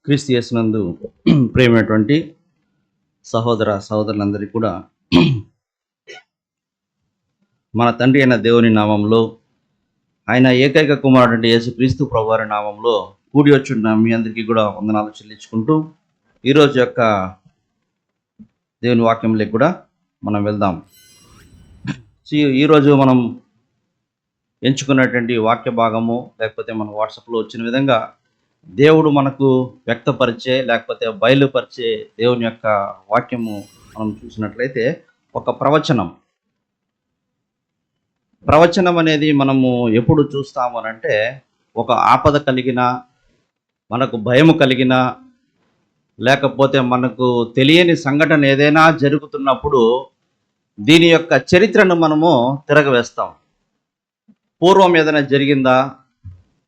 క్రీస్తు యేసునందు ప్రియమైనటువంటి సహోదర సహోదరులందరికీ కూడా మన తండ్రి అయిన దేవుని నామంలో, ఆయన ఏకైక కుమారుడు యేసుక్రీస్తు ప్రభువారి నామంలో కూడి వచ్చున్న మీ అందరికీ కూడా వందనాలు చెల్లించుకుంటూ ఈరోజు యొక్క దేవుని వాక్యంలోకి కూడా మనం వెళ్దాం. ఈరోజు మనం ఎంచుకున్నటువంటి వాక్య భాగము, లేకపోతే మన వాట్సాప్లో వచ్చిన విధంగా దేవుడు మనకు వ్యక్తపరిచే లేకపోతే బయలుపరిచే దేవుని యొక్క వాక్యము మనం చూసినట్లయితే ఒక ప్రవచనం అనేది మనము ఎప్పుడు చూస్తాము అంటే, ఒక ఆపద కలిగిన, మనకు భయము కలిగిన, లేకపోతే మనకు తెలియని సంఘటన ఏదైనా జరుగుతున్నప్పుడు దీని యొక్క చరిత్రను మనము తిరగవేస్తాం. పూర్వం ఏదైనా జరిగిందా,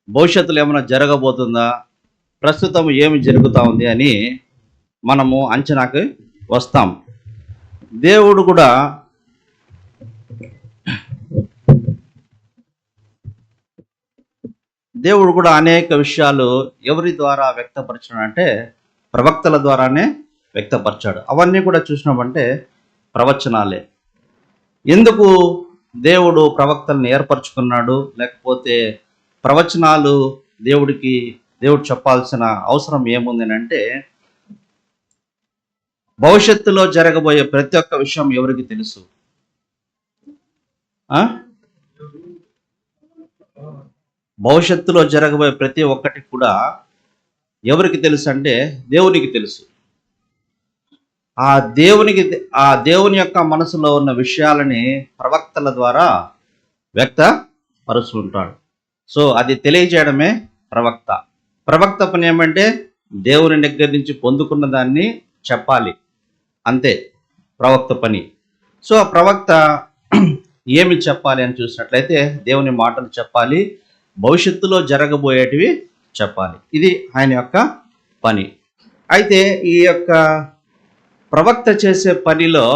భవిష్యత్తులో ఏమైనా జరగబోతుందా, ప్రస్తుతం ఏమి జరుగుతూ ఉంది అని మనము అంచనాకి వస్తాం. దేవుడు కూడా అనేక విషయాలు ఎవరి ద్వారా వ్యక్తపరచడం అంటే ప్రవక్తల ద్వారానే వ్యక్తపరిచాడు. అవన్నీ కూడా చూసినామంటే ప్రవచనాలే. ఎందుకు దేవుడు ప్రవక్తలను ఏర్పరచుకున్నాడు, లేకపోతే ప్రవచనాలు దేవుడు చెప్పాల్సిన అవసరం ఏముంది అంటే, భవిష్యత్తులో జరగబోయే ప్రతి ఒక్క విషయం ఎవరికి తెలుసు? భవిష్యత్తులో జరగబోయే ప్రతి ఒక్కటి కూడా ఎవరికి తెలుసు అంటే దేవునికి తెలుసు. ఆ దేవుని యొక్క మనసులో ఉన్న విషయాలని ప్రవక్తల ద్వారా వ్యక్తపరుస్తుంటాడు. సో అది తెలియజేయడమే ప్రవక్త పని ఏమంటే దేవుని దగ్గర నుంచి పొందుకున్న దాన్ని చెప్పాలి, అంతే ప్రవక్త పని. సో ఆ ప్రవక్త ఏమి చెప్పాలి అని చూసినట్లయితే దేవుని మాటలు చెప్పాలి, భవిష్యత్తులో జరగబోయేటివి చెప్పాలి. ఇది ఆయన యొక్క పని. అయితే ఈ యొక్క ప్రవక్త చేసే పనిలో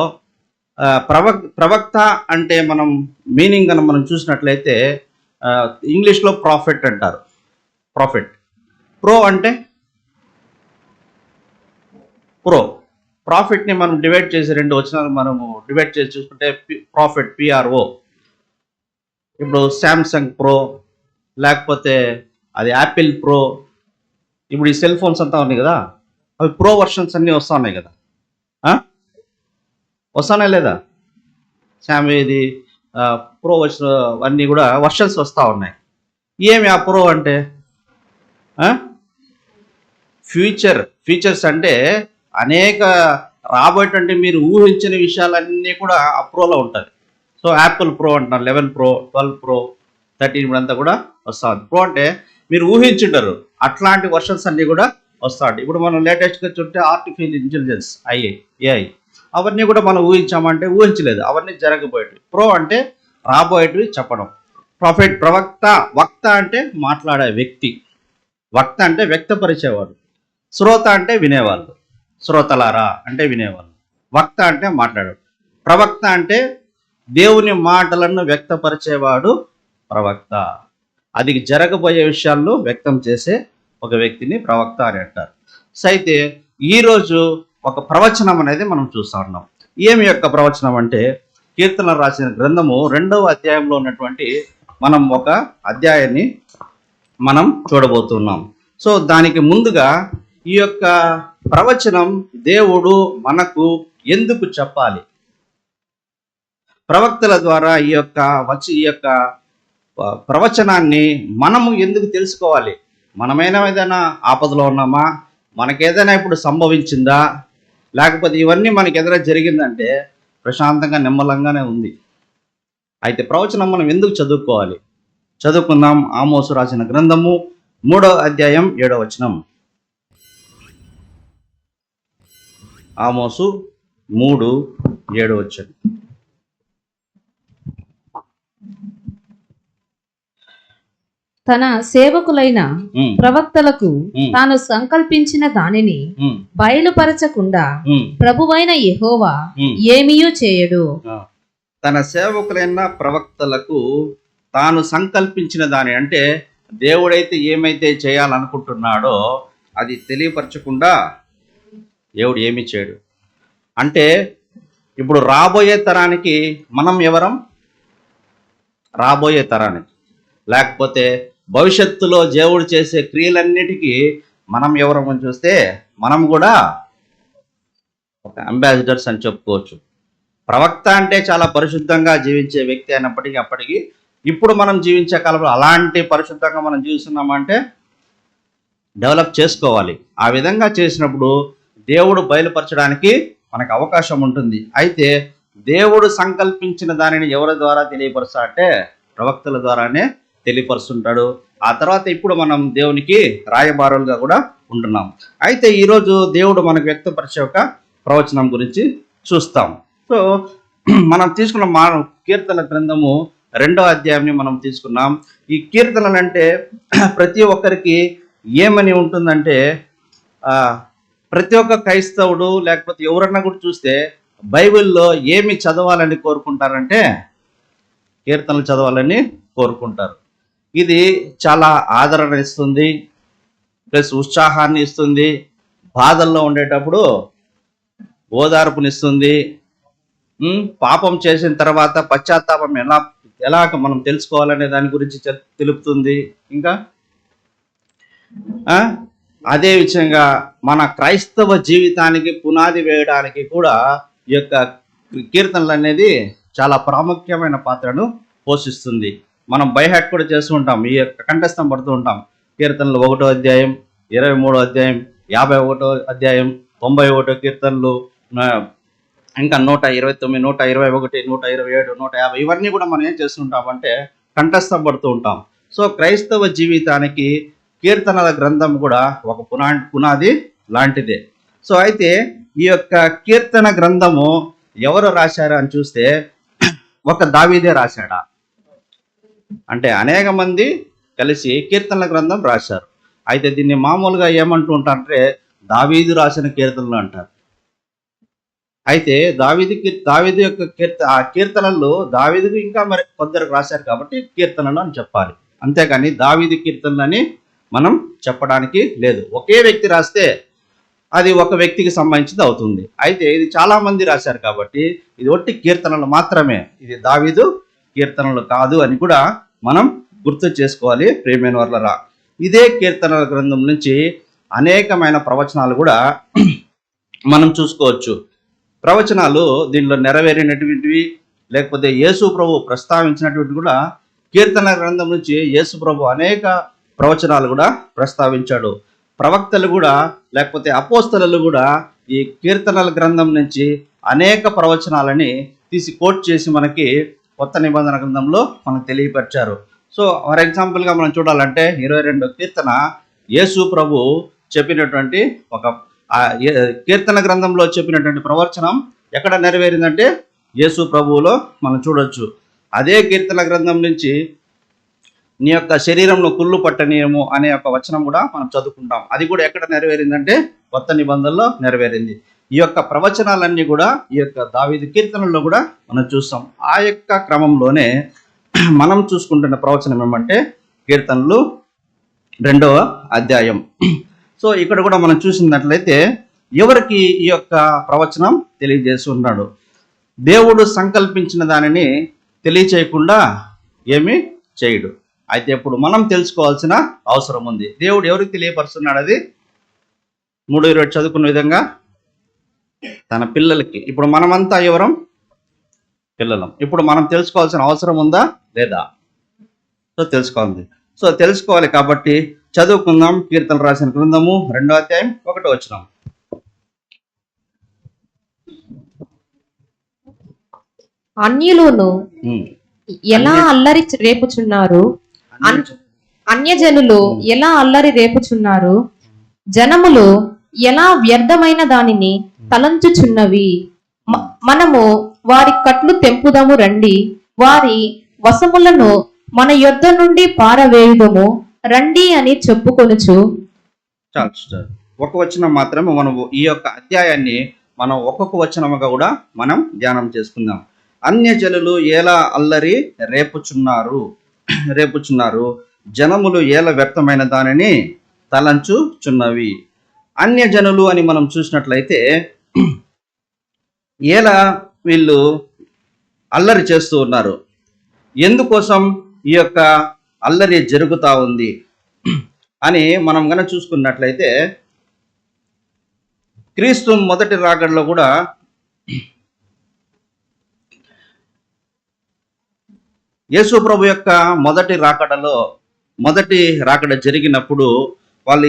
ప్రవక్త అంటే మనం మీనింగ్ అని మనం చూసినట్లయితే ఇంగ్లీష్లో ప్రాఫిట్ అంటారు. ప్రో అంటే ప్రాఫిట్ని మనం డివైడ్ చేసి రెండు వచనాలు మనము డివైడ్ చేసి చూసుకుంటే ప్రాఫిట్ PRO. ఇప్పుడు శాంసంగ్ ప్రో, లేకపోతే అది యాపిల్ ప్రో. ఇప్పుడు ఈ సెల్ ఫోన్స్ అంతా ఉన్నాయి కదా, అవి ప్రో వర్షన్స్ అన్నీ వస్తూ ఉన్నాయి కదా, వస్తానే లేదా? ఇది ప్రో అన్నీ కూడా వర్షన్స్ వస్తూ ఉన్నాయి. ఏమి ఆ ప్రో అంటే ఫీచర్స్ అంటే అనేక రాబోయేటువంటి మీరు ఊహించిన విషయాలన్నీ కూడా ఆ ప్రోలో ఉంటుంది. సో యాపిల్ ప్రో అంటున్నారు, 11 Pro, 12 Pro, 13 ఇప్పుడంతా కూడా వస్తూ ఉంది. ప్రో అంటే మీరు ఊహించుంటారు, అట్లాంటి వర్షన్స్ అన్నీ కూడా వస్తాయి. ఇప్పుడు మనం లేటెస్ట్గా చూస్తే ఆర్టిఫిషియల్ ఇంటెలిజెన్స్ AI అవన్నీ కూడా మనం ఊహించామంటే ఊహించలేదు, అవన్నీ జరగబోయేటివి. ప్రో అంటే రాబోయేటివి చెప్పడం. వక్త అంటే మాట్లాడే వ్యక్తి, వక్త అంటే వ్యక్తపరిచేవాడు, శ్రోత అంటే వినేవాళ్ళు, శ్రోతలారా అంటే వినేవాళ్ళు, వక్త అంటే మాట్లాడాడు. ప్రవక్త అంటే దేవుని మాటలను వ్యక్తపరిచేవాడు ప్రవక్త. అది జరగబోయే విషయాల్లో వ్యక్తం చేసే ఒక వ్యక్తిని ప్రవక్త అని అంటారు. సో అయితే ఈరోజు ఒక ప్రవచనం అనేది మనం చూస్తూ ఉన్నాం. ఏమి యొక్క ప్రవచనం అంటే, కీర్తన రాసిన గ్రంథము 2వ అధ్యాయంలో ఉన్నటువంటి మనం ఒక అధ్యాయాన్ని మనం చూడబోతున్నాం. సో దానికి ముందుగా ఈ యొక్క ప్రవచనం దేవుడు మనకు ఎందుకు చెప్పాలి, ప్రవక్తల ద్వారా ఈ యొక్క ప్రవచనాన్ని మనము ఎందుకు తెలుసుకోవాలి? మనమైనా ఏదైనా ఆపదలో ఉన్నామా, మనకేదైనా ఇప్పుడు సంభవించిందా, లేకపోతే ఇవన్నీ మనకి ఏదైనా జరిగిందంటే ప్రశాంతంగా నిమ్మలంగానే ఉంది. అయితే ప్రవచనం మనం ఎందుకు చదువుకోవాలి? చదువుకుందాం. ఆమోసు రాసిన గ్రంథము 3వ అధ్యాయం 7వ వచనం. ఆమోసు 3:7 వచనం. తన సేవకులైన ప్రవక్తలకు తాను సంకల్పించిన దానిని బయలుపరచకుండా ప్రభువైన యెహోవా ఏమీయూ చేయడు. తన సేవకులైన ప్రవక్తలకు తాను సంకల్పించిన దాని అంటే దేవుడైతే ఏమైతే చేయాలనుకుంటున్నాడో అది తెలియపరచకుండా దేవుడు ఏమీ చేయడు. అంటే ఇప్పుడు రాబోయే తరానికి మనం ఎవరం? రాబోయే తరానికి, లేకపోతే భవిష్యత్తులో దేవుడు చేసే క్రియలన్నిటికీ మనం ఎవరమని చూస్తే మనం కూడా ఒక అంబాసిడర్స్ అని చెప్పుకోవచ్చు. ప్రవక్త అంటే చాలా పరిశుద్ధంగా జీవించే వ్యక్తి అయినప్పటికీ అప్పటికి ఇప్పుడు మనం జీవించే కాలంలో అలాంటి పరిశుద్ధంగా మనం జీవిస్తున్నామంటే డెవలప్ చేసుకోవాలి. ఆ విధంగా చేసినప్పుడు దేవుడు బయలుపరచడానికి మనకు అవకాశం ఉంటుంది. అయితే దేవుడు సంకల్పించిన దానిని ఎవరి ద్వారా తెలియపరుస్తా అంటే ప్రవక్తల ద్వారానే తెలియపరుస్తుంటాడు. ఆ తర్వాత ఇప్పుడు మనం దేవునికి రాయబారులుగా కూడా ఉంటున్నాం. అయితే ఈరోజు దేవుడు మనకు వ్యక్తపరిచే ఒక ప్రవచనం గురించి చూస్తాం. సో మనం తీసుకున్న కీర్తన గ్రంథము 2వ అధ్యాయాన్ని మనం తీసుకున్నాం. ఈ కీర్తనలు అంటే ప్రతి ఒక్కరికి ఏమని ఉంటుందంటే ప్రతి ఒక్క క్రైస్తవుడు లేకపోతే ఎవరన్నా కూడా చూస్తే బైబిల్లో ఏమి చదవాలని కోరుకుంటారంటే కీర్తనలు చదవాలని కోరుకుంటారు. ఇది చాలా ఆదరణ ఇస్తుంది, ప్లస్ ఉత్సాహాన్ని ఇస్తుంది, బాధల్లో ఉండేటప్పుడు ఓదార్పునిస్తుంది, పాపం చేసిన తర్వాత పశ్చాత్తాపం ఎలా మనం తెలుసుకోవాలనే దాని గురించి తెలుపుతుంది. ఇంకా అదే విధంగా మన క్రైస్తవ జీవితానికి పునాది వేయడానికి కూడా ఈ యొక్క కీర్తనలు అనేది చాలా ప్రాముఖ్యమైన పాత్రను పోషిస్తుంది. మనం బైహాట్ కూడా చేస్తూ ఉంటాం, ఈ యొక్క కంఠస్థం పడుతూ ఉంటాం. కీర్తనలు 1వ అధ్యాయం, 23వ అధ్యాయం, 51వ అధ్యాయం, 91 కీర్తనలు, ఇంకా 129, 121, 127, 150 ఇవన్నీ కూడా మనం ఏం చేస్తుంటామంటే కంఠస్థం పడుతూ ఉంటాం. సో క్రైస్తవ జీవితానికి కీర్తనల గ్రంథం కూడా ఒక పునాది లాంటిదే. సో అయితే ఈ యొక్క కీర్తన గ్రంథము ఎవరు రాశారు అని చూస్తే ఒక దావీదే రాశాడా అంటే అనేక మంది కలిసి కీర్తనల గ్రంథం రాశారు. అయితే దీన్ని మామూలుగా ఏమంటూ ఉంటారంటే దావీదు రాసిన కీర్తనలు అంటారు. అయితే దావీదు యొక్క కీర్తనలు దావీదుకు ఇంకా మరి కొందరికి రాశారు కాబట్టి కీర్తనలు అని చెప్పాలి. అంతేకాని దావీదు కీర్తనలు అని మనం చెప్పడానికి లేదు. ఒకే వ్యక్తి రాస్తే అది ఒక వ్యక్తికి సంబంధించింది అవుతుంది. అయితే ఇది చాలా మంది రాశారు కాబట్టి ఇది ఒట్టి కీర్తనలు మాత్రమే, ఇది దావీదు కీర్తనలు కాదు అని కూడా మనం గుర్తు చేసుకోవాలి. ప్రియమైన వర్లరా, ఇదే కీర్తనల గ్రంథం నుంచి అనేకమైన ప్రవచనాలు కూడా మనం చూసుకోవచ్చు. ప్రవచనాలు దీనిలో నెరవేరినటువంటివి, లేకపోతే యేసు ప్రభు ప్రస్తావించినటువంటి కూడా కీర్తన గ్రంథం నుంచి యేసు ప్రభు అనేక ప్రవచనాలు కూడా ప్రస్తావించాడు. ప్రవక్తలు కూడా లేకపోతే అపోస్తలు కూడా ఈ కీర్తనల గ్రంథం నుంచి అనేక ప్రవచనాలని తీసి కోట్ చేసి మనకి కొత్త నిబంధన గ్రంథంలో మనకు తెలియపరిచారు. సో ఫర్ ఎగ్జాంపుల్గా మనం చూడాలంటే 22వ కీర్తన యేసు ప్రభు చెప్పినటువంటి ఒక కీర్తన గ్రంథంలో చెప్పినటువంటి ప్రవచనం ఎక్కడ నెరవేరిందంటే యేసు ప్రభువులో మనం చూడొచ్చు. అదే కీర్తన గ్రంథం నుంచి నీ యొక్క శరీరంలో కుళ్ళు పట్టనీయము అనే ఒక వచనం కూడా మనం చదువుకుంటాం. అది కూడా ఎక్కడ నెరవేరిందంటే కొత్త నిబంధనలో నెరవేరింది. ఈ యొక్క ప్రవచనాలన్నీ కూడా ఈ యొక్క దావీదు కీర్తనల్లో కూడా మనం చూస్తాం. ఆ యొక్క క్రమంలోనే మనం చూసుకుంటున్న ప్రవచనం ఏమంటే కీర్తనలు 2వ అధ్యాయం. సో ఇక్కడ కూడా మనం చూసినట్లయితే ఎవరికి ఈ యొక్క ప్రవచనం తెలియజేస్తున్నాడు? దేవుడు సంకల్పించిన దానిని తెలియచేయకుండా ఏమీ చేయడు. అయితే ఇప్పుడు మనం తెలుసుకోవాల్సిన అవసరం ఉంది. దేవుడు ఎవరికి తెలియపరుస్తున్నాడు? అది 3:20 చదువుకున్న విధంగా తన పిల్లలకి. ఇప్పుడు మనమంతా ఎవరం? పిల్లలం. ఇప్పుడు మనం తెలుసుకోవాల్సిన అవసరం ఉందా లేదా? సో తెలుసుకోవాలి కాబట్టి చదువుకుందాం. కీర్తనలు రాసిన గ్రంథము 2వ అధ్యాయం 1వ వచనం. అన్యులను ఎలా అల్లరి రేపుచున్నారు, అన్యజనులు ఎలా అల్లరి రేపుచున్నారు, జనములు ఎలా వ్యర్థమైన దానిని తలంచుచున్నవి. మనము వారి కట్లు తెంపుదము రండి, వారి వశములను మన యొద్ద నుండి పారవేయుదము రండి అని చెప్పుకొనుచు. ఒక వచనం మాత్రమే మనం ఈ యొక్క అధ్యాయాన్ని మనం ఒక్కొక్క వచనముగా కూడా మనం ధ్యానం చేసుకుందాం. అన్యజనులు ఎలా అల్లరి రేపుచున్నారు, జనములు ఏల వ్యక్తమైన దానిని తలంచుచున్నవి. అన్యజనులు అని మనం చూసినట్లయితే ఎలా వీళ్ళు అల్లరి చేస్తూ ఉన్నారు, ఎందుకోసం ఈ యొక్క అల్లరి జరుగుతూ ఉంది అని మనం గనక చూసుకున్నట్లయితే క్రీస్తు మొదటి రాకడలో కూడా యేసు ప్రభు యొక్క మొదటి రాకడ జరిగినప్పుడు వాళ్ళు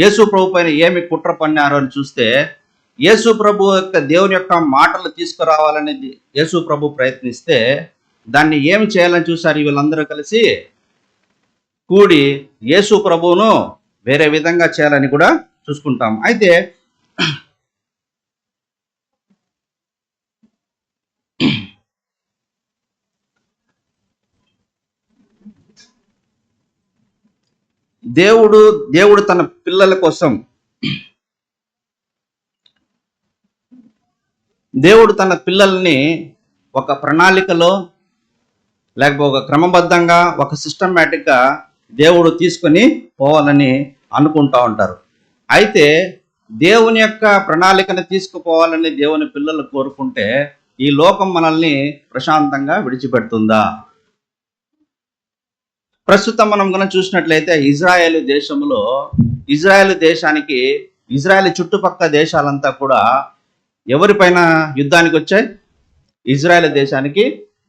యేసు ప్రభు పైన ఏమి కుట్ర పన్నారో అని చూస్తే, యేసు ప్రభు యొక్క దేవుని యొక్క మాటలు తీసుకురావాలనేది యేసు ప్రభు ప్రయత్నిస్తే దాన్ని ఏమి చేయాలని చూశారు వీళ్ళందరూ కలిసి కూడి యేసు ప్రభువును వేరే విధంగా చేయాలని కూడా చూసుకుంటాం. అయితే దేవుడు తన పిల్లల కోసం, దేవుడు తన పిల్లల్ని ఒక ప్రణాళికలో లేకపోతే ఒక క్రమబద్ధంగా ఒక సిస్టమేటిక్గా దేవుడు తీసుకొని పోవాలని అనుకుంటా ఉంటారు. అయితే దేవుని యొక్క ప్రణాళికను తీసుకుపోవాలని దేవుని పిల్లలు కోరుకుంటే ఈ లోకం మనల్ని ప్రశాంతంగా విడిచిపెడుతుందా? ప్రస్తుతం మనం కనుక చూసినట్లయితే ఇజ్రాయేల్ దేశానికి ఇజ్రాయేల్ చుట్టుపక్కల దేశాలంతా కూడా ఎవరిపైన యుద్ధానికి వచ్చాయి? ఇజ్రాయేల్ దేశానికి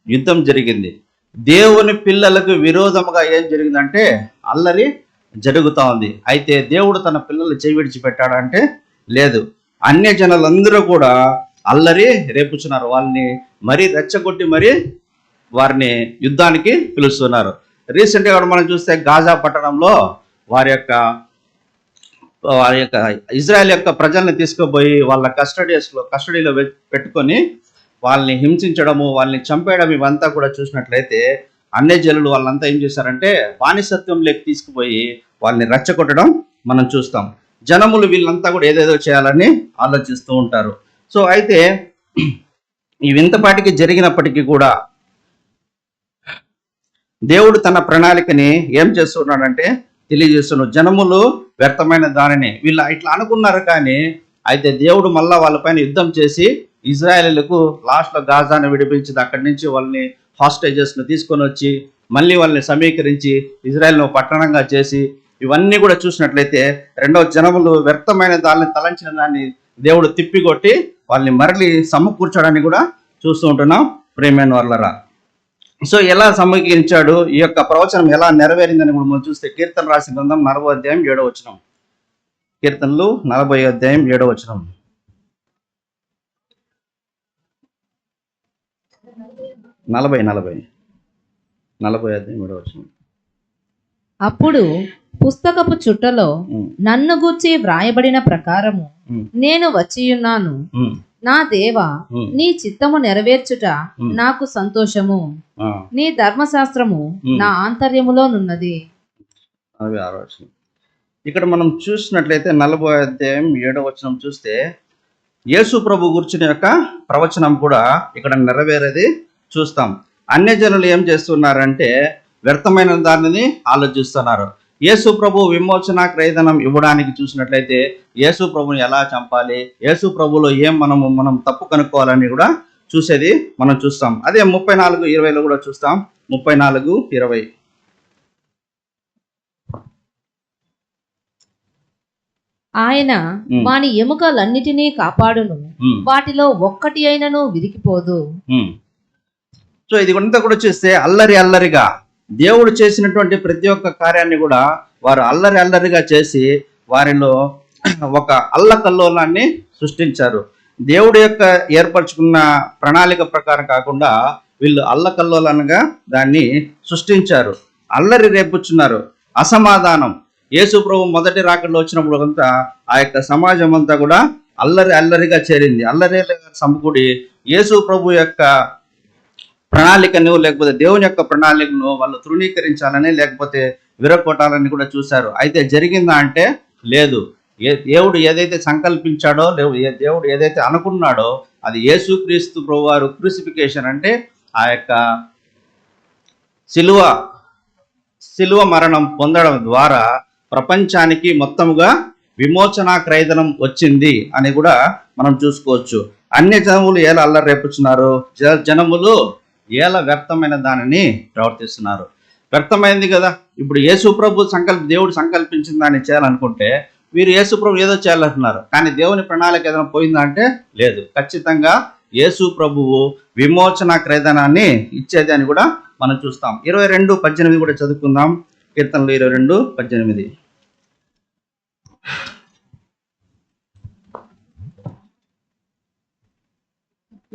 యుద్ధం జరిగింది. దేవుని పిల్లలకు విరోధముగా ఏం జరిగిందంటే అల్లరి జరుగుతూ ఉంది. అయితే దేవుడు తన పిల్లలు చేయి విడిచిపెట్టాడంటే లేదు. అన్య జనులందరూ కూడా అల్లరి రేపుచున్నారు, వాళ్ళని మరీ రెచ్చగొట్టి మరీ వారిని యుద్ధానికి పిలుస్తున్నారు. రీసెంట్గా కూడా మనం చూస్తే గాజా పట్టణంలో వారి యొక్క ఇజ్రాయెల్ యొక్క ప్రజల్ని తీసుకుపోయి వాళ్ళ కస్టడీలో పెట్టుకొని వాళ్ళని హింసించడము, వాళ్ళని చంపేయడం, ఇవంతా కూడా చూసినట్లయితే అన్య జనులు వాళ్ళంతా ఏం చేశారంటే బానిసత్వంలోకి తీసుకుపోయి వాళ్ళని రెచ్చగొట్టడం మనం చూస్తాం. జనములు వీళ్ళంతా కూడా ఏదేదో చేయాలని ఆలోచిస్తూ ఉంటారు. సో అయితే ఈ వింతపాటికి జరిగినప్పటికీ కూడా దేవుడు తన ప్రణాళికని ఏం చేస్తున్నాడంటే తెలియజేస్తున్నాడు. జనములు వ్యర్థమైన దానిని వీళ్ళు ఇట్లా అనుకున్నారు, కానీ అయితే దేవుడు మళ్ళా వాళ్ళపైన యుద్ధం చేసి ఇజ్రాయేలీలకు లాస్ట్లో గాజాను విడిపించి అక్కడి నుంచి వాళ్ళని హాస్టేజెస్ను తీసుకొని వచ్చి మళ్ళీ వాళ్ళని సమీకరించి ఇజ్రాయెల్ను పట్టణంగా చేసి ఇవన్నీ కూడా చూసినట్లయితే రెండవ జనములు వ్యర్థమైన దాన్ని తలంచిన దాన్ని దేవుడు తిప్పికొట్టి వాళ్ళని మరలి సమకూర్చడాన్ని కూడా చూస్తూ ఉంటున్నాం ప్రియమైన వాళ్ళరా. సో ఎలా సమకూర్చాడు, ఈ యొక్క ప్రవచనం ఎలా నెరవేరిందని కూడా మనం చూస్తే కీర్తన రాసిన గ్రంథం 40వ అధ్యాయం 7వ వచనం. కీర్తనలు 40వ అధ్యాయం 7వ వచనం. 40వ అధ్యాయం 7వ వచనం. అప్పుడు పుస్తకపు చుట్టలో నన్ను గూర్చి వ్రాయబడిన ప్రకారము నేను వచ్చియున్నాను. నా దేవా, నీ చిత్తము నెరవేర్చుట నాకు సంతోషము. నీ ధర్మశాస్త్రము నా ఆంతర్యములోనున్నది. ఇక్కడ మనం చూసినట్లయితే 40వ అధ్యాయం 7వ వచనం చూస్తే యేసు ప్రభు గురించిన యొక్క ప్రవచనం కూడా ఇక్కడ నెరవేరేది చూస్తాం. అన్య జనులు ఏం చేస్తున్నారంటే వ్యర్థమైన దానిని ఆలోచిస్తున్నారు. యేసు ప్రభు విమోచన క్రయధనం ఇవ్వడానికి చూసినట్లయితే యేసు ప్రభుని ఎలా చంపాలి, యేసు ప్రభులో ఏం మనం తప్పు కనుక్కోవాలని కూడా చూసేది మనం చూస్తాం. అదే 34:20లో కూడా చూస్తాం. 34:20 ఆయన వాని ఎముకలన్నిటినీ కాపాడును, వాటిలో ఒక్కటి అయినను విరిగిపోదు. సో ఇది అంతా కూడా చూస్తే అల్లరిగా దేవుడు చేసినటువంటి ప్రతి ఒక్క కార్యాన్ని కూడా వారు అల్లరిగా చేసి వారిలో ఒక అల్లకల్లోలాన్ని సృష్టించారు. దేవుడు యొక్క ఏర్పరచుకున్న ప్రణాళిక ప్రకారం కాకుండా వీళ్ళు అల్లకల్లోలనగా దాన్ని సృష్టించారు. అల్లరి రేపుచున్నారు, అసమాధానం. యేసు ప్రభు మొదటి రాకడలో వచ్చినప్పుడు అంతా ఆ యొక్క సమాజం అంతా కూడా అల్లరిగా చేరింది. అల్లరిగా సమకూడి యేసు ప్రభు యొక్క ప్రణాళికను లేకపోతే దేవుని యొక్క ప్రణాళికను వాళ్ళు తృణీకరించాలని లేకపోతే విరగొట్టాలని కూడా చూశారు. అయితే జరిగిందా అంటే లేదు. దేవుడు ఏదైతే సంకల్పించాడో, దేవుడు ఏదైతే అనుకున్నాడో అది యేసుక్రీస్తు ప్రభువారు క్రూసిఫికేషన్ అంటే ఆ యొక్క శిలువ మరణం పొందడం ద్వారా ప్రపంచానికి మొత్తముగా విమోచన క్రయధనం వచ్చింది అని కూడా మనం చూసుకోవచ్చు. అన్య జనములు ఏలా అల్లరి రేపుచున్నారు, జనములు ఏలా వ్యర్థమైన దానిని ప్రవర్తిస్తున్నారు. వ్యర్థమైంది కదా. ఇప్పుడు యేసు ప్రభు దేవుడు సంకల్పించిన దాన్ని చేయాలనుకుంటే వీరు యేసు ప్రభు ఏదో చేయాలంటున్నారు, కానీ దేవుని ప్రణాళిక ఏదైనా పోయిందా అంటే లేదు. ఖచ్చితంగా యేసు ప్రభువు విమోచన క్రయధనాన్ని ఇచ్చేది అని కూడా మనం చూస్తాం. 22:18 కూడా చదువుకుందాం. కీర్తనలు 22:18.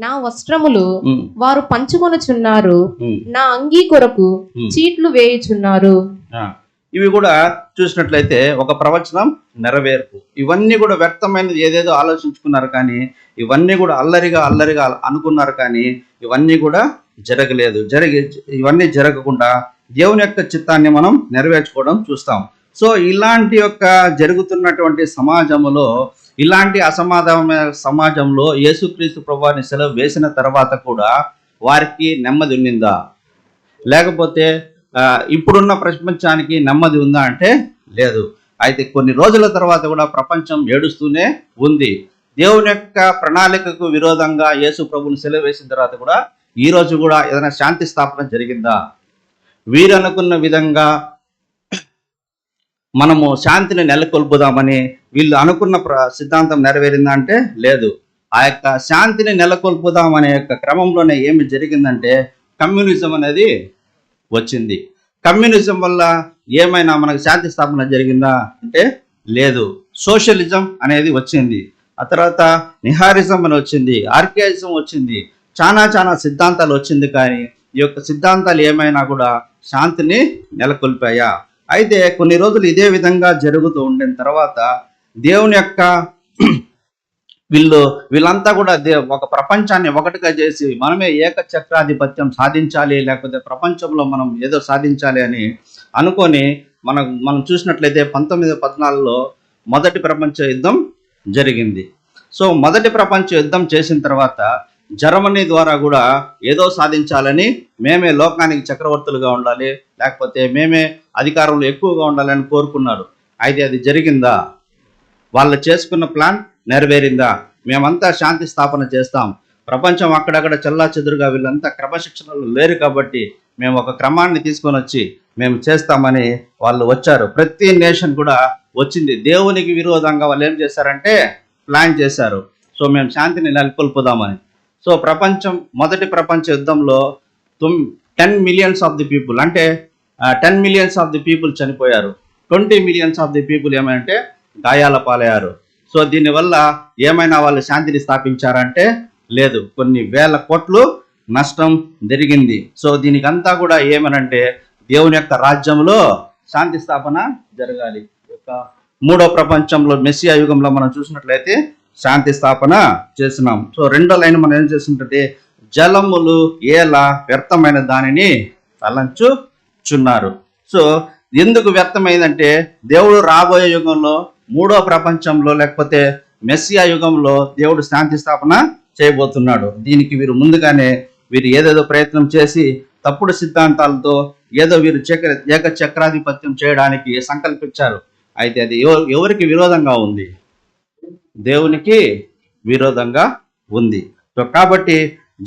నా వస్త్రములు వారు పంచుకొనుచున్నారు, నా అంగీ కొరకు చీట్లు వేయుచున్నారు. ఇవి కూడా చూసినట్లయితే ఒక ప్రవచనం నెరవేర్పు. ఇవన్నీ కూడా వ్యర్థమైనది ఏదేదో ఆలోచించుకున్నారు, కానీ ఇవన్నీ కూడా అల్లరిగా అనుకున్నారు, కానీ ఇవన్నీ కూడా జరగలేదు. ఇవన్నీ జరగకుండా దేవుని యొక్క చిత్తాన్ని మనం నెరవేర్చుకోవడం చూస్తాం. సో ఇలాంటి యొక్క జరుగుతున్నటువంటి సమాజంలో, ఇలాంటి అసమాధానమైన సమాజంలో యేసుక్రీస్తు ప్రభువాని సెలవు వేసిన తర్వాత కూడా వారికి నెమ్మది ఉన్నిందా, లేకపోతే ఇప్పుడున్న ప్రపంచానికి నెమ్మది ఉందా అంటే లేదు. అయితే కొన్ని రోజుల తర్వాత కూడా ప్రపంచం ఏడుస్తూనే ఉంది. దేవుని యొక్క ప్రణాళికకు విరోధంగా యేసు ప్రభువుని సెలవు వేసిన తర్వాత కూడా ఈ రోజు కూడా ఏదైనా శాంతి స్థాపన జరిగిందా? వీరు అనుకున్న విధంగా మనము శాంతిని నెలకొల్పుదామని వీళ్ళు అనుకున్న సిద్ధాంతం నెరవేరిందా అంటే లేదు. ఆ యొక్క శాంతిని నెలకొల్పుదామనే యొక్క క్రమంలోనే ఏమి జరిగిందంటే కమ్యూనిజం అనేది వచ్చింది. కమ్యూనిజం వల్ల ఏమైనా మనకు శాంతి స్థాపన జరిగిందా అంటే లేదు. సోషలిజం అనేది వచ్చింది, ఆ తర్వాత నిహారిజం అని వచ్చింది, ఆర్కియాయిజం వచ్చింది, చాలా సిద్ధాంతాలు వచ్చింది, కానీ ఈ యొక్క సిద్ధాంతాలు ఏమైనా కూడా శాంతిని నెలకొల్పాయా? అయితే కొన్ని రోజులు ఇదే విధంగా జరుగుతూ ఉండిన తర్వాత దేవుని యొక్క వీళ్ళంతా కూడా ఒక ప్రపంచాన్ని ఒకటిగా చేసి మనమే ఏకచక్రాధిపత్యం సాధించాలి, లేకపోతే ప్రపంచంలో మనం ఏదో సాధించాలి అని అనుకొని మనం చూసినట్లయితే 1914లో మొదటి ప్రపంచ యుద్ధం జరిగింది. సో మొదటి ప్రపంచ యుద్ధం చేసిన తర్వాత జర్మనీ ద్వారా కూడా ఏదో సాధించాలని, మేమే లోకానికి చక్రవర్తులుగా ఉండాలి, లేకపోతే మేమే అధికారంలో ఎక్కువగా ఉండాలని కోరుకున్నారు. అయితే అది జరిగిందా? వాళ్ళు చేసుకున్న ప్లాన్ నెరవేరిందా? మేమంతా శాంతి స్థాపన చేస్తాం, ప్రపంచం అక్కడక్కడ చల్లా చెదురుగా వీళ్ళంతా క్రమశిక్షణలు లేరు కాబట్టి మేము ఒక క్రమాన్ని తీసుకొని వచ్చి మేము చేస్తామని వాళ్ళు వచ్చారు. ప్రతి నేషన్ కూడా వచ్చింది. దేవునికి విరోధంగా వాళ్ళు ఏం చేశారంటే ప్లాన్ చేశారు. సో మేము శాంతిని నెలకొల్పుదామని. సో మొదటి ప్రపంచ యుద్ధంలో 10 millions ఆఫ్ ది పీపుల్, అంటే 10 millions ఆఫ్ ది పీపుల్ చనిపోయారు. 20 millions ఆఫ్ ది పీపుల్ ఏమంటే గాయాల పాలయ్యారు. సో దీనివల్ల ఏమైనా వాళ్ళు శాంతిని స్థాపించారంటే లేదు. కొన్ని వేల కోట్లు నష్టం జరిగింది. సో దీనికంతా కూడా ఏమనంటే దేవుని యొక్క రాజ్యంలో శాంతి స్థాపన జరగాలి. యొక్క మూడో ప్రపంచంలో మెస్సియా యుగంలో మనం చూసినట్లయితే శాంతి స్థాపన చేసినాం. సో రెండో లైన్ మనం ఏం చేస్తుంటే జలములు ఏలా వ్యర్థమైన దానిని తలంచుచున్నారు. సో ఎందుకు వ్యర్థమైందంటే దేవుడు రాబోయే యుగంలో మూడో ప్రపంచంలో లేకపోతే మెస్సియా యుగంలో దేవుడు శాంతి స్థాపన చేయబోతున్నాడు. దీనికి వీరు ఏదేదో ప్రయత్నం చేసి తప్పుడు సిద్ధాంతాలతో ఏదో వీరు ఏకచక్రాధిపత్యం చేయడానికి సంకల్పించారు. అయితే అది ఎవరికి విరోధంగా ఉంది? దేవునికి విరోధంగా ఉంది. సో కాబట్టి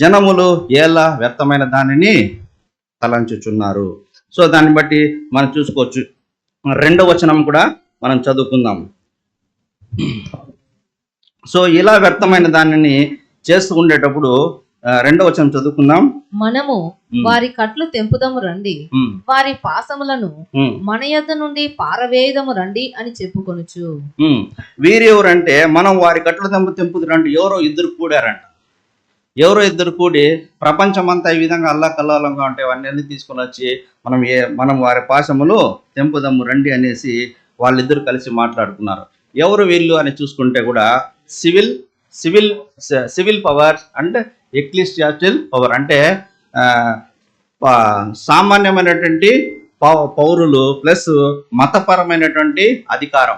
జనములు ఎలా వ్యర్థమైన దానిని తలంచుచున్నారు. సో దాన్ని బట్టి మనం చూసుకోవచ్చు. రెండవ వచనం కూడా మనం చదువుకుందాం. సో ఇలా వ్యర్థమైన దానిని చేస్తూ ఉండేటప్పుడు రెండవ వచనం చదువుకుందాం. మనము వారి కట్లు తెంపుదము రండి, వారి పాసములను మన యొద్ద నుండి పారవేయదము రండి అని చెప్పుకొనుచు. వీరు ఎవరంటే మనం వారి కట్లు తెంపుదు రండి. ఎవరో ఇద్దరు కూడి ప్రపంచం అంతా ఈ విధంగా అల్లాకల్లోలంగా ఉంటే అవన్నీ తీసుకొని వచ్చి మనం వారి పాశములు తెంపుదము రండి అనేసి వాళ్ళిద్దరు కలిసి మాట్లాడుకున్నారు. ఎవరు వీళ్ళు అని చూసుకుంటే కూడా సివిల్ పవర్ అండ్ ఎక్లిసియాస్టికల్ పవర్, అంటే సామాన్యమైనటువంటి పౌరులు ప్లస్ మతపరమైనటువంటి అధికారం.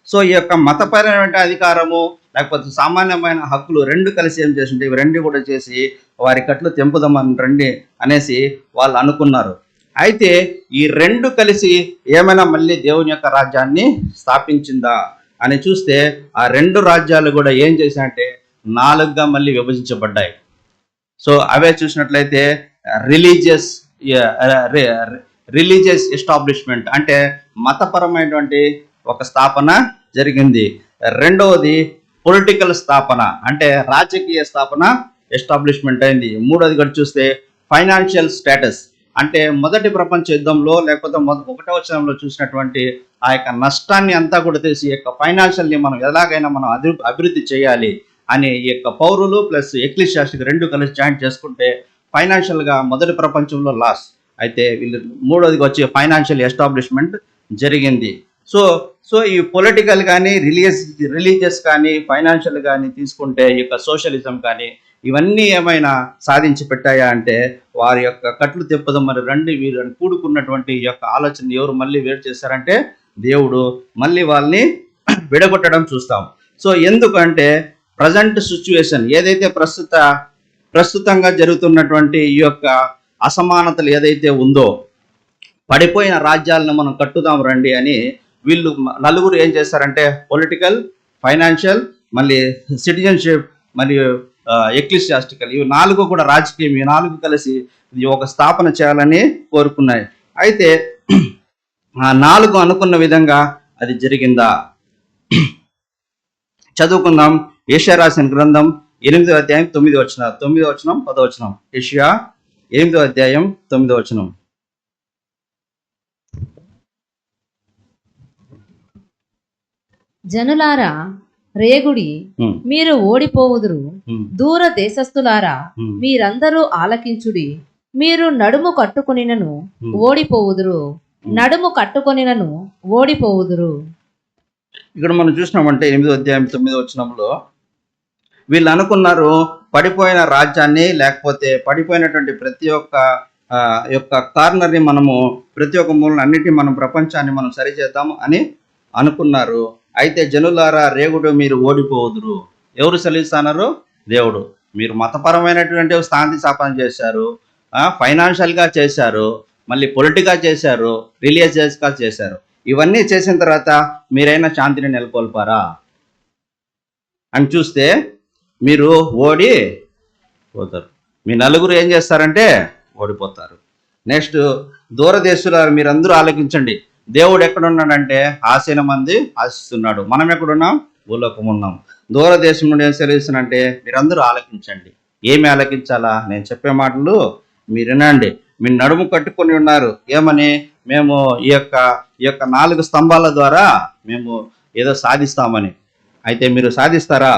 సో ఈ యొక్క మతపరమైన అధికారము లేకపోతే సామాన్యమైన హక్కులు రెండు కలిసి ఏం చేసింటే ఇవి రెండు కూడా చేసి వారి కట్లు తెంపుదామని రండి అనేసి వాళ్ళు అనుకున్నారు. అయితే ఈ రెండు కలిసి ఏమైనా మళ్ళీ దేవుని యొక్క రాజ్యాన్ని స్థాపించిందా అని చూస్తే ఆ రెండు రాజ్యాలు కూడా ఏం చేశాయంటే 4గా మళ్ళీ విభజించబడ్డాయి. సో అవే చూసినట్లయితే రిలీజియస్ ఎస్టాబ్లిష్మెంట్ అంటే మతపరమైనటువంటి ఒక స్థాపన జరిగింది. రెండవది పొలిటికల్ స్థాపన అంటే రాజకీయ స్థాపన ఎస్టాబ్లిష్మెంట్ అయింది. మూడవది కూడా చూస్తే ఫైనాన్షియల్ స్టేటస్ అంటే మొదటి ప్రపంచ యుద్ధంలో లేకపోతే 1వ వచనంలో చూసినటువంటి ఆ యొక్క నష్టాన్ని అంతా కూడా తెలిసి ఈ యొక్క ఫైనాన్షియల్ని మనం ఎలాగైనా మనం అభివృద్ధి చేయాలి అని ఈ యొక్క పౌరులు ప్లస్ ఎక్లీషియాస్టిక్ రెండు కలిసి జాయింట్ చేసుకుంటే ఫైనాన్షియల్గా మొదటి ప్రపంచంలో లాస్ అయితే వీళ్ళు మూడోదిగా వచ్చి ఫైనాన్షియల్ ఎస్టాబ్లిష్మెంట్ జరిగింది. సో ఈ పొలిటికల్ కానీ రిలీజియస్ కానీ ఫైనాన్షియల్ కానీ తీసుకుంటే ఈ యొక్క సోషలిజం కానీ ఇవన్నీ ఏమైనా సాధించి పెట్టాయా అంటే వారి యొక్క కట్లు తెప్పదం మరి రండి వీరిని కూడుకున్నటువంటి ఈ యొక్క ఆలోచన ఎవరు మళ్ళీ వేరు చేశారంటే దేవుడు మళ్ళీ వాళ్ళని విడగొట్టడం చూస్తాం. సో ఎందుకంటే ప్రజెంట్ సిచ్యువేషన్ ఏదైతే ప్రస్తుతంగా జరుగుతున్నటువంటి ఈ యొక్క అసమానతలు ఏదైతే ఉందో పడిపోయిన రాజ్యాలను మనం కట్టుదాం రండి అని వీళ్ళు నలుగురు ఏం చేస్తారంటే పొలిటికల్, ఫైనాన్షియల్, మళ్ళీ సిటిజన్షిప్ మరియు ఎక్లిసియాస్టికల్ ఇవి 4 కూడా రాజకీయం ఈ 4 కలిసి ఒక స్థాపన చేయాలని కోరుకున్నాయి. అయితే ఆ 4 అనుకున్న విధంగా అది జరిగిందా? చదువుకుందాం. యెషయా రాసిన గ్రంథం 8వ అధ్యాయం 9వ వచనం 10వ వచనం. యెషయా 8వ అధ్యాయం 9వ వచనం. జనులారా రేగుడి, మీరు ఓడిపోవుదురు. దూర దేశస్థులారా మీరందరూ ఆలకించుడి. మీరు నడుము కట్టుకొనినను ఓడిపోవుదురు, నడుము కట్టుకొనినను ఓడిపోవుదురు. ఇక్కడ మనం చూసినామంటే 8వ అధ్యాయం 9వ వచనంలో వీళ్ళు అనుకున్నారు పడిపోయిన రాజ్యాన్ని లేకపోతే పడిపోయినటువంటి ప్రతి ఒక్క యొక్క కార్నర్ని మనము ప్రతి ఒక్క మూలన అన్నిటి మనం ప్రపంచాన్ని మనం సరిచేద్దాము అని అనుకున్నారు. అయితే జనులారా రేగుడు, మీరు ఓడిపోదురు. ఎవరు సెలవిస్తున్నారు? దేవుడు. మీరు మతపరమైనటువంటి శాంతి స్థాపన చేశారు, ఫైనాన్షియల్గా చేశారు, మళ్ళీ పొలిటికల్గా చేశారు, రిలీజియస్గా చేశారు. ఇవన్నీ చేసిన తర్వాత మీరైనా శాంతిని నెలకొల్పారా అని చూస్తే మీరు ఓడిపోతారు. మీ నలుగురు ఏం చేస్తారంటే ఓడిపోతారు. నెక్స్ట్ దూరదేశులారు మీరందరూ ఆలోచించండి. దేవుడు ఎక్కడున్నాడంటే ఆశీన మంది ఆశిస్తున్నాడు. మనం ఎక్కడున్నాం? భూలోకం ఉన్నాం. దూరదేశం నుండి ఏం సెలవిస్తున్నానంటే మీరందరూ ఆలకించండి. ఏమి ఆలకించాలా? నేను చెప్పే మాటలు మీరు వినండి. మీరు నడుము కట్టుకొని ఉన్నారు ఏమని? మేము ఈ యొక్క 4 స్తంభాల ద్వారా మేము ఏదో సాధిస్తామని. అయితే మీరు సాధిస్తారా?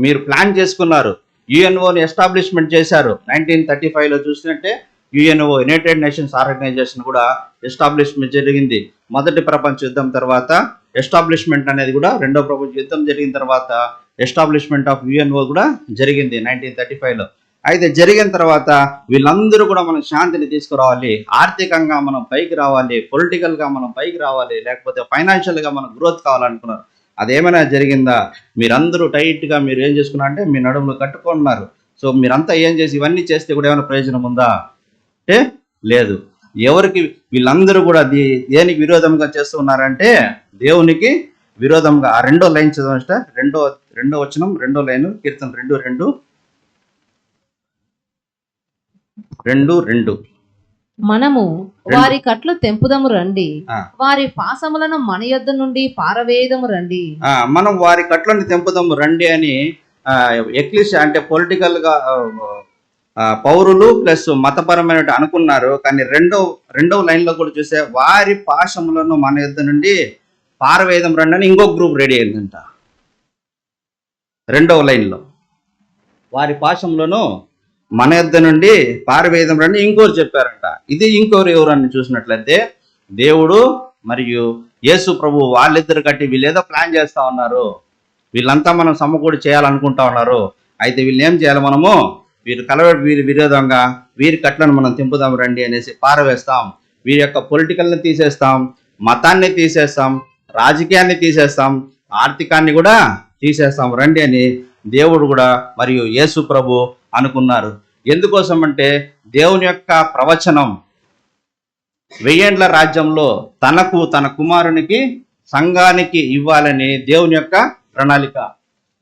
మీరు ప్లాన్ చేసుకున్నారు. యుఎన్ఓని ఎస్టాబ్లిష్మెంట్ చేశారు. 1935లో చూసినట్టే యుఎన్ఓ యునైటెడ్ నేషన్స్ ఆర్గనైజేషన్ కూడా ఎస్టాబ్లిష్మెంట్ జరిగింది. మొదటి ప్రపంచ యుద్ధం తర్వాత ఎస్టాబ్లిష్మెంట్ అనేది కూడా రెండో ప్రపంచ యుద్ధం జరిగిన తర్వాత ఎస్టాబ్లిష్మెంట్ ఆఫ్ యుఎన్ఓ కూడా జరిగింది 1935లో. అయితే జరిగిన తర్వాత వీళ్ళందరూ కూడా మనం శాంతిని తీసుకురావాలి, ఆర్థికంగా మనం పైకి రావాలి, పొలిటికల్గా మనం పైకి రావాలి, లేకపోతే ఫైనాన్షియల్గా మనం గ్రోత్ కావాలనుకున్నారు. అదేమైనా జరిగిందా? మీరందరూ టైట్గా మీరు ఏం చేసుకున్నారంటే మీ నడుములు కట్టుకున్నారు. సో మీరంతా ఏం చేసి ఇవన్నీ చేస్తే కూడా ఏమైనా ప్రయోజనం ఉందా అంటే లేదు. ఎవరికి? వీళ్ళందరూ కూడా దేనికి విరోధంగా చేస్తూ ఉన్నారంటే దేవునికి విరోధంగా. ఆ 2వ లైన్ చదవండి. రెండో వచనం 2వ లైన్ కీర్తన 2:2. మనము వారి కట్లు తెంపుదము రండి, వారి పాసములను మన యొద్ద నుండి పారవేయదము రండి. మనం వారి కట్లను తెంపుదము రండి అని ఎక్లీసియా అంటే పొలిటికల్ గా పౌరులు ప్లస్ మతపరమైన అనుకున్నారు. కానీ రెండవ లైన్ లో కూడా చూస్తే వారి పాశములను మన యొద్ద నుండి పారవేయదం రండి అని ఇంకొక గ్రూప్ రెడీ అయిందంట. 2వ లైన్లో వారి పాశములను మన యొద్ద నుండి పారవేయదం రండి ఇంకోరు చెప్పారంట. ఇది ఇంకోరు ఎవరని చూసినట్లయితే దేవుడు మరియు యేసు ప్రభు వాళ్ళిద్దరు కట్టి వీళ్ళేదో ప్లాన్ చేస్తా ఉన్నారు. వీళ్ళంతా మనం సమకూడి చేయాలనుకుంటా ఉన్నారు. అయితే వీళ్ళు ఏం చేయాలి? మనము వీరి విరోధంగా వీరి కట్లను మనం తెంపుదాం రండి అనేసి పారవేస్తాం. వీరి యొక్క పొలిటికల్ని తీసేస్తాం, మతాన్ని తీసేస్తాం, రాజకీయాన్ని తీసేస్తాం, ఆర్థికాన్ని కూడా తీసేస్తాం రండి అని దేవుడు కూడా మరియు యేసు ప్రభు అనుకున్నారు. ఎందుకోసం అంటే దేవుని యొక్క ప్రవచనం వెయ్యేండ్ల రాజ్యంలో తనకు తన కుమారునికి సంఘానికి ఇవ్వాలని దేవుని యొక్క ప్రణాళిక.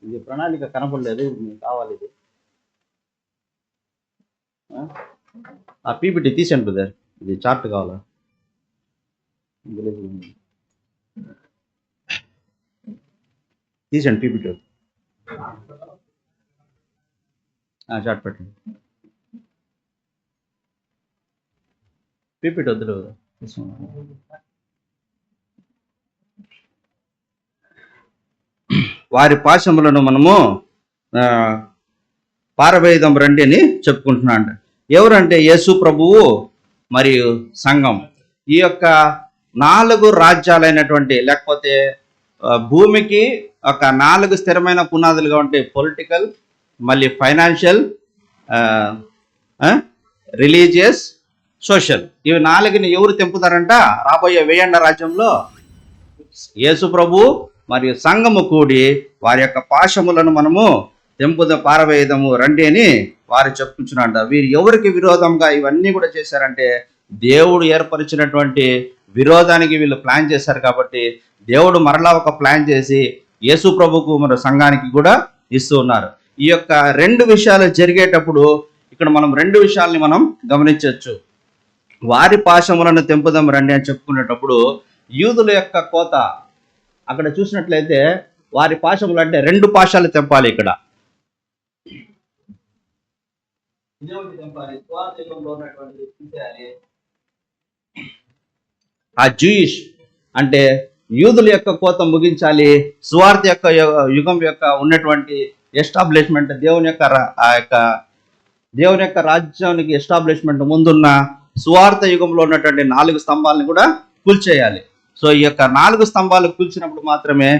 ఇది ప్రణాళిక కనపడలేదు, మీకు కావాలి ఇది. ఆ పీపీటీ తీసాను బ్రదర్, ఇది చార్ట్ కావాలా? తీసండి పీపీటీ, చార్ట్ పెట్టండి. పీపీటీ వద్దులు. వారి పాశములను మనము పారవేయదం రండి అని చెప్పుకుంటున్నాడు. ఎవరంటే యేసు ప్రభువు మరియు సంఘం. ఈ యొక్క 4 రాజ్యాలైనటువంటి, లేకపోతే భూమికి ఒక 4 స్థిరమైన పునాదులుగా ఉంటాయి. పొలిటికల్, మళ్ళీ ఫైనాన్షియల్, రిలీజియస్, సోషల్. ఇవి 4ని ఎవరు తెంపుతారంట? రాబోయే వెయ్యేండ్ల రాజ్యంలో యేసు ప్రభు మరియు సంఘము కూడి వారి యొక్క పాశములను మనము పారవేయదము రండి అని వారు చెప్పుకుంటున్నాడు. వీరు ఎవరికి విరోధంగా ఇవన్నీ కూడా చేశారంటే దేవుడు ఏర్పరిచినటువంటి విరోధానికి వీళ్ళు ప్లాన్ చేశారు. కాబట్టి దేవుడు మరలా ఒక ప్లాన్ చేసి యేసు ప్రభుకు మరియు సంఘానికి కూడా ఇస్తూ ఉన్నారు. ఈ యొక్క 2 విషయాలు జరిగేటప్పుడు ఇక్కడ మనం 2 విషయాల్ని మనం గమనించవచ్చు. వారి పాశములను తెంపుదాం రండి అని చెప్పుకునేటప్పుడు యూదుల యొక్క కోత అక్కడ చూసినట్లయితే వారి పాశములు అంటే 2 పాశాలు తెంపాలి. ఇక్కడ ఆ జూయిష్ అంటే యూదుల యొక్క కోత ముగించాలి. సువార్త యొక్క యుగం యొక్క ఉన్నటువంటి ఎస్టాబ్లిష్మెంట్, దేవుని యొక్క రాజ్యానికి ఎస్టాబ్లిష్మెంట్ ముందున్న సువార్త యుగంలో ఉన్నటువంటి 4 స్తంభాలను కూడా కూల్చేయాలి. సో ఈ యొక్క 4 స్తంభాలు కూల్చినప్పుడు మాత్రమే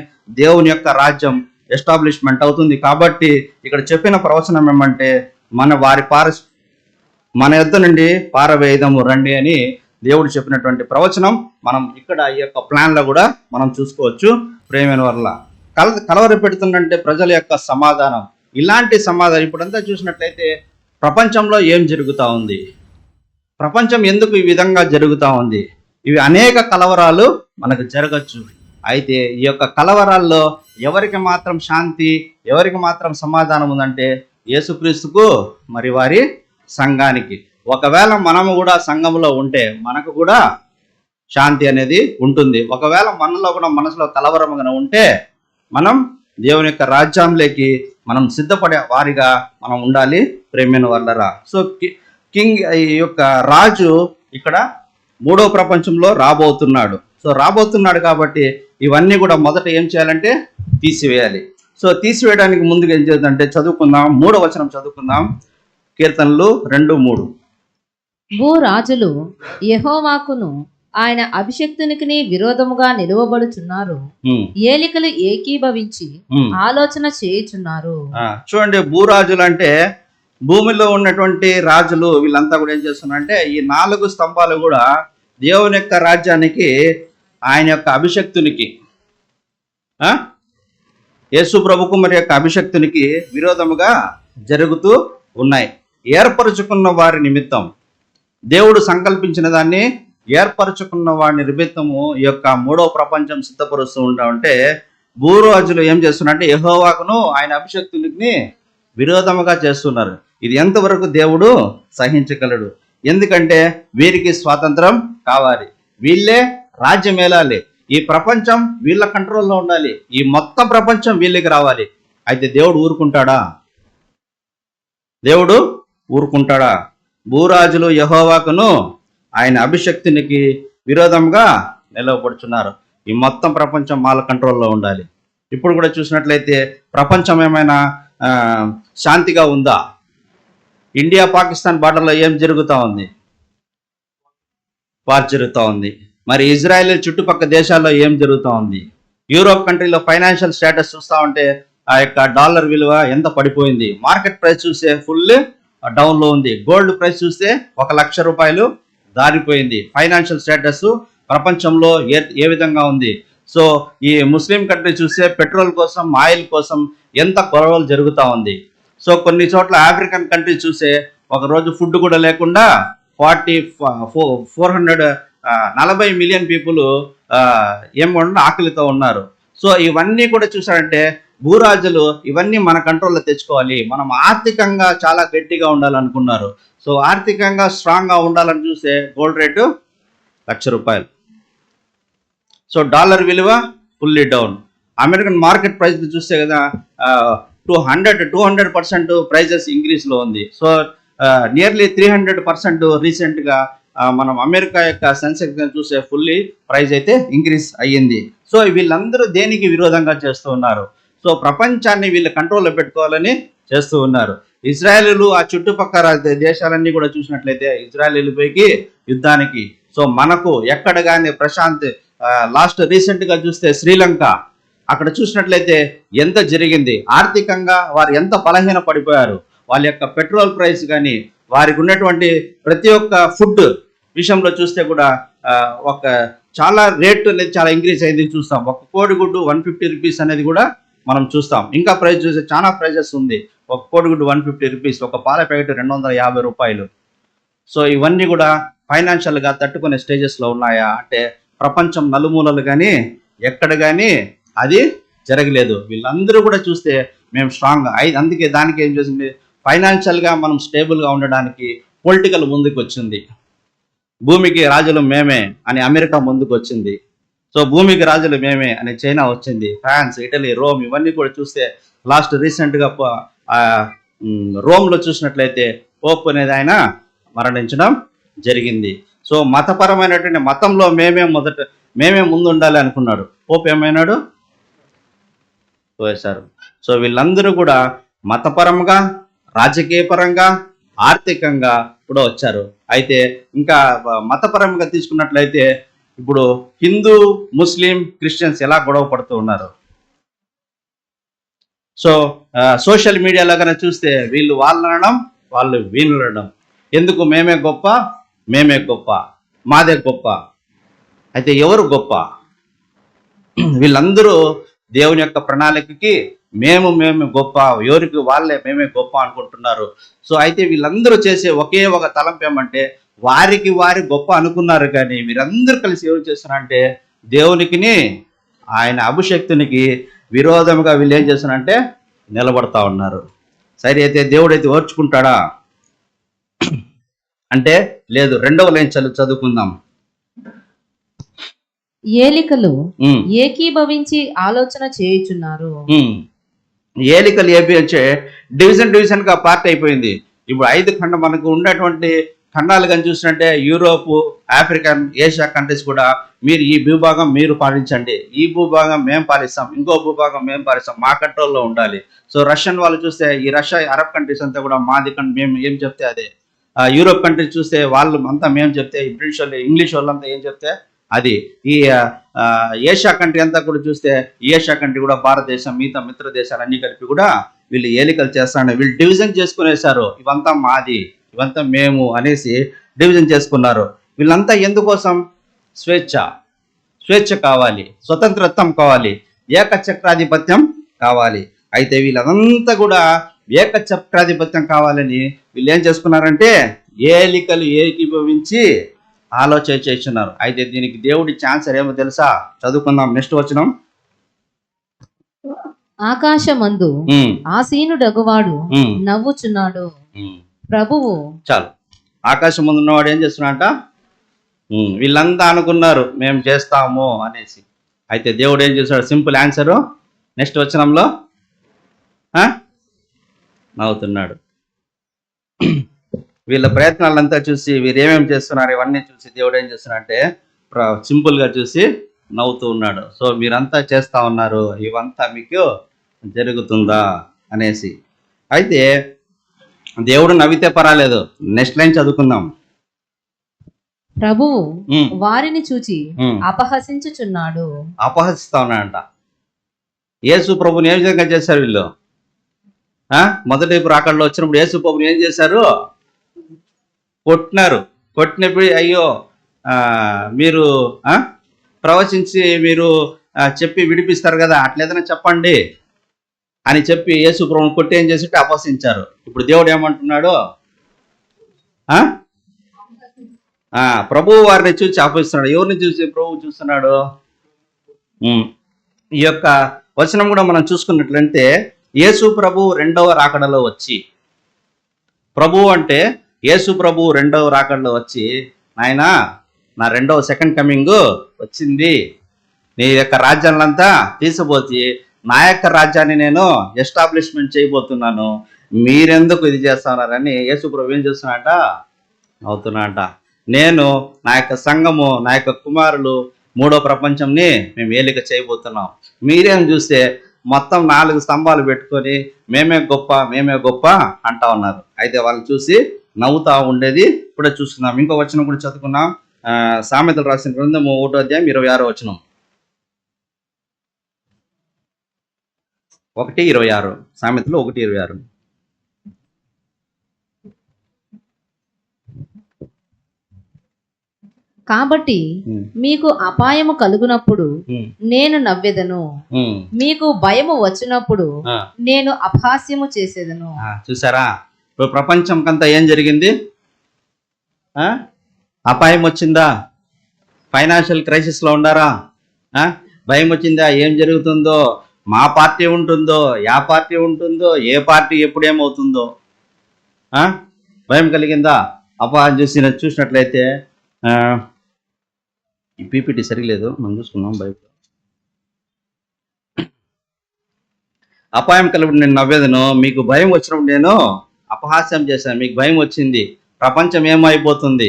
దేవుని యొక్క రాజ్యం ఎస్టాబ్లిష్మెంట్ అవుతుంది. కాబట్టి ఇక్కడ చెప్పిన ప్రవచనం ఏమంటే మన యొద్ద నుండి పారవేయదము రండి అని దేవుడు చెప్పినటువంటి ప్రవచనం మనం ఇక్కడ ఈ యొక్క ప్లాన్లో కూడా మనం చూసుకోవచ్చు. ప్రేమైన వల్ల కలవర పెడుతుందంటే ప్రజల యొక్క సమాధానం, ఇలాంటి సమాధానం ఇప్పుడంతా చూసినట్లయితే ప్రపంచంలో ఏం జరుగుతూ ఉంది, ప్రపంచం ఎందుకు ఈ విధంగా జరుగుతూ ఉంది, ఇవి అనేక కలవరాలు మనకు జరగచ్చు. అయితే ఈ యొక్క కలవరాల్లో ఎవరికి మాత్రం శాంతి, ఎవరికి మాత్రం సమాధానం ఉందంటే యేసుక్రీస్తుకు మరి వారి సంఘానికి. ఒకవేళ మనము కూడా సంఘంలో ఉంటే మనకు కూడా శాంతి అనేది ఉంటుంది. ఒకవేళ మనలో కూడా మనసులో కలవరంగా ఉంటే మనం దేవుని యొక్క రాజ్యంలోకి మనం సిద్ధపడే వారిగా మనం ఉండాలి. ప్రేమైన వాళ్ళరా. సో కింగ్ ఈ యొక్క రాజు ఇక్కడ 3వ ప్రపంచంలో రాబోతున్నాడు. సో రాబోతున్నాడు కాబట్టి ఇవన్నీ కూడా మొదట ఏం చేయాలంటే తీసివేయాలి. సో తీసివేయడానికి ముందుగా ఏం చేద్దంటే చదువుకుందాం, 3వ వచనం చదువుకుందాం. కీర్తనలు 2:3. భూరాజులు యెహోవాకును ఆయన అభిషక్తునికి విరోధముగా నిలువబడుచున్నారు, ఏలికలు ఏకీభవించి ఆలోచన చేయుచున్నారు. చూడండి, భూరాజులు అంటే భూమిలో ఉన్నటువంటి రాజులు వీళ్ళంతా కూడా ఏం చేస్తున్నారంటే ఈ 4 స్తంభాలు కూడా దేవుని యొక్క రాజ్యానికి, ఆయన యొక్క అభిషక్తునికి, యేసు ప్రభుకు మరి యొక్క అభిషక్తునికి విరోధముగా జరుగుతూ ఉన్నాయి. ఏర్పరచుకున్న వారి నిమిత్తం, దేవుడు సంకల్పించిన దాన్ని ఏర్పరచుకున్న వారి నిమిత్తము ఈ యొక్క 3వ ప్రపంచం సిద్ధపరుస్తూ ఉంటే భూరాజులు ఏం చేస్తున్నారంటే యెహోవాకును ఆయన అభిషక్తునికి విరోధముగా చేస్తున్నారు. ఇది ఎంతవరకు దేవుడు సహించగలడు? ఎందుకంటే వీరికి స్వాతంత్రం కావాలి, వీళ్ళే రాజ్యం ఏలాలి, ఈ ప్రపంచం వీళ్ళ కంట్రోల్లో ఉండాలి, ఈ మొత్తం ప్రపంచం వీళ్ళకి రావాలి. అయితే దేవుడు ఊరుకుంటాడా? దేవుడు ఊరుకుంటాడా? భూరాజులు యెహోవాకును ఆయన అభిషక్తునికి విరోధంగా నిలవబడుచున్నారు. ఈ మొత్తం ప్రపంచం వాళ్ళ కంట్రోల్లో ఉండాలి. ఇప్పుడు కూడా చూసినట్లయితే ప్రపంచం ఏమైనా శాంతిగా ఉందా? ఇండియా పాకిస్తాన్ బార్డర్లో ఏం జరుగుతూ ఉంది? వార్ జరుగుతూ ఉంది. మరి ఇజ్రాయెల్ చుట్టుపక్కల దేశాల్లో ఏం జరుగుతూ ఉంది? యూరోప్ కంట్రీలో ఫైనాన్షియల్ స్టేటస్ చూస్తూ ఉంటే ఆ యొక్క డాలర్ విలువ ఎంత పడిపోయింది. మార్కెట్ ప్రైస్ చూస్తే ఫుల్ డౌన్లో ఉంది. గోల్డ్ ప్రైస్ చూస్తే 1,00,000 రూపాయలు దారిపోయింది. ఫైనాన్షియల్ స్టేటస్ ప్రపంచంలో ఏ విధంగా ఉంది? సో ఈ ముస్లిం కంట్రీ చూస్తే పెట్రోల్ కోసం, ఆయిల్ కోసం ఎంత గొడవలు జరుగుతూ ఉంది. సో కొన్ని చోట్ల ఆఫ్రికన్ కంట్రీ చూస్తే ఒకరోజు ఫుడ్ కూడా లేకుండా 400 40 మిలియన్ పీపుల్ ఏమన్నా ఆకలితో ఉన్నారు. సో ఇవన్నీ కూడా చూసారంటే భూరాజులు ఇవన్నీ మన కంట్రోల్లో తెచ్చుకోవాలి, మనం ఆర్థికంగా చాలా గట్టిగా ఉండాలనుకున్నారు. సో ఆర్థికంగా స్ట్రాంగ్గా ఉండాలని చూస్తే గోల్డ్ రేటు ₹1,00,000. సో డాలర్ విలువ fully down. American market price చూస్తే కదా 200% ప్రైజెస్ ఇంక్రీజ్లో ఉంది. సో నియర్లీ 300% రీసెంట్గా మనం అమెరికా యొక్క సెన్సెక్స్ చూస్తే ఫుల్లీ ప్రైస్ అయితే ఇంక్రీజ్ అయ్యింది. సో వీళ్ళందరూ దేనికి విరోధంగా చేస్తూ ఉన్నారు? సో ప్రపంచాన్ని వీళ్ళు కంట్రోల్లో పెట్టుకోవాలని చేస్తూ ఉన్నారు. ఇజ్రాయేలీలు ఆ చుట్టుపక్కల దేశాలన్నీ కూడా చూసినట్లయితే ఇజ్రాయేలీలపైకి యుద్ధానికి. సో మనకు ఎక్కడ కానీ ప్రశాంత్ లాస్ట్ రీసెంట్గా చూస్తే శ్రీలంక అక్కడ చూసినట్లయితే ఎంత జరిగింది, ఆర్థికంగా వారు ఎంత బలహీన పడిపోయారు. వాళ్ళ యొక్క పెట్రోల్ ప్రైస్ కానీ వారికి ఉన్నటువంటి ప్రతి ఒక్క ఫుడ్ విషయంలో చూస్తే కూడా ఒక చాలా రేట్ అనేది చాలా ఇంక్రీజ్ అయింది చూస్తాం. ఒక కోడిగుడ్డు ₹150 అనేది కూడా మనం చూస్తాం. ఇంకా ప్రైస్ చూస్తే చాలా ప్రైజెస్ ఉంది. ఒక కోడిగుడ్డు ₹150, ఒక పాల ప్యాకెట్ ₹250. సో ఇవన్నీ కూడా ఫైనాన్షియల్గా తట్టుకునే స్టేజెస్లో ఉన్నాయా అంటే ప్రపంచం నలుమూలలు కానీ ఎక్కడ కానీ అది జరగలేదు. వీళ్ళందరూ కూడా చూస్తే మేము స్ట్రాంగ్ అందుకే దానికి ఏం చేసింది, ఫైనాన్షియల్గా మనం స్టేబుల్గా ఉండడానికి పొలిటికల్ ముందుకు వచ్చింది. భూమికి రాజులు మేమే అని అమెరికా ముందుకు వచ్చింది. సో భూమికి రాజులు మేమే అని చైనా వచ్చింది. ఫ్రాన్స్, ఇటలీ, రోమ్ ఇవన్నీ కూడా చూస్తే లాస్ట్ రీసెంట్గా రోమ్లో చూసినట్లయితే పోప్ అనేది ఆయన మరణించడం జరిగింది. సో మతపరమైనటువంటి మతంలో మేమే ముందు ఉండాలి అనుకున్నాడు. పోప్ ఏమైనాడు వేశారు. సో వీళ్ళందరూ కూడా మతపరంగా, రాజకీయ పరంగా, ఆర్థికంగా కూడా వచ్చారు. అయితే ఇంకా మతపరంగా తీసుకున్నట్లయితే ఇప్పుడు హిందూ, ముస్లిం, క్రిస్టియన్స్ ఎలా గొడవ పడుతూ ఉన్నారు. సో సోషల్ మీడియాలో కనుక చూస్తే వీళ్ళు వాళ్ళనడం, వాళ్ళు వీళ్ళనడం. ఎందుకు మేమే గొప్ప, మాదే గొప్ప. అయితే ఎవరు గొప్ప? వీళ్ళందరూ దేవుని యొక్క ప్రణాళికకి మేము గొప్ప, ఎవరికి వాళ్ళే మేమే గొప్ప అనుకుంటున్నారు. సో అయితే వీళ్ళందరూ చేసే ఒకే ఒక తలంపు ఏమంటే వారికి వారి గొప్ప అనుకున్నారు, కానీ వీరందరూ కలిసి ఎవరు చేస్తున్నారంటే దేవునికిని ఆయన అభిషక్తునికి విరోధంగా వీళ్ళు ఏం చేస్తున్నారంటే నిలబడతా ఉన్నారు. సరే అయితే దేవుడైతే ఓర్చుకుంటాడా అంటే లేదు. 2వ లైన్ చదువుకుందాం. ఏలికలు ఏకీభవించి ఆలోచన చేయుచున్నారు. ఏలికలు ఏపీ డివిజన్ గా పార్ట్ అయిపోయింది. ఇప్పుడు 5 ఖండం మనకు ఉన్నటువంటి ఖండాలు కానీ చూసినట్టే యూరోపు, ఆఫ్రికన్, ఏషియా కంట్రీస్ కూడా మీరు ఈ భూభాగం మీరు పాలించండి, ఈ భూభాగం మేము పాలిస్తాం, ఇంకో భూభాగం మేము పాలిస్తాం, మా కంట్రోల్లో ఉండాలి. సో రష్యన్ వాళ్ళు చూస్తే ఈ రష్యా, అరబ్ కంట్రీస్ అంతా కూడా మాది, మేము ఏం చెప్తే అదే. యూరోప్ కంట్రీస్ చూస్తే వాళ్ళు అంతా మేము చెప్తే, బ్రిటిష్ వాళ్ళు, ఇంగ్లీష్ వాళ్ళంతా ఏం చెప్తే అది. ఈ ఏషియా కంట్రీ అంతా కూడా చూస్తే ఏషియా కంట్రీ కూడా భారతదేశం, మిగతా మిత్ర దేశాలు అన్ని కలిపి కూడా వీళ్ళు ఏలికలు చేస్తాను. వీళ్ళు డివిజన్ చేసుకునేసారు. ఇవంతా మాది, ఇవంతా మేము అనేసి డివిజన్ చేసుకున్నారు. వీళ్ళంతా ఎందుకోసం? స్వేచ్ఛ కావాలి, స్వతంత్రత్వం కావాలి, ఏకచక్రాధిపత్యం కావాలి. అయితే వీళ్ళంతా కూడా ఏకచక్రాధిపత్యం కావాలని వీళ్ళు ఏం చేసుకున్నారంటే ఏలికలు ఏకీభవించి ఆలోచన చేస్తున్నారు. అయితే దీనికి దేవుడి ఛాన్సర్ ఏమో తెలుసా? చదువుకుందాం నెక్స్ట్ వచనం. ఆకాశమందు ఆసీనుడగువాడు నవ్వుచున్నాడు. ప్రభువు చాలు. ఆకాశం ముందు ఉన్నవాడు ఏం చేస్తున్నాడంట? వీళ్ళంతా అనుకున్నారు మేము చేస్తాము అనేసి. అయితే దేవుడు ఏం చేస్తాడు? సింపుల్ ఆన్సరు నెక్స్ట్ వచనంలో నవ్వుతున్నాడు. వీళ్ళ ప్రయత్నాలంతా చూసి వీరు ఏమేమి చేస్తున్నారు ఇవన్నీ చూసి దేవుడు ఏం చేస్తున్నాడంటే సింపుల్గా చూసి నవ్వుతూ ఉన్నాడు. సో మీరంతా చేస్తా ఉన్నారు, ఇవంతా మీకు జరుగుతుందా అనేసి. అయితే దేవుడు నవ్వితే పర్వాలేదు. నెక్స్ట్ లైన్ చదువుకుందాం. ప్రభువు వారిని చూచి అపహసించుచున్నాడు. అపహసిస్తా ఉన్నాడంట. యేసు ప్రభుని ఏ విధంగా చేశారు వీళ్ళు? మొదటి రాకడలో వచ్చినప్పుడు యేసు ప్రభుని ఏం చేశారు? కొట్టినప్పుడు అయ్యో మీరు ప్రవచించి మీరు చెప్పి విడిపిస్తారు కదా, అట్లేదైనా చెప్పండి అని చెప్పి యేసు ప్రభుని కొట్టి ఏం చేసి అపహసించారు. ఇప్పుడు దేవుడు ఏమంటున్నాడు? ప్రభువు వారిని చూసి అప్పగిస్తున్నాడు. ఎవరిని చూసి ప్రభువు చూస్తున్నాడు? ఈ యొక్క వచనం కూడా మనం చూసుకున్నట్లయితే యేసు ప్రభు రెండవ రాకడలో వచ్చి, ప్రభువు అంటే యేసు ప్రభు రెండవ రాకడలో వచ్చి, నాయనా నా రెండవ సెకండ్ కమింగ్ వచ్చింది, నీ యొక్క రాజ్యాలంతా తీసుకుపోతే నా యొక్క రాజ్యాన్ని నేను ఎస్టాబ్లిష్మెంట్ చేయబోతున్నాను, మీరెందుకు ఇది చేస్తున్నారని యేసు ప్రభు ఏం చేస్తున్నాట? అవుతున్నాట. నేను నా యొక్క సంఘము, నా యొక్క కుమారులు మూడో ప్రపంచంని మేము ఏలిక చేయబోతున్నాం. మీరేం చూస్తే మొత్తం 4 స్తంభాలు పెట్టుకొని మేమే గొప్ప అంటా ఉన్నారు. అయితే వాళ్ళని చూసి నవ్వుతా ఉండేది కూడా చూస్తున్నాం. ఇంకో వచనం కూడా చదువుకున్నాం. సామెతలు రాసిన గ్రంథము 1వ అధ్యాయం 26వ వచనం. 1:26 సామెతలు 1:26. కాబట్టి మీకు అపాయము కలుగునప్పుడు నేను నవ్వెదను, మీకు భయము వచ్చినప్పుడు నేను అపహాస్యము చేసేదను. చూసారా, ఇప్పుడు ప్రపంచంకంతా ఏం జరిగింది? అపాయం వచ్చిందా? ఫైనాన్షియల్ క్రైసిస్ లో ఉండారా? భయం వచ్చిందా? ఏం జరుగుతుందో, మా పార్టీ ఉంటుందో, యా పార్టీ ఉంటుందో, ఏ పార్టీ ఎప్పుడేమవుతుందో భయం కలిగిందా? అపాయం చూసినట్లయితే ఈ పీపీటీ సరిలేదు, మనం చూసుకున్నాం. బయట అపాయం కలిపి నేను నవ్వేదను, మీకు భయం వచ్చినప్పుడు నేను అపహాస్యం చేశాను. మీకు భయం వచ్చింది, ప్రపంచం ఏమైపోతుంది,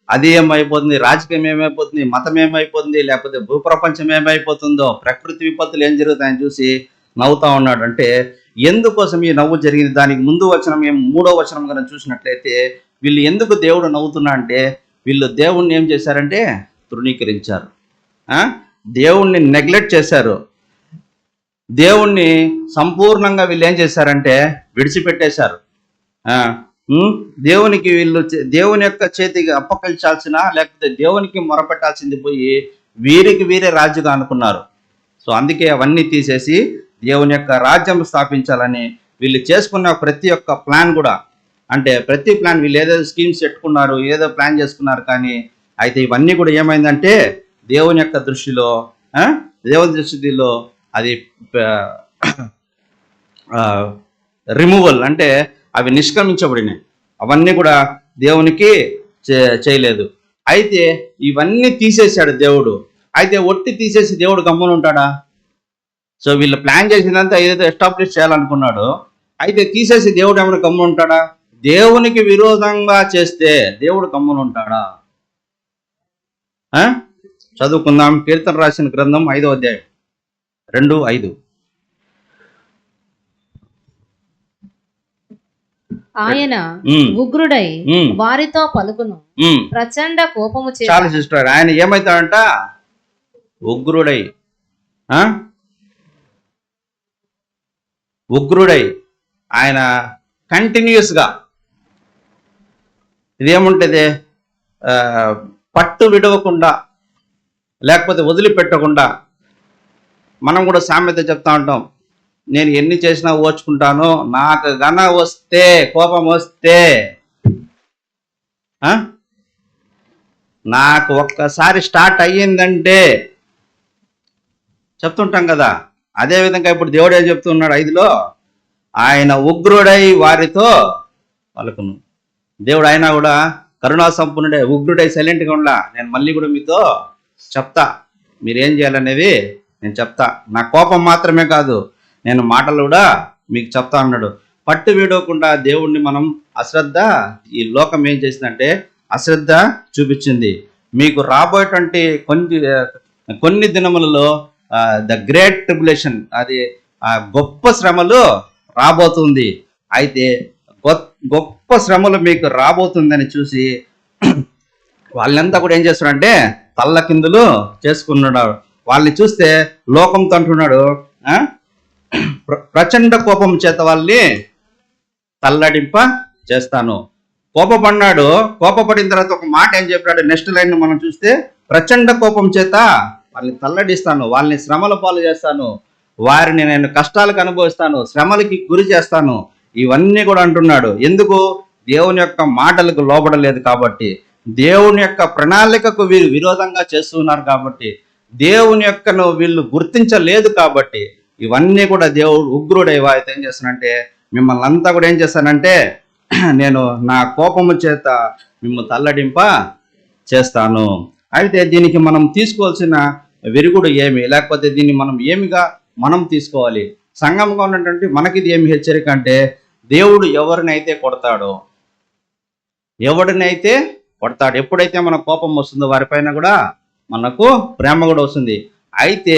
అది ఏమైపోతుంది, రాజకీయం ఏమైపోతుంది, మతం ఏమైపోతుంది, లేకపోతే భూప్రపంచం ఏమైపోతుందో, ప్రకృతి విపత్తులు ఏం జరుగుతాయని చూసి నవ్వుతా ఉన్నాడు. అంటే ఎందుకోసం ఈ నవ్వు జరిగింది? దానికి ముందు వచనం 3వ వచనం కనుక చూసినట్లయితే వీళ్ళు ఎందుకు దేవుడు నవ్వుతున్నా అంటే, వీళ్ళు దేవుణ్ణి ఏం చేశారంటే తృణీకరించారు, దేవుణ్ణి నెగ్లెక్ట్ చేశారు, దేవుణ్ణి సంపూర్ణంగా వీళ్ళు ఏం చేశారంటే విడిచిపెట్టేశారు. దేవునికి వీళ్ళు దేవుని యొక్క చేతికి అప్పగించాల్సిన, లేకపోతే దేవునికి మొరపెట్టాల్సింది పోయి వీరికి వీరే రాజుగా అనుకున్నారు. సో అందుకే అవన్నీ తీసేసి దేవుని యొక్క రాజ్యం స్థాపించాలని వీళ్ళు చేసుకున్న ప్రతి ఒక్క ప్లాన్ కూడా, అంటే ప్రతి ప్లాన్ వీళ్ళు ఏదో స్కీమ్స్ పెట్టుకున్నారు, ఏదో ప్లాన్ చేసుకున్నారు, కానీ అయితే ఇవన్నీ కూడా ఏమైందంటే దేవుని యొక్క దృష్టిలో, దేవుని దృష్టిలో అది రిమూవల్, అంటే అవి నిష్క్రమించబడినాయి. అవన్నీ కూడా దేవునికి చేయలేదు. అయితే ఇవన్నీ తీసేశాడు దేవుడు. అయితే ఒట్టి తీసేసి దేవుడు గమ్మున ఉంటాడా? సో వీళ్ళు ప్లాన్ చేసిందంతా ఏదైతే ఎస్టాబ్లిష్ చేయాలనుకున్నాడో, అయితే తీసేసి దేవుడు ఏమైనా గమ్మున ఉంటాడా? దేవునికి విరోధంగా చేస్తే దేవుడు గమ్మున ఉంటాడా? చదువుకుందాం. కీర్తన రాసిన గ్రంథం 5వ అధ్యాయం 2:5. ఆయన ఉగ్రుడై వారితో పలుకును, ప్రచండ కోపము చేత. చాలా సిస్టర్, ఆయన ఏమైతాడంట? ఉగ్రుడై ఆయన కంటిన్యూస్ గా ఇదేముంటది, పట్టు విడవకుండా, లేకపోతే వదిలిపెట్టకుండా. మనం కూడా సామెత చెప్తా ఉంటాం, నేను ఎన్ని చేసినా ఓర్చుకుంటాను, నాకు గన వస్తే, కోపం వస్తే, నాకు ఒక్కసారి స్టార్ట్ అయ్యిందంటే చెప్తుంటాం కదా. అదేవిధంగా ఇప్పుడు దేవుడు ఏం చెప్తున్నాడు 5లో, ఆయన ఉగ్రుడై వారితో పలుకును. దేవుడు అయినా కూడా కరుణా సంపన్నుడే, ఉగ్రుడై సైలెంట్గా ఉండా, నేను మళ్ళీ కూడా మీతో చెప్తా, మీరేం చేయాలనేది నేను చెప్తా, నా కోపం మాత్రమే కాదు, నేను మాటలు కూడా మీకు చెప్తా అన్నాడు. పట్టు వీడకుండా దేవుణ్ణి మనం ఈ లోకం ఏం చేసిందంటే అశ్రద్ధ చూపించింది. మీకు రాబోయేటువంటి కొన్ని దినములలో ద గ్రేట్ ట్రిబులేషన్, అది గొప్ప శ్రమలు రాబోతుంది. అయితే గొప్ప శ్రమలు మీకు రాబోతుందని చూసి వాళ్ళంతా కూడా ఏం చేస్తున్నాడంటే తల్లకిందులు చేసుకున్నాడు. వాళ్ళని చూస్తే లోకంతో అంటున్నాడు, ప్రచండ కోపం చేత వాళ్ళని తల్లడింప చేస్తాను. కోపపడినాడు. కోపపడిన తర్వాత ఒక మాట ఏం చెప్పాడు, నెక్స్ట్ లైన్ మనం చూస్తే, ప్రచండ కోపం చేత వాళ్ళని తల్లడిస్తాను, వాళ్ళని శ్రమల పాలు చేస్తాను, వారిని నేను కష్టాలకు అనుభవిస్తాను, శ్రమలకి గురి చేస్తాను. ఇవన్నీ కూడా అంటున్నాడు. ఎందుకు? దేవుని యొక్క మాటలకు లోబడలేదు కాబట్టి. దేవుని యొక్క ప్రణాళికకు వీరు విరోధంగా చేస్తున్నారు కాబట్టి, దేవుని యొక్కను వీళ్ళు గుర్తించలేదు కాబట్టి, ఇవన్నీ కూడా దేవుడు ఉగ్రుడై వారితో ఏం చేస్తానంటే మిమ్మల్ని అంతా కూడా ఏం చేస్తానంటే నేను నా కోపము చేత మిమ్మల్ని తల్లడింప చేస్తాను. అయితే దీనికి మనం తీసుకోవాల్సిన విరుగుడు ఏమి, లేకపోతే దీన్ని మనం ఏమిగా మనం తీసుకోవాలి? సంఘంగా ఉన్నటువంటి మనకి ఇది ఏమి హెచ్చరిక అంటే, దేవుడు ఎవరినైతే కొడతాడో, ఎప్పుడైతే మన కోపం వస్తుందో వారిపైన కూడా మనకు ప్రేమ కూడా వస్తుంది. అయితే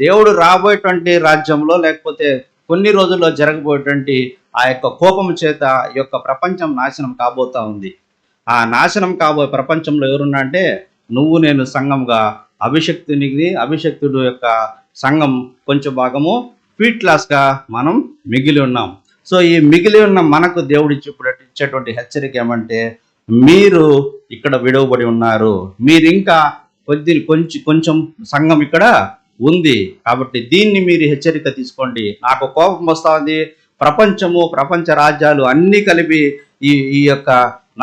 దేవుడు రాబోయేటువంటి రాజ్యంలో, లేకపోతే కొన్ని రోజుల్లో జరగబోయేటువంటి ఆ యొక్క కోపము చేత ఈ యొక్క ప్రపంచం నాశనం కాబోతా ఉంది. ఆ నాశనం కాబోయే ప్రపంచంలో ఎవరున్నా అంటే నువ్వు నేను సంఘంగా అభిషక్తుడు యొక్క సంఘం కొంచెం భాగము ఫీట్ క్లాస్గా మనం మిగిలి ఉన్నాం. సో ఈ మిగిలి ఉన్న మనకు దేవుడు ఇచ్చేటువంటి హెచ్చరిక ఏమంటే, మీరు ఇక్కడ విడవబడి ఉన్నారు, మీరు ఇంకా కొంచెం సంఘం ఇక్కడ ఉంది కాబట్టి దీన్ని మీరు హెచ్చరిక తీసుకోండి. నాకు కోపం వస్తా ఉంది, ప్రపంచ రాజ్యాలు అన్నీ కలిపి ఈ యొక్క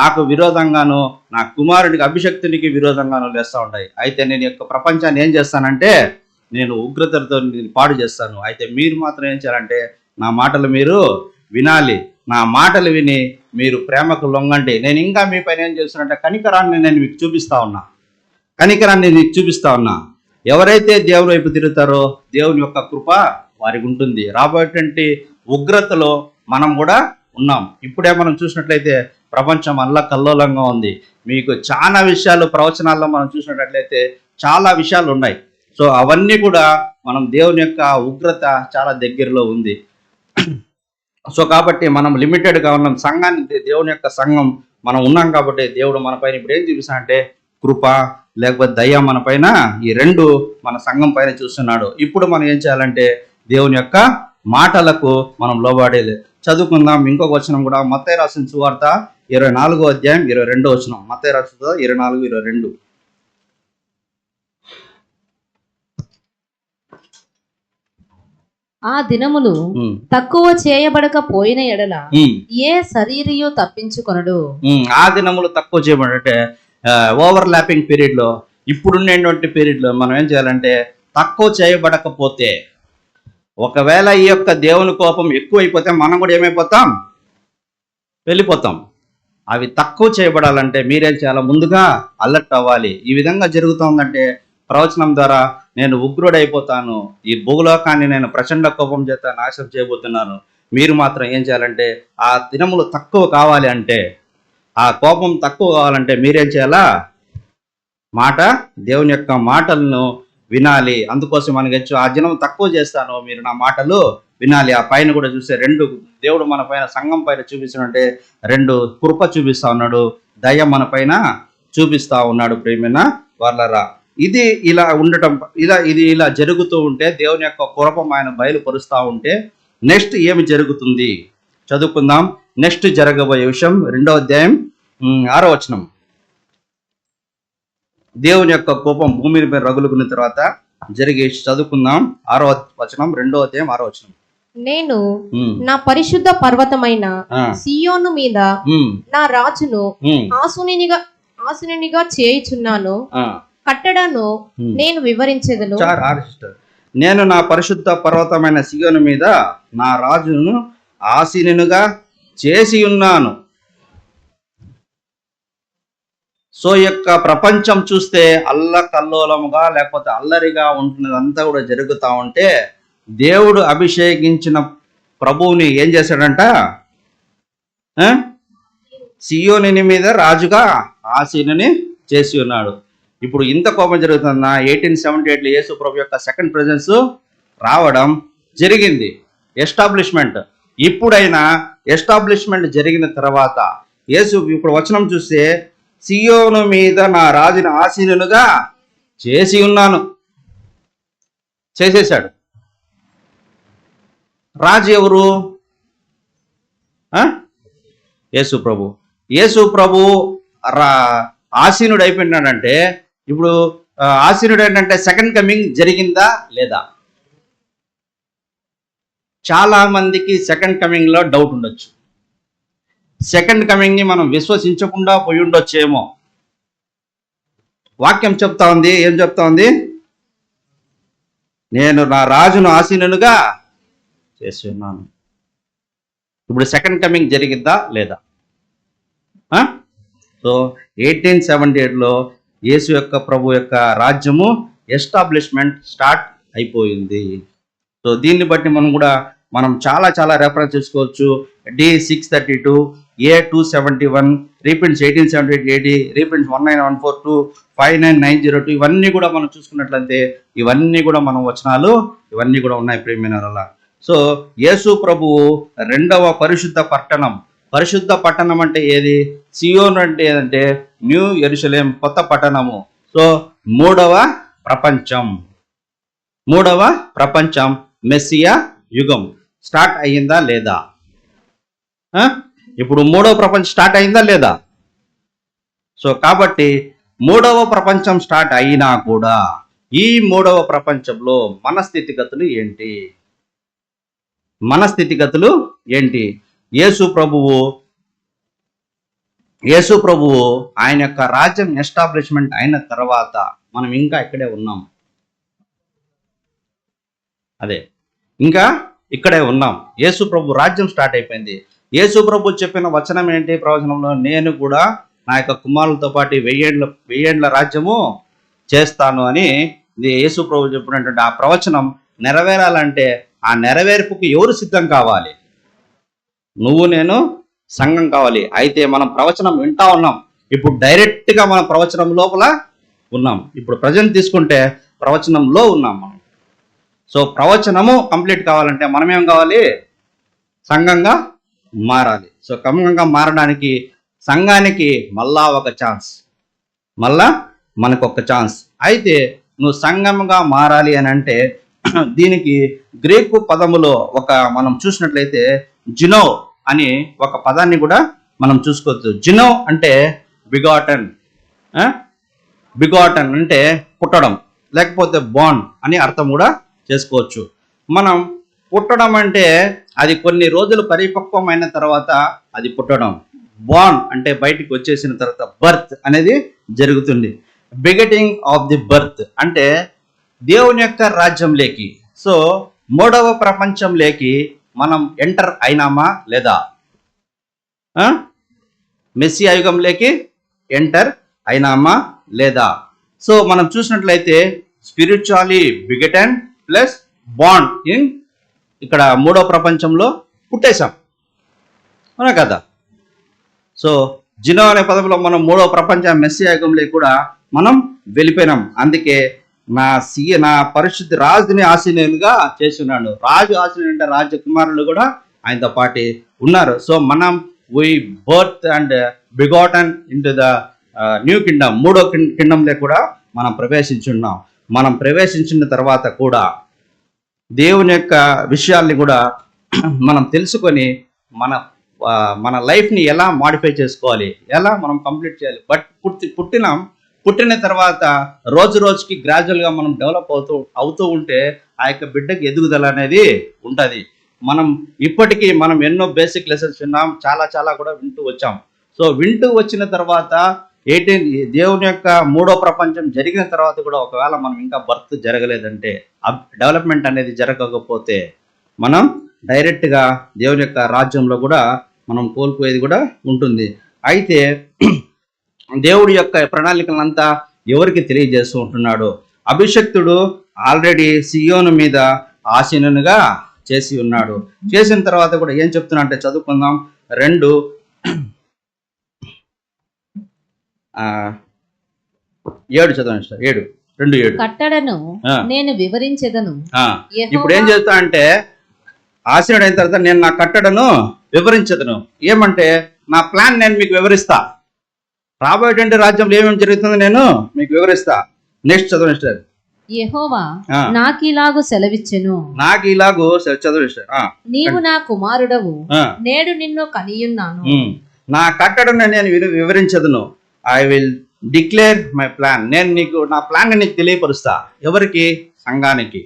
నాకు విరోధంగాను, నా కుమారుడికి అభిషక్తునికి విరోధంగాను లేస్తూ ఉంటాయి. అయితే నేను యొక్క ప్రపంచాన్ని ఏం చేస్తానంటే నేను ఉగ్రతతో పాడు చేస్తాను. అయితే మీరు మాత్రం ఏం చేయాలంటే నా మాటలు మీరు వినాలి, నా మాటలు విని మీరు ప్రేమకు లొంగండి. నేను ఇంకా మీ పైన ఏం చేస్తానంటే కనికరాన్ని నేను మీకు చూపిస్తా ఉన్నా. ఎవరైతే దేవుని వైపు తిరుగుతారో దేవుని యొక్క కృప వారికి ఉంటుంది. రాబోయేటువంటి ఉగ్రతలో మనం కూడా ఉన్నాం. ఇప్పుడే మనం చూసినట్లయితే ప్రపంచం అల్లకల్లోలంగా ఉంది. మీకు చాలా విషయాలు ప్రవచనాల్లో మనం చూసినట్లయితే చాలా విషయాలు ఉన్నాయి. సో అవన్నీ కూడా మనం దేవుని యొక్క ఉగ్రత చాలా దగ్గరలో ఉంది. సో కాబట్టి మనం లిమిటెడ్గా ఉన్నాం. దేవుని యొక్క సంఘం మనం ఉన్నాం కాబట్టి దేవుడు మన పైన ఇప్పుడు ఏం చూపిస్తాడంటే కృప లేకపోతే దయ మన పైన, ఈ రెండు మన సంఘం పైన చూస్తున్నాడు. ఇప్పుడు మనం ఏం చేయాలంటే దేవుని యొక్క మాటలకు మనం లోబడేది. చదువుకుందాం ఇంకొక వచనం కూడా, మత్తయి రాసిన సువార్త 24వ అధ్యాయం 22వ వచనం. మత్తయి రాసిన 24:22. ఆ దినములు తక్కువ చేయబడకపోయిన ఎడల ఏ శరీరియు తప్పించుకొనడు. ఆ దినములు తక్కువ చేయబడంటే ఓవర్ ల్యాపింగ్ పీరియడ్ లో, ఇప్పుడున్నటువంటి పీరియడ్ లో మనం ఏం చేయాలంటే తక్కువ చేయబడకపోతే, ఒకవేళ ఈ యొక్క దేవుని కోపం ఎక్కువైపోతే మనం కూడా ఏమైపోతాం, వెళ్ళిపోతాం. అవి తక్కువ చేయబడాలంటే మీరేం చేయాలి, ముందుగా అలర్ట్ అవ్వాలి. ఈ విధంగా జరుగుతుందంటే ప్రవచనం ద్వారా నేను ఉగ్రుడైపోతాను, ఈ భూలోకాన్ని నేను ప్రచండ కోపం చేత నాశనం చేయబోతున్నాను. మీరు మాత్రం ఏం చేయాలంటే ఆ దినములు తక్కువ కావాలి అంటే, ఆ కోపం తక్కువ కావాలంటే మీరేం చేయాలా, దేవుని యొక్క మాటలను వినాలి. అందుకోసం మనకి ఆ దినం తక్కువ చేస్తాను, మీరు నా మాటలు వినాలి. ఆ పైన కూడా చూస్తే దేవుడు మన పైన సంఘం పైన చూపిస్తున్నట్టే 2 కృప చూపిస్తా ఉన్నాడు, దయ మన పైన చూపిస్తా ఉన్నాడు. ప్రియమైన వాళ్ళరా, ఇది ఇలా ఉండటం, ఇది ఇలా జరుగుతూ ఉంటే, దేవుని యొక్క కృప ఆయన బయలుపరుస్తూ ఉంటే నెక్స్ట్ ఏమి జరుగుతుంది చదువుకుందాం. నెక్స్ట్ జరగబోయే విషయం 2వ అధ్యాయం 6వ వచనం. దేవుని యొక్క కోపం భూమి మీద రగులుకున్న తర్వాత జరిగే చదువుకుందాం. 6వ వచనం, 2వ అధ్యాయం 6వ వచనం. నేను నా పరిశుద్ధ పర్వతమైన సియోను మీద నా రాజును ఆసునిగా చేయుచున్నాను, కట్టడను నేను వివరించెదను. నేను నా పరిశుద్ధ పర్వతమైన సియోను మీద నా రాజును ఆసీనుగా చేసి ఉన్నాను. సో యొక్క ప్రపంచం చూస్తే అల్లకల్లోలముగా లేకపోతే అల్లరిగా ఉంటున్నదంతా కూడా జరుగుతూ ఉంటే, దేవుడు అభిషేకించిన ప్రభువుని ఏం చేశాడంట, సియోని మీద రాజుగా ఆసీనుని చేసి ఉన్నాడు. ఇప్పుడు ఇంత కోపం జరుగుతుందా, 1878లో యేసు ప్రభు యొక్క సెకండ్ ప్రెజెన్స్ రావడం జరిగింది, ఎస్టాబ్లిష్మెంట్. ఇప్పుడైనా ఎస్టాబ్లిష్మెంట్ జరిగిన తర్వాత యేసు ఇప్పుడు వచనం చూస్తే సియోను మీద నా రాజుని ఆసీనులుగా చేసి ఉన్నాను, చేసేశాడు. రాజు ఎవరు, యేసు ప్రభు ఆసీనుడు అయిపోయినాడంటే, ఇప్పుడు ఆసీనుడు ఏంటంటే సెకండ్ కమింగ్ జరిగిందా లేదా? చాలా మందికి సెకండ్ కమింగ్ లో డౌట్ ఉండొచ్చు. సెకండ్ కమింగ్ ని మనం విశ్వసించకుండా పోయి ఉండొచ్చేమో. వాక్యం చెప్తా ఉంది, ఏం చెప్తా ఉంది? నేను నా రాజును ఆసీనునిగా చేసి ఉన్నాను. ఇప్పుడు సెకండ్ కమింగ్ జరిగిద్దా లేదా? సో 1878లో యేసు యొక్క ప్రభు యొక్క రాజ్యము ఎస్టాబ్లిష్మెంట్ స్టార్ట్ అయిపోయింది. సో దీన్ని బట్టి మనం చాలా చాలా రెఫరెన్స్ చేసుకోవచ్చు. D632, A271, reprints 1878 AD, reprints 19142, 59902, ఇవన్నీ కూడా మనం చూసుకున్నట్లయితే ఇవన్నీ కూడా మనం వచనాలు ఇవన్నీ కూడా ఉన్నాయి ప్రియమైనవారలా. సో యేసు ప్రభువు రెండవ పరిశుద్ధ పట్టణం అంటే ఏది? సియోను అంటే ఏదంటే న్యూ యెరూషలేం, కొత్త పట్టణము. సో మూడవ ప్రపంచం మెస్సియా యుగం స్టార్ట్ అయ్యిందా లేదా? ఇప్పుడు మూడవ ప్రపంచం స్టార్ట్ అయిందా లేదా? సో కాబట్టి మూడవ ప్రపంచం స్టార్ట్ అయినా కూడా ఈ మూడవ ప్రపంచంలో మన స్థితిగతులు ఏంటి? యేసు ప్రభువు ఆయన యొక్క రాజ్యం ఎస్టాబ్లిష్మెంట్ అయిన తర్వాత మనం ఇంకా ఇక్కడే ఉన్నాం. ఇక్కడే ఉన్నాం. యేసు ప్రభు రాజ్యం స్టార్ట్ అయిపోయింది. యేసు ప్రభు చెప్పిన వచనం ఏంటి ప్రవచనంలో? నేను కూడా నా యొక్క కుమారులతో పాటు 1000 ఏండ్ల రాజ్యము చేస్తాను అని యేసు ప్రభు చెప్పినటువంటి ఆ ప్రవచనం నెరవేరాలంటే ఆ నెరవేర్పుకు ఎవరు సిద్ధం కావాలి? నువ్వు నేను సంఘం కావాలి. అయితే మనం ప్రవచనం వింటా ఉన్నాం. ఇప్పుడు డైరెక్ట్గా మనం ప్రవచనం లోపల ఉన్నాం. ఇప్పుడు ప్రజెంట్ తీసుకుంటే ప్రవచనంలో ఉన్నాం మనం. సో ప్రవచనము కంప్లీట్ కావాలంటే మనం ఏం కావాలి? సంఘంగా మారాలి. సో సంఘంగా మారడానికి సంఘానికి మళ్ళా మనకొక ఛాన్స్. అయితే నువ్వు సంఘంగా మారాలి అని అంటే దీనికి గ్రీకు పదములో మనం చూసినట్లయితే జినో అని ఒక పదాన్ని కూడా మనం చూసుకోవచ్చు. జినో అంటే బిగాటన్ అంటే పుట్టడం, లేకపోతే బాండ్ అని అర్థం కూడా చేసుకోవచ్చు. మనం పుట్టడం అంటే అది కొన్ని రోజులు పరిపక్వమైన తర్వాత అది పుట్టడం. బాండ్ అంటే బయటికి వచ్చేసిన తర్వాత బర్త్ అనేది జరుగుతుంది. బిగినింగ్ ఆఫ్ ది బర్త్ అంటే దేవుని యొక్క రాజ్యంలోకి, సో మూడవ ప్రపంచంలోకి మనం ఎంటర్ అయినామా లేదా? మెస్సియా యుగంలోకి ఎంటర్ అయినామా లేదా? సో మనం చూసినట్లయితే స్పిరిచువల్లీ బిగిటన్ ప్లస్ బాండ్ ఇన్ ఇక్కడ మూడవ ప్రపంచంలో పుట్టేశాం, అవునా కదా? సో జినో అనే పదంలో మనం మూడవ ప్రపంచ మెస్సియా యుగంలో కూడా మనం వెళ్ళిపోయినాం. అందుకే నా పరిశుద్ధ రాజుని ఆశీనునిగా చేస్తున్నాడు. రాజు ఆశీనుడు అంటే రాజకుమారులు కూడా ఆయనతో పాటు ఉన్నారు. సో మనం we birth and begotten into the new kingdom, మూడో కింగ్డమ్లో కూడా మనం ప్రవేశించున్నాం. మనం ప్రవేశించిన తర్వాత కూడా దేవుని యొక్క విషయాల్ని కూడా మనం తెలుసుకొని మన లైఫ్ని ఎలా మాడిఫై చేసుకోవాలి, ఎలా మనం కంప్లీట్ చేయాలి. బట్ పుట్టిన తర్వాత రోజు రోజుకి గ్రాడ్యువల్గా మనం డెవలప్ అవుతూ ఉంటే ఆ యొక్క బిడ్డకి ఎదుగుదల అనేది ఉంటుంది. ఇప్పటికీ మనం ఎన్నో బేసిక్ లెసన్స్ విన్నాం, చాలా కూడా వింటూ వచ్చాం. సో వింటూ వచ్చిన తర్వాత దేవుని యొక్క మూడో ప్రపంచం జరిగిన తర్వాత కూడా ఒకవేళ మనం ఇంకా బర్త్ జరగలేదంటే, డెవలప్మెంట్ అనేది జరగకపోతే మనం డైరెక్ట్గా దేవుని యొక్క రాజ్యంలో కూడా మనం కోల్పోయేది కూడా ఉంటుంది. అయితే దేవుడి యొక్క ప్రణాళికలంతా ఎవరికి తెలియజేస్తూ ఉంటున్నాడు? అభిషక్తుడు ఆల్రెడీ సియోను మీద ఆసీనునిగా చేసి ఉన్నాడు. చేసిన తర్వాత కూడా ఏం చెప్తున్నా అంటే చదువుకుందాం. 2:7 చదవండి. 2:7 కట్టడను నేను వివరించెదను. ఇప్పుడు ఏం చేస్తా అంటే ఆసీనుడు అయిన తర్వాత నేను నా కట్టడను వివరించదను. ఏమంటే నా ప్లాన్ నేను మీకు వివరిస్తా. రాబోయేటువంటి రాజ్యంలో ఏమేమి జరుగుతుందో నేను మీకు వివరిస్తా. నెక్స్ట్ చదవండి. యెహోవా నాకిలాగు సెలవిచ్చెను. చదవండి. నీవు నా కుమారుడవు, నేడు నిన్ను కనియున్నాను. నా కట్టడను నేను వివరించదును. I will declare my plan. నేను నా ప్లాన్ నీకు తెలియపరుస్తా. ఎవరికి? సంఘానికి.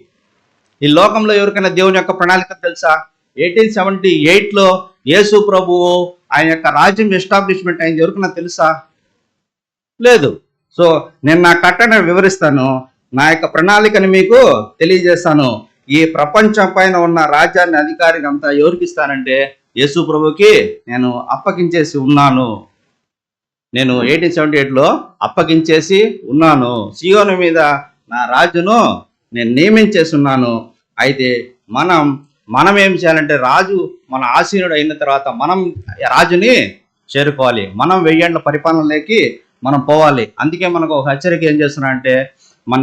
ఈ లోకంలో ఎవరికైనా దేవుని యొక్క ప్రణాళిక తెలుసా? 1878లో యేసు ప్రభువు ఆయన యొక్క రాజ్యం ఎస్టాబ్లిష్మెంట్ అయింది ఎవరికైనా తెలుసా? లేదు. సో నేను నా కట్టడను వివరిస్తాను, నా యొక్క ప్రణాళికని మీకు తెలియజేస్తాను. ఈ ప్రపంచం పైన ఉన్న రాజ్యాన్ని అధికారిని అంతా ఎవరికి ఇస్తానంటే యేసు ప్రభుకి నేను అప్పగించేసి ఉన్నాను. నేను 1878లో అప్పగించేసి ఉన్నాను. సియోను మీద నా రాజును నేను నియమించేసి ఉన్నాను. అయితే మనం ఏం చేయాలంటే, రాజు మన ఆసీనుడు అయిన తర్వాత మనం రాజుని చేరుకోవాలి. మనం 1000 ఏళ్ల పరిపాలనలోకి మనం పోవాలి. అందుకే మనకు ఒక హెచ్చరిక ఏం చేస్తున్నా అంటే,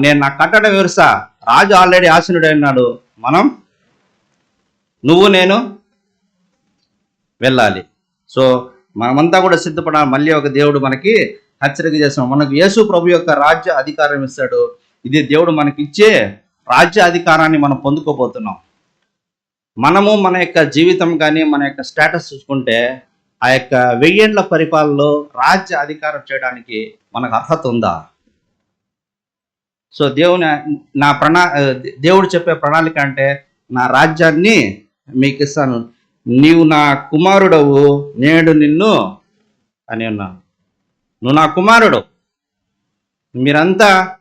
నేను నా కట్టడం వివరిస్తా, రాజు ఆల్రెడీ ఆసీనుడు అయినాడు, నువ్వు నేను వెళ్ళాలి. సో మనమంతా కూడా సిద్ధపడాలి. మళ్ళీ ఒక దేవుడు మనకి హెచ్చరిక చేస్తున్నాం. మనకు యేసు ప్రభు యొక్క రాజ్య అధికారం ఇస్తాడు. ఇది దేవుడు మనకి ఇచ్చే రాజ్య అధికారాన్ని మనం పొందుకోబోతున్నాం. మనము మన యొక్క జీవితం కానీ మన యొక్క స్టేటస్ చూసుకుంటే ఆ యొక్క 1000 ఏళ్ల పరిపాలనలో రాజ్య అధికారం చేయడానికి మనకు అర్హత ఉందా? సో దేవుడు చెప్పే ప్రణాళిక అంటే, నా రాజ్యాన్ని మీకు ఇస్తాను, నీవు నా కుమారుడవు, నేడు నిన్ను అని ఉన్నాను. నువ్వు నా కుమారుడు.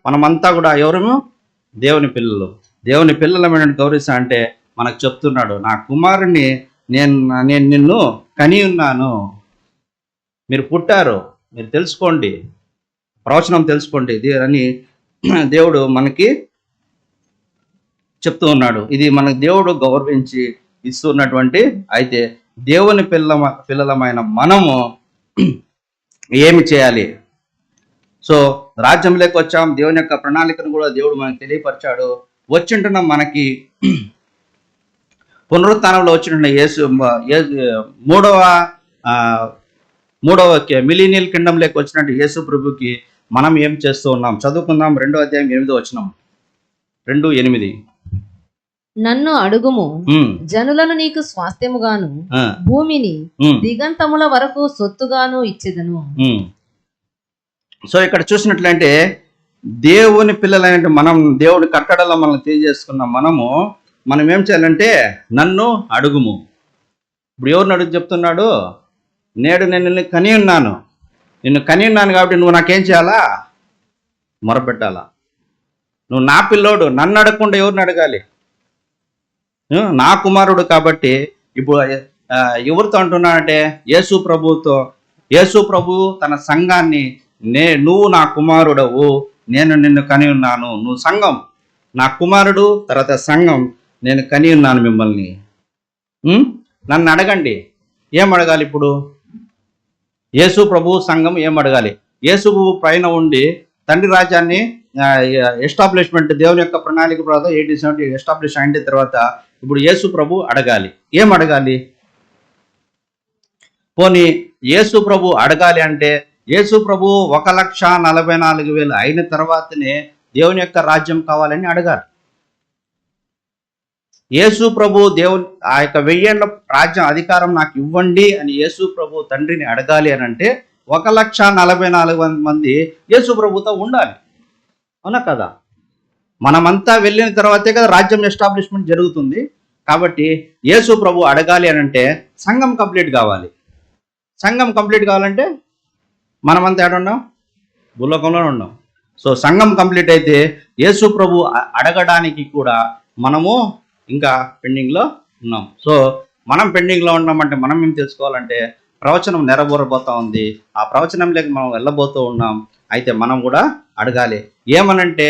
మనమంతా కూడా ఎవరేమో దేవుని పిల్లలు. దేవుని పిల్లలమైన గౌరవిస్తా అంటే మనకు చెప్తున్నాడు, నా కుమారుణ్ణి నేను నిన్ను కని ఉన్నాను. మీరు పుట్టారు, మీరు తెలుసుకోండి, ప్రవచనం తెలుసుకోండి అని దేవుడు మనకి చెప్తూ ఉన్నాడు. ఇది మనకు దేవుడు గౌరవించి ఇస్తున్నటువంటి. అయితే దేవుని పిల్లలమైన మనము ఏమి చేయాలి? సో రాజ్యంలోకి వచ్చాం. దేవుని యొక్క ప్రణాళికను కూడా దేవుడు మనకు తెలియపరిచాడు. వచ్చింటున్న మనకి పునరుత్థానంలో వచ్చిన మూడవ మిలీనియల్ కింగ్డమ్లోకి వచ్చినట్టు యేసు ప్రభుకి మనం ఏం చేస్తూ ఉన్నాం? చదువుకుందాం. 2వ అధ్యాయం 8వ వచనం. 2:8. నన్ను అడుగుము, జనులను నీకు స్వాస్థ్యముగాను భూమిని దిగంతముల వరకు సొత్తుగాను ఇచ్చేదను. సో ఇక్కడ చూసినట్లయితే దేవుని పిల్లలైన మనం, దేవుడి కట్టడలో మనం తెలియజేసుకున్న మనం ఏం చేయాలంటే, నన్ను అడుగుము. ఇప్పుడు ఎవరిని అడుగు చెప్తున్నాడు? నేడు నేను నిన్ను కని ఉన్నాను కాబట్టి నువ్వు నాకేం చేయాలా? మొరపెట్టాలా. నువ్వు నా పిల్లోడు, నన్ను అడగకుండా ఎవరిని అడగాలి? నా కుమారుడు కాబట్టి ఇప్పుడు ఎవరితో అంటున్నానంటే యేసు ప్రభుతో. యేసు ప్రభు తన సంఘాన్ని, నువ్వు నా కుమారుడవు, నేను నిన్ను కని ఉన్నాను. నువ్వు సంఘం, నా కుమారుడు, తర్వాత సంఘం, నేను కని ఉన్నాను మిమ్మల్ని. నన్ను అడగండి. ఏం అడగాలి ఇప్పుడు? యేసు ప్రభు సంఘం ఏం అడగాలి? యేసు ప్రభు పైన ఉండి తండ్రి రాజ్యాన్ని ఎస్టాబ్లిష్మెంట్, దేవుని యొక్క ప్రణాళిక ప్రకారం 1870 ఎస్టాబ్లిష్ అయిన తర్వాత ఇప్పుడు యేసు ప్రభు అడగాలి. ఏం అడగాలి? పోనీ యేసు ప్రభు అడగాలి అంటే, యేసు ప్రభు 1,44,000 అయిన తర్వాతనే దేవుని యొక్క రాజ్యం కావాలని అడగాలి. యేసు ప్రభు ఆ యొక్క 1000 ఏళ్ల రాజ్యం అధికారం నాకు ఇవ్వండి అని యేసు ప్రభు తండ్రిని అడగాలి అని అంటే 1,44,000 మంది యేసు ప్రభుతో ఉండాలి. అవునా కదా? మనమంతా వెళ్ళిన తర్వాతే కదా రాజ్యం ఎస్టాబ్లిష్మెంట్ జరుగుతుంది. కాబట్టి యేసు ప్రభు అడగాలి అని అంటే సంఘం కంప్లీట్ కావాలి. సంఘం కంప్లీట్ కావాలంటే మనమంతా ఏడున్నాం? భూలోకంలోనే ఉన్నాం. సో సంఘం కంప్లీట్ అయితే యేసు ప్రభు అడగడానికి కూడా మనము ఇంకా పెండింగ్లో ఉన్నాం. సో మనం పెండింగ్లో ఉన్నామంటే మనం ఏం తెలుసుకోవాలంటే, ప్రవచనం నెరవేరబోతా ఉంది. ఆ ప్రవచనంలోకి మనం వెళ్ళబోతూ ఉన్నాం. అయితే మనం కూడా అడగాలి. ఏమనంటే,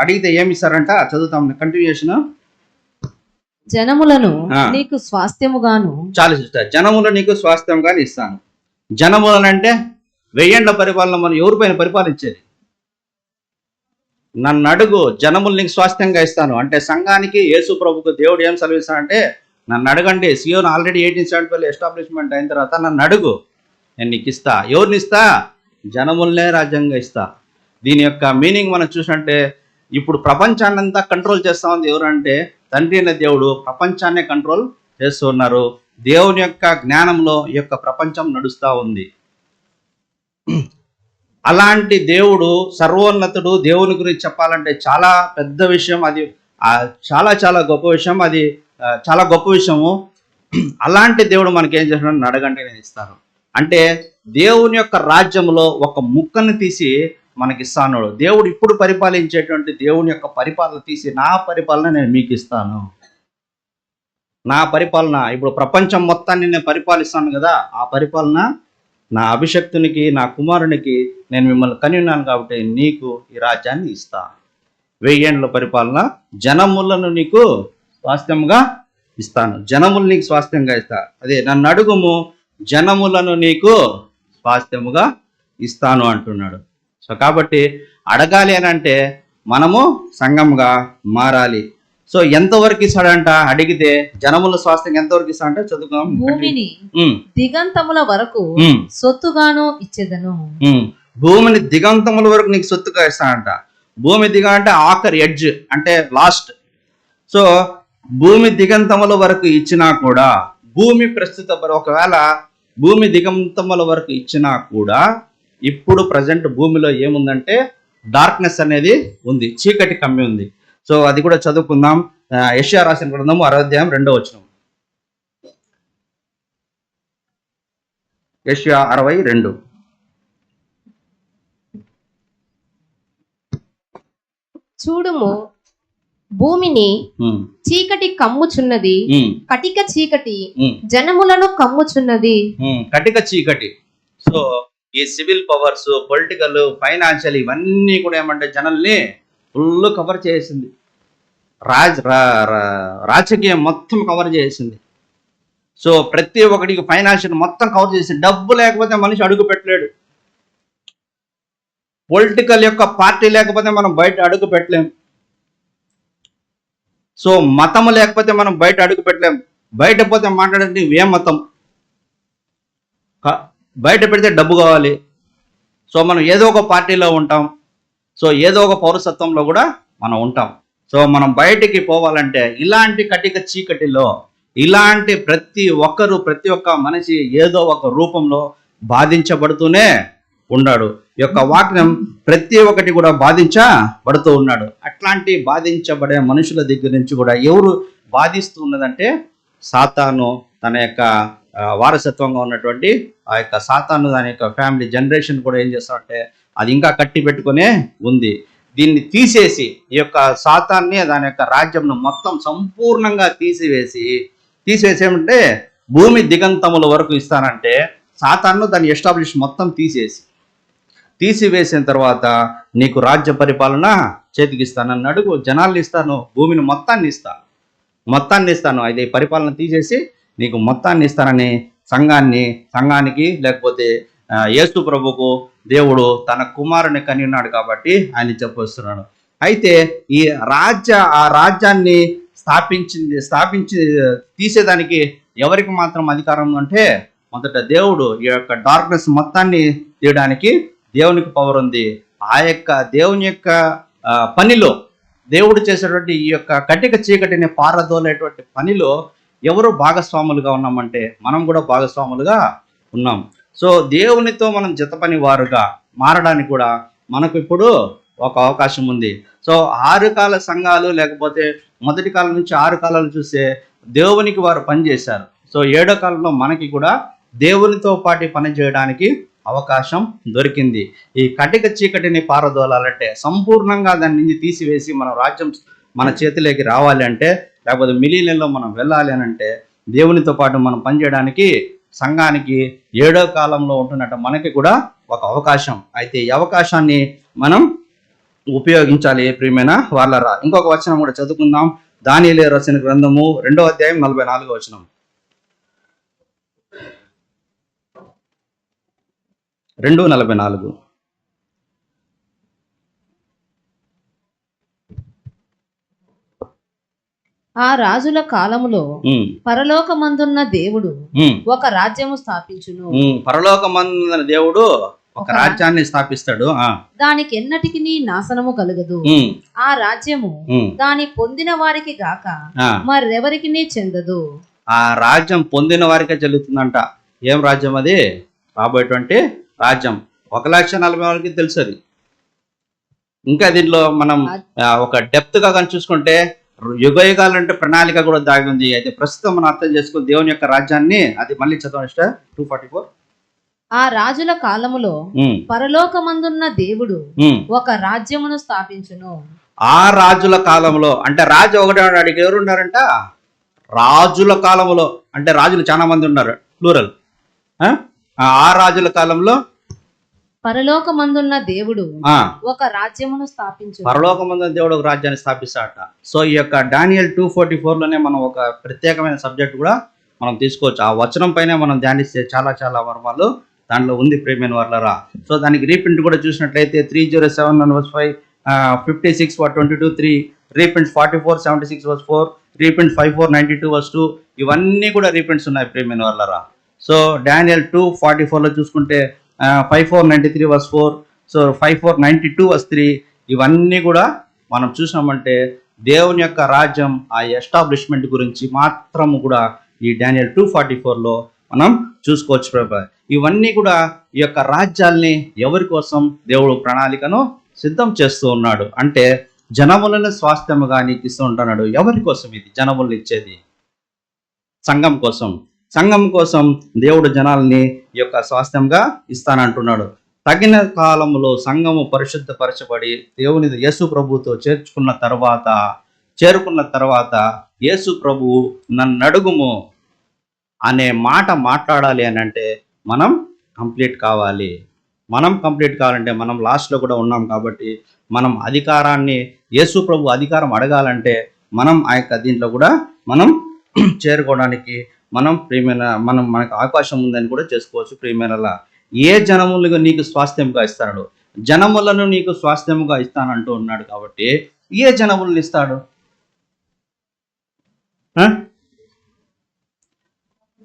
అడిగితే ఏమి ఇస్తారంట? చదువుతాం, కంటిన్యూషన్. జనములను నీకు స్వాస్థ్యముగాను. చాలు సిస్టర్. జనములు నీకు స్వాస్థ్యంగాను ఇస్తాను. జనములనంటే 1000 ఏళ్ల పరిపాలన మనం ఎవరిపైన పరిపాలించేది? నన్ను అడుగు, జనములు నీకు స్వాస్థ్యంగా ఇస్తాను అంటే సంఘానికి యేసు ప్రభుకు దేవుడు ఏం సెలవిస్తానంటే, నన్ను అడగండి. సియోన్ ఆల్రెడీ 1870 ఎస్టాబ్లిష్మెంట్ అయిన తర్వాత నన్ను అడుగు, నేను నీకు ఇస్తా. ఎవరిని ఇస్తా? జనములనే రాజ్యంగా ఇస్తా. దీని యొక్క మీనింగ్ మనం చూసినట్టే, ఇప్పుడు ప్రపంచాన్ని అంతా కంట్రోల్ చేస్తా ఉంది ఎవరంటే తండ్రి అయిన దేవుడు. ప్రపంచాన్ని కంట్రోల్ చేస్తూ ఉన్నారు. దేవుని యొక్క జ్ఞానంలో ఈ యొక్క ప్రపంచం నడుస్తూ ఉంది. అలాంటి దేవుడు సర్వోన్నతుడు. దేవుని గురించి చెప్పాలంటే చాలా పెద్ద విషయం అది. చాలా చాలా గొప్ప విషయం అది. చాలా గొప్ప విషయము. అలాంటి దేవుడు మనకేం చేస్తున్నాడు? అడగంటే నేను ఇస్తాను అంటే దేవుని యొక్క రాజ్యంలో ఒక ముక్కను తీసి మనకి ఇస్తాను. దేవుడు ఇప్పుడు పరిపాలించేటువంటి దేవుని యొక్క పరిపాలన తీసి నా పరిపాలన నేను మీకు ఇస్తాను. నా పరిపాలన ఇప్పుడు ప్రపంచం మొత్తాన్ని నేను పరిపాలిస్తాను కదా, ఆ పరిపాలన నా అభిషక్తునికి నా కుమారునికి నేను మిమ్మల్ని కని ఉన్నాను కాబట్టి నీకు ఈ రాజ్యాన్ని ఇస్తా. 1000 ఏండ్ల పరిపాలన, జనములను నీకు స్వాస్థ్యంగా ఇస్తాను. జనములు నీకు స్వాస్థ్యంగా ఇస్తా. అదే నన్ను అడుగుము, జనములను నీకు స్వాస్థ్యముగా ఇస్తాను అంటున్నాడు. సో కాబట్టి అడగాలి అని అంటే మనము సంఘంగా మారాలి. సో ఎంతవరకు ఇస్తాడంట అడిగితే, జనముల స్వాస్థ్యం ఎంతవరకు ఇస్తాడంట చదువుదాం. భూమిని దిగంతముల వరకు సొత్తుగాను ఇచ్చేదను. భూమిని దిగంతముల వరకు నీకు సొత్తుగా ఇస్తాడంట. భూమి దిగ అంటే ఆఖరి ఎడ్జ్ అంటే లాస్ట్. సో భూమి దిగంతముల వరకు ఇచ్చినా కూడా, భూమి ప్రస్తుత ఒకవేళ భూమి దిగంతముల వరకు ఇచ్చినా కూడా ఇప్పుడు ప్రజెంట్ భూమిలో ఏముందంటే డార్క్నెస్ అనేది ఉంది, చీకటి కమ్మి ఉంది. సో అది కూడా చదువుకుందాం. యెషయా రాసిన గ్రంథము 6వ అధ్యాయం 2వ వచనం. యెషయా 62. చూడుము, భూమిని చీకటి కమ్ముచున్నది, కటిక చీకటి జనములను కమ్ముచున్నది. కటిక చీకటి. సో ఈ సివిల్ పవర్స్, పొలిటికల్, ఫైనాన్షియల్ ఇవన్నీ కూడా ఏమంటే జనాల్ని ఫుల్ కవర్ చేసింది. రాజకీయం మొత్తం కవర్ చేసింది. సో ప్రతి ఒక్కడికి ఫైనాన్షియల్ మొత్తం కవర్ చేసింది. డబ్బు లేకపోతే మనిషి అడుగు పెట్టలేడు. పొలిటికల్ యొక్క పార్టీ లేకపోతే మనం బయట అడుగు పెట్టలేం. సో మతము లేకపోతే మనం బయట అడుగు పెట్టలేం. బయట పోతే మాట్లాడండి ఏ మతం, బయట పెడితే డబ్బు కావాలి. సో మనం ఏదో ఒక పార్టీలో ఉంటాం. సో ఏదో ఒక పౌరసత్వంలో కూడా మనం ఉంటాం. సో మనం బయటికి పోవాలంటే ఇలాంటి కటిక చీకటిలో ఇలాంటి ప్రతి ఒక్క మనిషి ఏదో ఒక రూపంలో బాధించబడుతూనే ఉన్నాడు. ఈ యొక్క వాక్యం ప్రతి ఒక్కటి కూడా బాధించబడుతూ ఉన్నాడు. అట్లాంటి బాధించబడే మనుషుల దగ్గర నుంచి కూడా ఎవరు బాధిస్తూ ఉన్నదంటే సాతాను తన యొక్క వారసత్వంగా ఉన్నటువంటి ఆ యొక్క సాతాను దాని యొక్క ఫ్యామిలీ జనరేషన్ కూడా ఏం చేస్తామంటే అది ఇంకా కట్టి పెట్టుకునే ఉంది. దీన్ని తీసేసి ఈ యొక్క సాతాన్ని దాని యొక్క రాజ్యంను మొత్తం సంపూర్ణంగా తీసివేసి ఏమంటే భూమి దిగంతముల వరకు ఇస్తానంటే సాతాను దాన్ని ఎస్టాబ్లిష్ మొత్తం తీసివేసిన తర్వాత నీకు రాజ్య పరిపాలన చేతికిస్తానని అడుగు. జనాల్ని ఇస్తాను, భూమిని మొత్తాన్ని ఇస్తాను. అది పరిపాలన తీసేసి నీకు మొత్తాన్ని ఇస్తానని సంఘానికి లేకపోతే యేసు ప్రభుకు దేవుడు తన కుమారుని కని ఉన్నాడు కాబట్టి ఆయన చెప్పొస్తున్నాడు. అయితే ఈ రాజ్యాన్ని స్థాపించి తీసేదానికి ఎవరికి మాత్రం అధికారం అంటే మొదట దేవుడు ఈ యొక్క డార్క్నెస్ మొత్తాన్ని తీయడానికి దేవునికి పవర్ ఉంది. ఆ యొక్క దేవుని యొక్క పనిలో దేవుడు చేసేటువంటి ఈ యొక్క కటిక చీకటిని పారదోలేటువంటి పనిలో ఎవరు భాగస్వాములుగా ఉన్నామంటే మనం కూడా భాగస్వాములుగా ఉన్నాం. సో దేవునితో మనం జతపని వారుగా మారడానికి కూడా మనకు ఇప్పుడు ఒక అవకాశం ఉంది. సో 6 కాల సంఘాలు లేకపోతే మొదటి కాలం నుంచి 6 కాలాలు చూస్తే దేవునికి వారు పనిచేశారు. సో 7వ కాలంలో మనకి కూడా దేవునితో పాటు పని చేయడానికి అవకాశం దొరికింది. ఈ కటిక చీకటిని పారదోలాలంటే సంపూర్ణంగా దాని నుంచి తీసివేసి మన రాజ్యం మన చేతిలోకి రావాలి అంటే లేకపోతే మిలీనియంలో మనం వెళ్ళాలి అని అంటే దేవునితో పాటు మనం పనిచేయడానికి సంఘానికి 7వ కాలంలో ఉంటున్నట్టు మనకి కూడా ఒక అవకాశం. అయితే ఈ అవకాశాన్ని మనం ఉపయోగించాలి ప్రియమైన వాళ్ళరా. ఇంకొక వచనం కూడా చదువుకుందాం. దానియేలు రాసిన గ్రంథము 2వ అధ్యాయం 44వ వచనం. 2:44. ఆ రాజుల కాలములో పరలోకమందున్న దేవుడు ఒక రాజ్యము స్థాపించును. పరలోకమందున్న దేవుడు ఒక రాజ్యాన్ని స్థాపిస్తాడు. దానికి ఎన్నటికి నాశనము కలగదు. ఆ రాజ్యము దాని పొందిన వారికి గాక మరెవరికి చెందదు. ఆ రాజ్యం పొందిన వారికే చెల్లుతుందంట. ఏం రాజ్యం అది? రాబోయేటువంటి రాజ్యం 1,40,000 తెలుసు అది. ఇంకా దీనిలో మనం ఒక డెప్త్ గా కానీ చూసుకుంటే యుగాలంటే ప్రణాళిక కూడా దాగి ఉంది. అయితే ప్రస్తుతం మనం అర్థం చేసుకుని దేవుని యొక్క రాజ్యాన్ని అది మళ్ళీ చదవండి 244. ఆ రాజుల కాలములో ఉమ్, పరలోకమందున్న దేవుడు ఉమ్. ఒక రాజ్యమును స్థాపించును. ఆ రాజుల కాలంలో అంటే రాజు ఒకటే ఉన్నాడు. ఎవరు ఉన్నారంట? రాజుల కాలంలో అంటే రాజులు చాలా మంది ఉన్నారు, ప్లూరల్. ఆ రాజుల కాలంలో పరలోకమందున్న దేవుడు ఆ ఒక రాజ్యమును స్థాపించును. పరలోకమందు దేవుడు ఒక రాజ్యాన్ని స్థాపిస్తాడట. సో ఈ యొక్క డానియల్ 2:44లోనే మనం ఒక ప్రత్యేకమైన సబ్జెక్ట్ కూడా మనం తీసుకోవచ్చు. ఆ వచనం పైన మనం ధ్యానిస్తే చాలా చాలా మర్మాలు దాంట్లో ఉంది ప్రేమైన వాళ్ళరా. సో దానికి రీప్రింట్ కూడా చూసినట్లయితే 307:5, 56:22, రీప్రింట్ 44:76:4, రీప్రింట్ 54:92:2 ఇవన్నీ కూడా రీప్రింట్స్ ఉన్నాయి ప్రేమైన వాళ్ళరా. సో డానియల్ 2:44లో చూసుకుంటే 54:93:4, సో 54:92:3 ఇవన్నీ కూడా మనం చూసామంటే దేవుని యొక్క రాజ్యం ఆ ఎస్టాబ్లిష్మెంట్ గురించి మాత్రము కూడా ఈ డానియల్ 2:44లో మనం చూసుకోవచ్చు ప్రభా. ఇవన్నీ కూడా ఈ యొక్క రాజ్యాల్ని ఎవరి కోసం దేవుడు ప్రణాళికను సిద్ధం చేస్తూ ఉన్నాడు అంటే జనములను స్వాస్థ్యముగా నీకు ఇస్తూ ఉంటున్నాడు. ఎవరి కోసం ఇది జనములను ఇచ్చేది? సంఘం కోసం. సంఘం కోసం దేవుడు జనాల్ని ఈ యొక్క స్వాస్థ్యంగా ఇస్తానంటున్నాడు. తగిన కాలంలో సంఘము పరిశుద్ధపరచబడి దేవుని యేసు ప్రభుతో చేరుకున్న తర్వాత యేసు ప్రభువు నన్ను అడుగుము అనే మాట మాట్లాడాలి అని అంటే మనం కంప్లీట్ కావాలి. మనం కంప్లీట్ కావాలంటే మనం లాస్ట్లో కూడా ఉన్నాం కాబట్టి మనం అధికారాన్ని యేసు ప్రభు అధికారం అడగాలంటే మనం ఆ యొక్క దీంట్లో కూడా మనం చేరుకోవడానికి మనకు అవకాశం ఉందని కూడా చేసుకోవచ్చు ప్రియమైనలా. ఏ జనములుగా నీకు స్వాస్థ్యంగా ఇస్తాడు? జనములను నీకు స్వాస్థ్యముగా ఇస్తానంటూ ఉన్నాడు కాబట్టి ఏ జనములను ఇస్తాడు?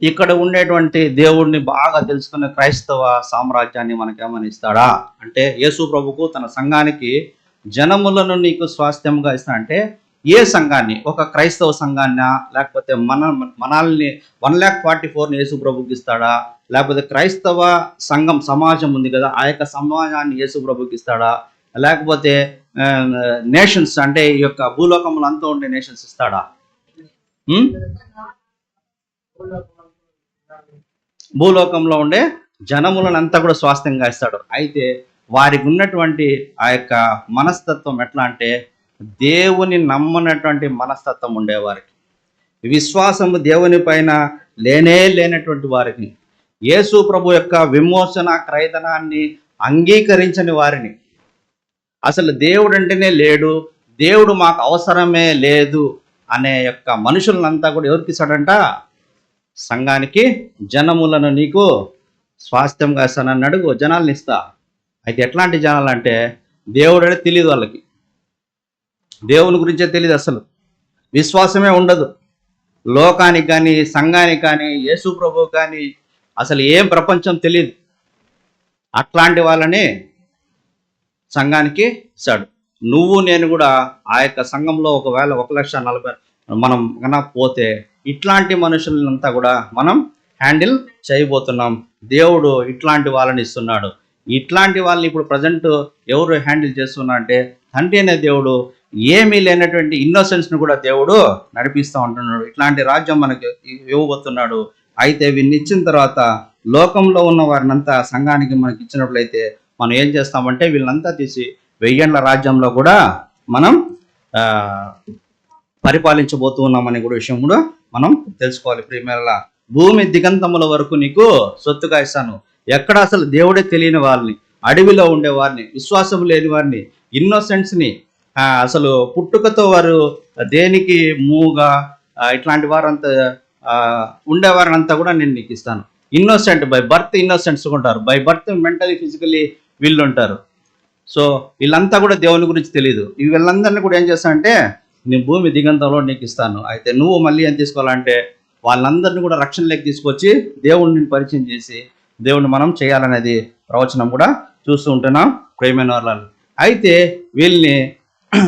ఇక్కడ ఉండేటువంటి దేవుడిని బాగా తెలుసుకునే క్రైస్తవ సామ్రాజ్యాన్ని మనకేమని ఇస్తాడా అంటే యేసు ప్రభుకు తన సంఘానికి జనములను నీకు స్వాస్థ్యంగా ఇస్తాడంటే ఏ సంఘాన్ని? ఒక క్రైస్తవ సంఘాన్నా, లేకపోతే మనల్ని 144,000 యేసు ప్రభుకి ఇస్తాడా, లేకపోతే క్రైస్తవ సంఘం సమాజం ఉంది కదా ఆ యొక్క సమాజాన్ని యేసు ప్రభుకి ఇస్తాడా, లేకపోతే నేషన్స్ అంటే ఈ యొక్క భూలోకంలో అంతా ఉండే నేషన్స్ ఇస్తాడా? భూలోకంలో ఉండే జనములను అంతా కూడా స్వాస్థ్యంగా ఇస్తాడు. అయితే వారికి ఉన్నటువంటి ఆ యొక్క మనస్తత్వం ఎట్లా అంటే దేవుని నమ్మనటువంటి మనస్తత్వం ఉండేవారికి, విశ్వాసము దేవుని పైన లేనటువంటి వారికి, యేసు ప్రభు యొక్క విమోచన క్రయధనాన్ని అంగీకరించని వారిని, అసలు దేవుడు అంటేనే లేడు, దేవుడు మాకు అవసరమే లేదు అనే యొక్క మనుషులంతా కూడా ఎవరికి ఇస్తాడంట? సంఘానికి. జనములను నీకు స్వాస్థ్యంగా ఇస్తానని అడుగు, జనాలను ఇస్తా. అయితే ఎట్లాంటి జనాలు అంటే దేవుడు అంటే తెలియదు వాళ్ళకి, దేవుని గురించే తెలియదు, అసలు విశ్వాసమే ఉండదు. లోకానికి కానీ సంఘానికి కానీ యేసు ప్రభువు కానీ అసలు ఏం ప్రపంచం తెలియదు. అట్లాంటి వాళ్ళని సంఘానికి ఇస్తాడు. నువ్వు నేను కూడా ఆ యొక్క సంఘంలో ఒకవేళ 1,40,000 మనం కన్నా పోతే ఇట్లాంటి మనుషులంతా కూడా మనం హ్యాండిల్ చేయబోతున్నాం. దేవుడు ఇట్లాంటి వాళ్ళని ఇస్తున్నాడు. ఇట్లాంటి వాళ్ళని ఇప్పుడు ప్రజెంట్ ఎవరు హ్యాండిల్ చేస్తున్నా అంటే తండ్రి అనే దేవుడు ఏమీ లేనటువంటి ఇన్నోసెన్స్ను కూడా దేవుడు నడిపిస్తూ ఉంటున్నాడు. ఇట్లాంటి రాజ్యం మనకి ఇవ్వబోతున్నాడు. అయితే వీన్ని ఇచ్చిన తర్వాత లోకంలో ఉన్న వారినంతా సంఘానికి మనకి ఇచ్చినట్లయితే మనం ఏం చేస్తామంటే వీళ్ళంతా తీసి 1000 ఏళ్ల రాజ్యంలో కూడా మనం పరిపాలించబోతూ ఉన్నామనే కూడా విషయం కూడా మనం తెలుసుకోవాలి ప్రియమేళ. భూమి దిగంతముల వరకు నీకు సొత్తుగా ఇస్తాను. ఎక్కడ అసలు దేవుడే తెలియని వారిని, అడవిలో ఉండే వారిని, విశ్వాసం లేని వారిని, ఇన్నోసెంట్స్ని, అసలు పుట్టుకతో వారు దేనికి మూగా ఇట్లాంటి వారంతా ఉండేవారిని అంతా కూడా నేను నీకు ఇస్తాను. ఇన్నోసెంట్ బై బర్త్, ఇన్నోసెంట్స్ ఉంటారు, బై బర్త్ మెంటలీ ఫిజికలీ వీళ్ళు ఉంటారు. సో వీళ్ళంతా కూడా దేవుని గురించి తెలియదు. వీళ్ళందరినీ కూడా ఏం చేస్తానంటే నీ భూమి దిగంతంలో నీకు ఇస్తాను. అయితే నువ్వు మళ్ళీ ఏం తీసుకోవాలంటే వాళ్ళందరినీ కూడా రక్షణలోకి తీసుకొచ్చి దేవుడిని పరిచయం చేసి దేవుడిని మనం చేయాలనేది ప్రవచనం కూడా చూస్తూ ఉంటున్నాం ప్రేమైన వాళ్ళు. అయితే వీళ్ళని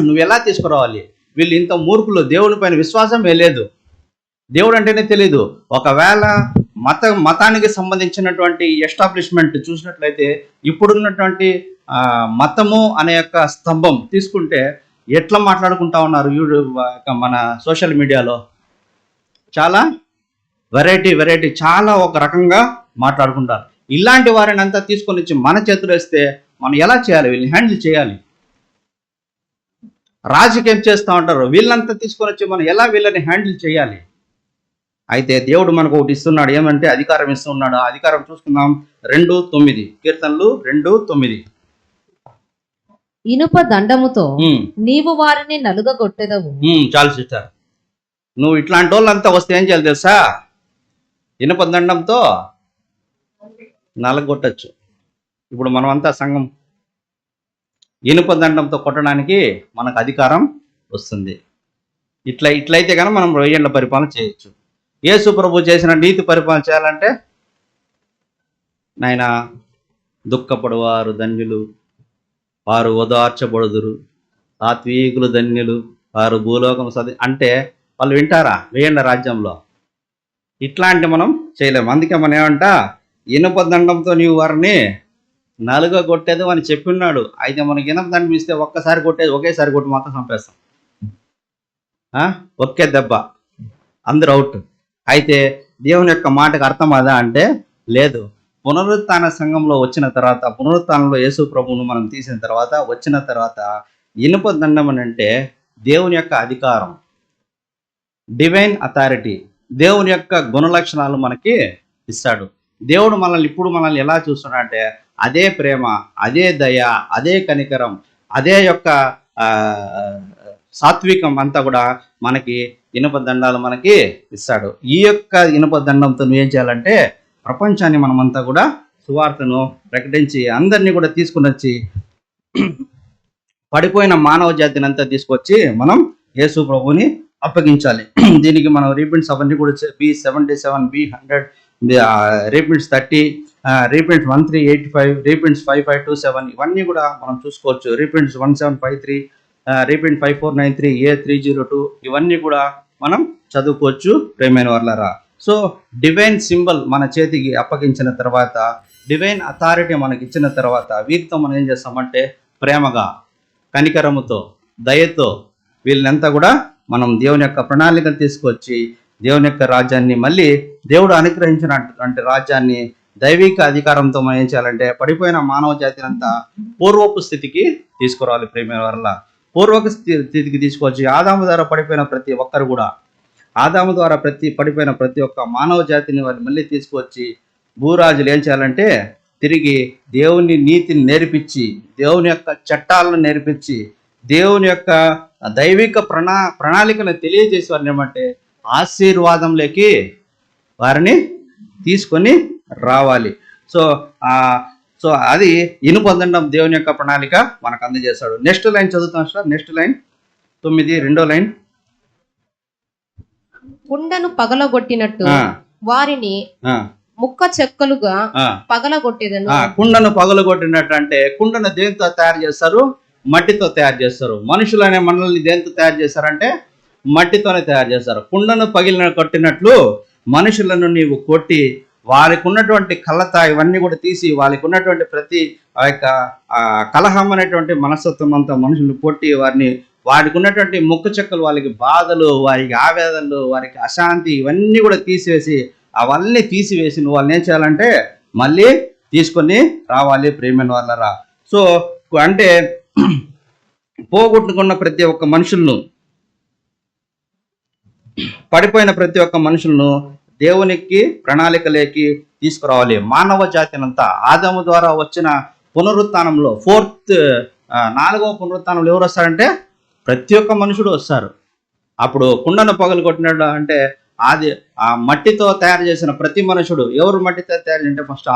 నువ్వు ఎలా తీసుకురావాలి? వీళ్ళు ఇంత మూర్ఖులు, దేవుని పైన విశ్వాసమే లేదు, దేవుడు అంటేనే తెలీదు. ఒకవేళ మతానికి సంబంధించినటువంటి ఎస్టాబ్లిష్మెంట్ చూసినట్లయితే ఇప్పుడున్నటువంటి మతము అనే యొక్క స్తంభం తీసుకుంటే ఎట్లా మాట్లాడుకుంటా ఉన్నారు మన సోషల్ మీడియాలో, చాలా వెరైటీ చాలా ఒక రకంగా మాట్లాడుకుంటారు. ఇలాంటి వారిని అంతా తీసుకొని వచ్చి మన చేతులు వేస్తే మనం ఎలా చేయాలి? వీళ్ళని హ్యాండిల్ చేయాలి. రాజకీయం చేస్తూ ఉంటారు, వీళ్ళంతా తీసుకొని వచ్చి మనం ఎలా వీళ్ళని హ్యాండిల్ చేయాలి? అయితే దేవుడు మనకు ఒకటి ఇస్తున్నాడు, ఏమంటే అధికారం ఇస్తున్నాడు. ఆ అధికారం చూసుకుందాం. 2:9 కీర్తనలు 2:9. ఇనుప దండముతో నీవు వారిని నలుగగొట్టెదవు. చాలు సిస్టర్, నువ్వు ఇట్లాంటి వాళ్ళంతా వస్తే ఏం చేయాలి తెలుసా? ఇనుప దండంతో నలగొట్టచ్చు. ఇప్పుడు మనమంతా సంఘం ఇనుప దండంతో కొట్టడానికి మనకు అధికారం వస్తుంది. ఇట్లయితే కనుక మనం 1000 ఏళ్ల పరిపాలన చేయొచ్చు. యేసు ప్రభు చేసిన నీతి పరిపాలన చేయాలంటే, నాయన దుఃఖపడువారు ధన్యులు, వారు ఓదార్చబడుదురు, సాత్వీకులు ధన్యులు, వారు భూలోకం అంటే వాళ్ళు వింటారా 1000 ఏళ్ల రాజ్యంలో? ఇట్లాంటి మనం చేయలేము. అందుకే మనం ఏమంట, ఇనుప దండంతో నీవు వారిని నలుగగొట్టేది అని చెప్పిన్నాడు. అయితే మనకి ఇనుప దండం ఇస్తే ఒక్కసారి కొట్టేది, ఒకేసారి కొట్టి మొత్తం చంపేస్తాం. ఒకే దెబ్బ, అందరూ అవుట్. అయితే దేవుని యొక్క మాటకు అర్థం అదా అంటే లేదు. పునరుత్థాన సంఘంలో వచ్చిన తర్వాత, పునరుత్థానంలో యేసు ప్రభువును మనం తీసిన తర్వాత, వచ్చిన తర్వాత ఇనుప దండం అని అంటే దేవుని యొక్క అధికారం, డివైన్ అథారిటీ, దేవుని యొక్క గుణలక్షణాలు మనకి ఇస్తాడు. దేవుడు మనల్ని ఎలా చూస్తున్నాడు అంటే, అదే ప్రేమ, అదే దయ, అదే కనికరం, అదే యొక్క సాత్వికం అంతా కూడా మనకి ఇనుప దండాలు మనకి ఇస్తాడు. ఈ యొక్క ఇనుప దండంతో నువ్వేం చేయాలంటే, ప్రపంచాన్ని మనమంతా కూడా సువార్తను ప్రకటించి అందరినీ కూడా తీసుకుని వచ్చి పడిపోయిన మానవ జాతిని అంతా తీసుకొచ్చి మనం యేసు ప్రభువుని అప్పగించాలి. దీనికి మనం రీప్రింట్స్ అవన్నీ కూడా B77, B100, reprints 30, reprints 1385, reprints 5527 ఇవన్నీ కూడా మనం చూసుకోవచ్చు. రీప్రింట్స్ 1753, రీప్రింట్ 5493, A302 ఇవన్నీ కూడా మనం చదువుకోవచ్చు ప్రేమైన వాళ్ళరా. సో డివైన్ సింబల్ మన చేతికి అప్పగించిన తర్వాత, డివైన్ అథారిటీ మనకి ఇచ్చిన తర్వాత, వీరితో మనం ఏం చేస్తామంటే ప్రేమగా, కనికరముతో, దయతో వీళ్ళనంతా కూడా మనం దేవుని యొక్క ప్రణాళికను తీసుకొచ్చి దేవుని యొక్క రాజ్యాన్ని, మళ్ళీ దేవుడు అనుగ్రహించినటువంటి రాజ్యాన్ని దైవిక అధికారంతో మనం ఏం చేయాలంటే పడిపోయిన మానవ జాతిని అంతా పూర్వపు స్థితికి తీసుకురావాలి ప్రేమ వల్ల. పూర్వపు స్థితికి తీసుకొచ్చి ఆదాము ద్వారా పడిపోయిన ప్రతి ఒక్కరు కూడా, ఆదాము ద్వారా పడిపోయిన ప్రతి ఒక్క మానవ జాతిని వాళ్ళు మళ్ళీ తీసుకొచ్చి భూరాజులు ఏం చేయాలంటే తిరిగి దేవుని నీతిని నేర్పించి, దేవుని యొక్క చట్టాలను నేర్పించి, దేవుని యొక్క దైవిక ప్రణాళికను తెలియజేసి వారిని ఏమంటే ఆశీర్వాదంలోకి వారిని తీసుకొని రావాలి. సో అది ఇనుప దండం దేవుని యొక్క ప్రణాళిక మనకు అందజేస్తాడు. నెక్స్ట్ లైన్ చదువుతాం సార్. నెక్స్ట్ లైన్ 9, 2వ లైన్. కుండను పగలగొట్టినట్టు వారిని ముక్క చెక్కలుగా పగలగొట్టేదను. కుండను పగలగొట్టినట్టు అంటే, కుండను దేనితో తయారు చేస్తారు? మట్టితో తయారు చేస్తారు. మనుషులనే మనల్ని దేనితో తయారు చేస్తారంటే మట్టితోనే తయారు చేస్తారు. కుండను కొట్టినట్లు మనుషులను నీవు కొట్టి వారికి ఉన్నటువంటి కలత ఇవన్నీ కూడా తీసి, వారికి ఉన్నటువంటి ప్రతి ఆ యొక్క కలహం అనేటువంటి మనస్తత్వం అంతా మనుషులు కొట్టి వారికి ఉన్నటువంటి ముక్కు చెక్కలు, వాళ్ళకి బాధలు, వారికి ఆవేదనలు, వారికి అశాంతి ఇవన్నీ కూడా అవన్నీ తీసివేసి నువ్వు వాళ్ళని ఏం చేయాలంటే మళ్ళీ తీసుకొని రావాలి ప్రేమైన వాళ్ళరా. సో అంటే పోగొట్టుకున్న ప్రతి ఒక్క మనుషులను, పడిపోయిన ప్రతి ఒక్క మనుషులను దేవునికి ప్రణాళికలోకి తీసుకురావాలి. మానవ జాతినంతా ఆదాము ద్వారా వచ్చిన పునరుత్థానంలో 4వ పునరుత్థానంలో ఎవరు వస్తారంటే ప్రతి ఒక్క మనుషుడు వస్తారు. అప్పుడు కుండను పగలగొట్టినాడు అంటే ఆ మట్టితో తయారు చేసిన ప్రతి మనుషుడు, ఎవరు మట్టితో తయారు అంటే ఫస్ట్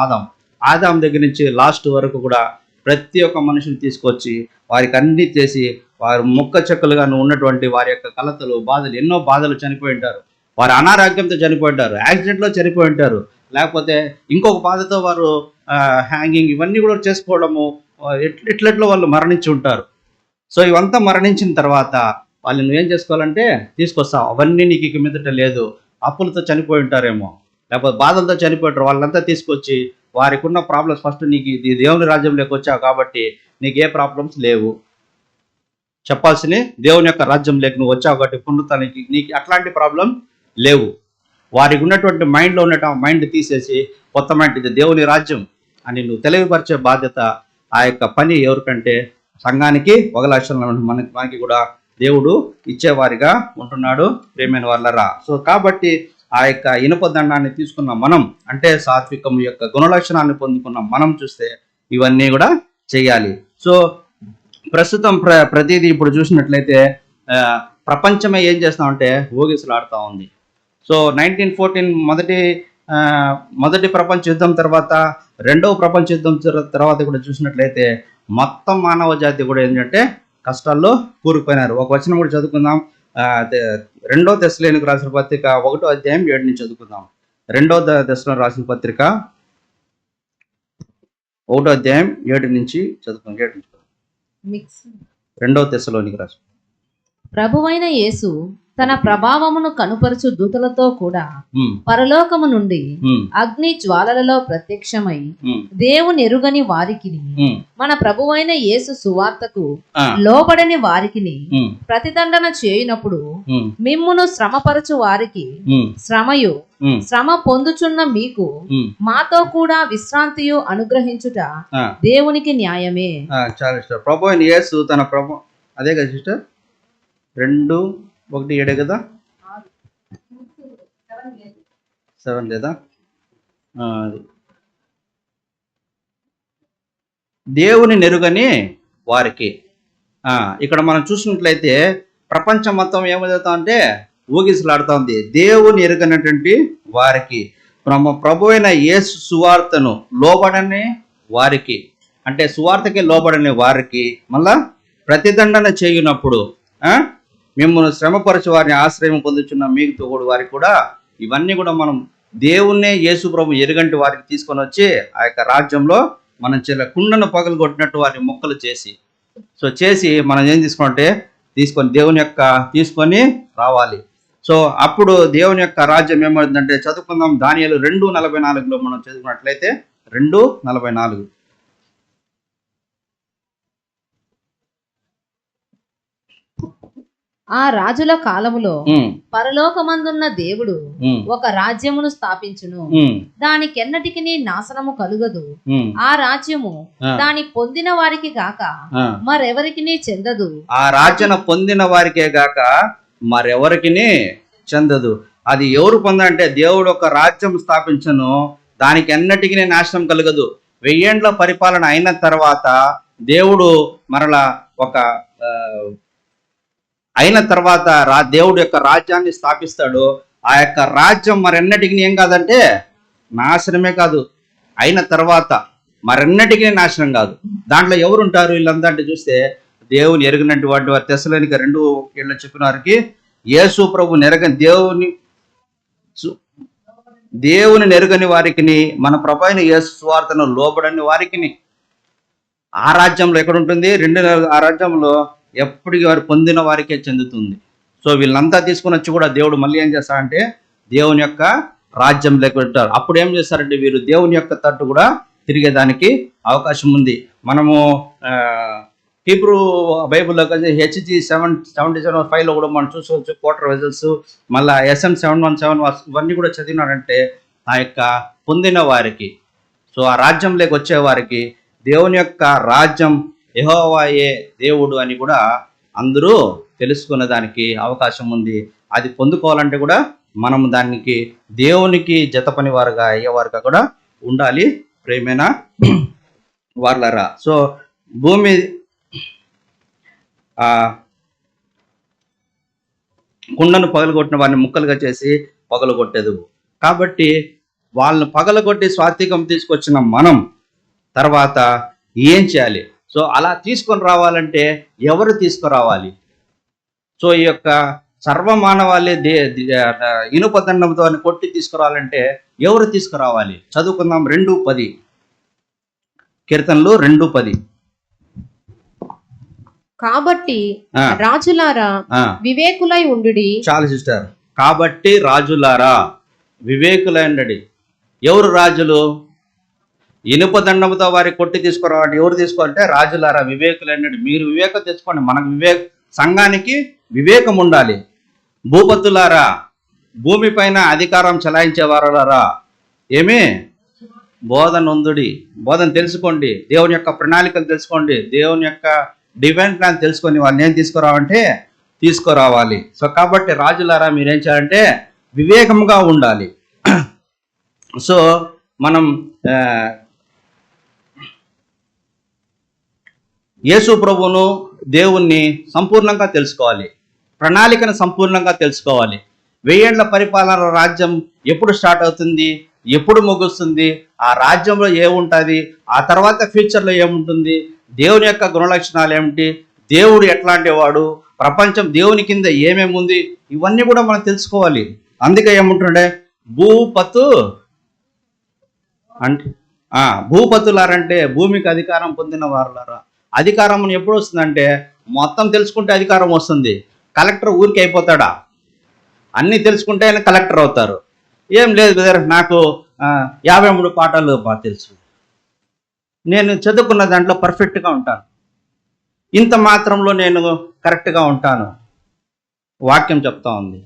ఆదాం దగ్గర నుంచి లాస్ట్ వరకు కూడా ప్రతి ఒక్క మనుషుని తీసుకొచ్చి వారికి అన్ని చేసి, వారు ముక్క చెక్కలుగా ఉన్నటువంటి వారి యొక్క కలతలు, బాధలు, ఎన్నో బాధలు చనిపోయి ఉంటారు. వారు అనారోగ్యంతో చనిపోయి ఉంటారు, యాక్సిడెంట్లో చనిపోయి ఉంటారు, లేకపోతే ఇంకొక బాధతో వారు హ్యాంగింగ్ ఇవన్నీ కూడా చేసుకోవడము, ఎట్లెట్లో వాళ్ళు మరణించి ఉంటారు. సో ఇవంతా మరణించిన తర్వాత వాళ్ళు నువ్వేం చేసుకోవాలంటే తీసుకొస్తావు. అవన్నీ నీకు ఇక మీదట లేదు. అప్పులతో చనిపోయి ఉంటారేమో, లేకపోతే బాధలతో చనిపోయి ఉంటారు, వాళ్ళంతా తీసుకొచ్చి వారికి ఉన్న ప్రాబ్లమ్స్ ఫస్ట్ నీకు దేవుని రాజ్యంలోకి వచ్చావు కాబట్టి నీకు ఏ ప్రాబ్లమ్స్ లేవు. చెప్పాల్సిన దేవుని యొక్క రాజ్యంలోకి నువ్వు వచ్చావు కాబట్టి పునరుత్థానానికి నీకు అట్లాంటి ప్రాబ్లం లేవు. వారికి ఉన్నటువంటి మైండ్లో ఉన్నటువంటి మైండ్ తీసేసి కొత్త మైండ్, ఇది దేవుని రాజ్యం అని నువ్వు తెలియపరిచే బాధ్యత, ఆ యొక్క పని ఎవరికంటే సంఘానికి, ఒక లక్షల మనకి కూడా దేవుడు ఇచ్చేవారిగా ఉంటున్నాడు ప్రియమైన వాళ్ళరా. సో కాబట్టి ఆ యొక్క ఇనుప దండాన్ని తీసుకున్న మనం, అంటే సాత్వికం యొక్క గుణలక్షణాన్ని పొందుకున్న మనం చూస్తే ఇవన్నీ కూడా చేయాలి. సో ప్రస్తుతం ప్రతిదీ ఇప్పుడు చూసినట్లయితే ప్రపంచమే ఏం చేస్తామంటే ఊగిసలాడుతూ ఉంది. సో 1914 మొదటి ప్రపంచ యుద్ధం తర్వాత, రెండవ ప్రపంచ యుద్ధం తర్వాత కూడా చూసినట్లయితే మొత్తం మానవ జాతి కూడా ఏంటంటే కష్టాల్లో కూరుకుపోయినారు. ఒక వచనం కూడా చదువుకుందాం. 2 దశలోనికి రాసిన పత్రిక 1వ అధ్యాయం 7 నుంచి చదువుకుందాం. 2వ దశలో రాసిన పత్రిక 1వ అధ్యాయం 7 నుంచి చదువుకుందాం. 2వ దశలోనికి రాసిన ప్రభువైన యేసు తన ప్రభావమును కనుపరుచు దూతలతో కూడా పరలోకము నుండి అగ్ని జ్వాలలలో ప్రత్యక్షమై దేవుని ఎరుగని వారికిని మన ప్రభువైన యేసు సువార్తకు లోబడని వారికిని ప్రతిదండన చేయునప్పుడు మిమ్మును శ్రమపరచు వారికి శ్రమయు, శ్రమ పొందుచున్న మీకు మాతో కూడా విశ్రాంతియు అనుగ్రహించుట దేవునికి న్యాయమే. చాలా ఇష్టం. ప్రభు అయిన యేసు తన ప్రభు, అదే కదా సిస్టర్, 2:1-7 కదా, 7 లేదా, దేవుని నెరుగని వారికి. ఇక్కడ మనం చూసినట్లయితే ప్రపంచం మొత్తం ఏమవుతా అంటే ఊగిసలాడుతూ ఉంది. దేవుని ఎరుగనటువంటి వారికి, ప్రభు అయిన యేసు సువార్తను లోబడని వారికి, అంటే సువార్తకి లోబడని వారికి మళ్ళా ప్రతిదండన చేయునప్పుడు మిమ్మల్ని శ్రమపరచు వారిని ఆశ్రయం పొందుచున్న మీకు తోడు వారికి కూడా, ఇవన్నీ కూడా మనం దేవుణ్ణే యేసు ప్రభు ఎరుగంటి వారికి తీసుకొని వచ్చి ఆ యొక్క రాజ్యంలో మనం కుండను పగలు కొట్టినట్టు వారిని మొక్కలు చేసి, సో చేసి మనం ఏం తీసుకుంటే దేవుని యొక్క తీసుకొని రావాలి. సో అప్పుడు దేవుని యొక్క రాజ్యం ఏమవుతుందంటే, చదువుకుందాం దానియేలు 2:44 మనం చదువుకున్నట్లయితే 2:44. ఆ రాజుల కాలములో పరలోకమందున్న దేవుడు ఒక రాజ్యమును స్థాపించును, దానికెన్నటికి నాశనము కలుగదు. ఆ రాజ్యము దాని పొందిన వారికి గాక మరెవరికి చెందదు. ఆ రాజ్యం పొందిన వారికే గాక మరెవరికి చెందదు. అది ఎవరు పొందంటే, దేవుడు ఒక రాజ్యం స్థాపించను, దానికి ఎన్నటికి నాశనం కలగదు. 1000 ఏండ్ల పరిపాలన అయిన తర్వాత దేవుడు మరలా అయిన తర్వాత దేవుడు యొక్క రాజ్యాన్ని స్థాపిస్తాడు. ఆ యొక్క రాజ్యం మరెన్నటికి ఏం కాదంటే నాశనమే కాదు, అయిన తర్వాత మరెన్నటికి నాశనం కాదు. దాంట్లో ఎవరు ఉంటారు వీళ్ళంతా అంటే చూస్తే, దేవుని ఎరిగినట్టు వారి తెస్సలోనిక 2:7 చెప్పిన వారికి యేసు ప్రభు దేవుని నెరుగని వారికి, మన ప్రభు అయిన యేసు సువార్తను లోబడని వారికి ఆ రాజ్యంలో ఎక్కడ ఉంటుంది? ఆ రాజ్యంలో ఎప్పటికీ వారు పొందిన వారికే చెందుతుంది. సో వీళ్ళంతా తీసుకుని వచ్చి కూడా దేవుడు మళ్ళీ ఏం చేస్తారంటే దేవుని యొక్క రాజ్యం పెట్టారు. అప్పుడు ఏం చేస్తారంటే వీరు దేవుని యొక్క తట్టు కూడా తిరిగేదానికి అవకాశం ఉంది. మనము హీబ్రూ బైబుల్లో HG 77:5 కూడా మనం చూసుకోవచ్చు. క్వార్టర్ వెజల్స్, మళ్ళీ SM 7:1-7 ఇవన్నీ కూడా చదివినారంటే ఆ యొక్క పొందిన వారికి, సో ఆ రాజ్యంలోకి వచ్చే వారికి దేవుని యొక్క రాజ్యం యెహోవాయే దేవుడు అని కూడా అందరూ తెలుసుకునే దానికి అవకాశం ఉంది. అది పొందుకోవాలంటే కూడా మనం దానికి దేవునికి జతపని వారుగా అయ్యేవారుగా కూడా ఉండాలి ప్రేమైన వార్లరా. సో భూమి కుండను పగలగొట్టిన వారిని ముక్కలుగా చేసి పగలగొట్టేదు. కాబట్టి వాళ్ళని పగలగొట్టి స్వాత్వికం తీసుకొచ్చిన మనం తర్వాత ఏం చేయాలి? సో అలా తీసుకొని రావాలంటే ఎవరు తీసుకురావాలి? సో ఈ యొక్క సర్వమానవాళ్ళే ఇనుప దండంతో కొట్టి తీసుకురావాలంటే ఎవరు తీసుకురావాలి? చదువుకుందాం 2:10 కీర్తనలు 2:10. కాబట్టి రాజులారా వివేకులై ఉండుడి. చాలు సిస్టర్. కాబట్టి రాజులారా వివేకులై ఉండుడి. ఎవరు రాజులు? ఇనుప దండంతో వారి కొట్టి తీసుకురావాలి. ఎవరు తీసుకోవాలంటే రాజులారా వివేకులై ఉండుడి. మీరు వివేకం తెచ్చుకోండి. మనకు సంఘానికి వివేకం ఉండాలి. భూపతులారా భూమిపైన అధికారం చలాయించేవారలారా ఏమి బోధనొందుడి, బోధన తెలుసుకోండి, దేవుని యొక్క ప్రణాళికలు తెలుసుకోండి, దేవుని యొక్క డివైన్ ప్లాన్ తెలుసుకొని వాళ్ళని ఏం తీసుకురావాలి. సో కాబట్టి రాజులారా మీరేం చేయాలంటే వివేకంగా ఉండాలి. సో మనం యేసు ప్రభువును దేవుణ్ణి సంపూర్ణంగా తెలుసుకోవాలి, ప్రణాళికను సంపూర్ణంగా తెలుసుకోవాలి. 1000 ఏళ్ల పరిపాలన రాజ్యం ఎప్పుడు స్టార్ట్ అవుతుంది, ఎప్పుడు ముగుస్తుంది, ఆ రాజ్యంలో ఏముంటుంది, ఆ తర్వాత ఫ్యూచర్లో ఏముంటుంది, దేవుని యొక్క గుణలక్షణాలు ఏమిటి, దేవుడు ఎట్లాంటి వాడు, ప్రపంచం దేవుని కింద ఏమేమి ఉంది, ఇవన్నీ కూడా మనం తెలుసుకోవాలి. అందుకే ఏముంటుండే భూపతు అంటే భూపతులారంటే భూమికి అధికారం పొందిన వారులారా. అధికారం ఎప్పుడు వస్తుందంటే మొత్తం తెలుసుకుంటే అధికారం వస్తుంది. కలెక్టర్ ఊరికి అయిపోతాడా? అన్నీ తెలుసుకుంటే ఆయన కలెక్టర్ అవుతారు. ఏం లేదు బ్రదర్, నాకు 53 పాఠాలు బాగా తెలుసు, నేను చదువుకున్న దాంట్లో పర్ఫెక్ట్గా ఉంటాను, ఇంత మాత్రంలో నేను కరెక్ట్గా ఉంటాను. వాక్యం చెప్తా ఉంది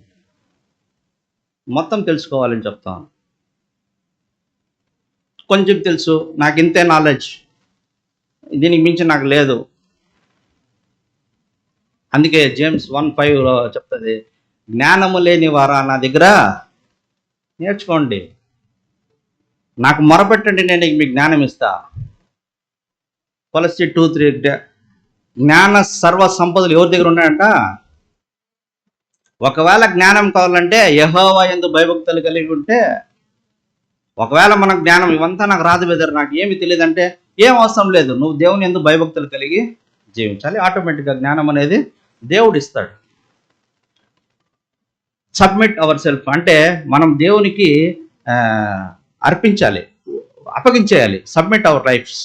మొత్తం తెలుసుకోవాలని చెప్తాను. కొంచెం తెలుసు, నాకు ఇంతే నాలెడ్జ్, దీనికి మించి నాకు లేదు. అందుకే జేమ్స్ 1:5 చెప్తుంది, జ్ఞానము లేని వారా నా దగ్గర నేర్చుకోండి, నాకు మొరపెట్టండి, నేను మీకు జ్ఞానం ఇస్తా. కొలస్సీ 2:3 జ్ఞాన సర్వ సంపదలు ఎవరి దగ్గర ఉన్నాయంట? ఒకవేళ జ్ఞానం కావాలంటే యెహోవా యందు భయభక్తులు కలిగి ఉంటే, ఒకవేళ మనకు జ్ఞానం ఇవంతా నాకు రాదు బెదర్, నాకు ఏమి తెలియదంటే ఏం అవసరం లేదు, నువ్వు దేవుని యందు భయభక్తులు కలిగి జీవించాలి. ఆటోమేటిక్గా జ్ఞానం అనేది దేవుడు ఇస్తాడు. సబ్మిట్ అవర్ సెల్ఫ్ అంటే మనం దేవునికి అర్పించాలి, అప్పగించేయాలి. Submit our lives.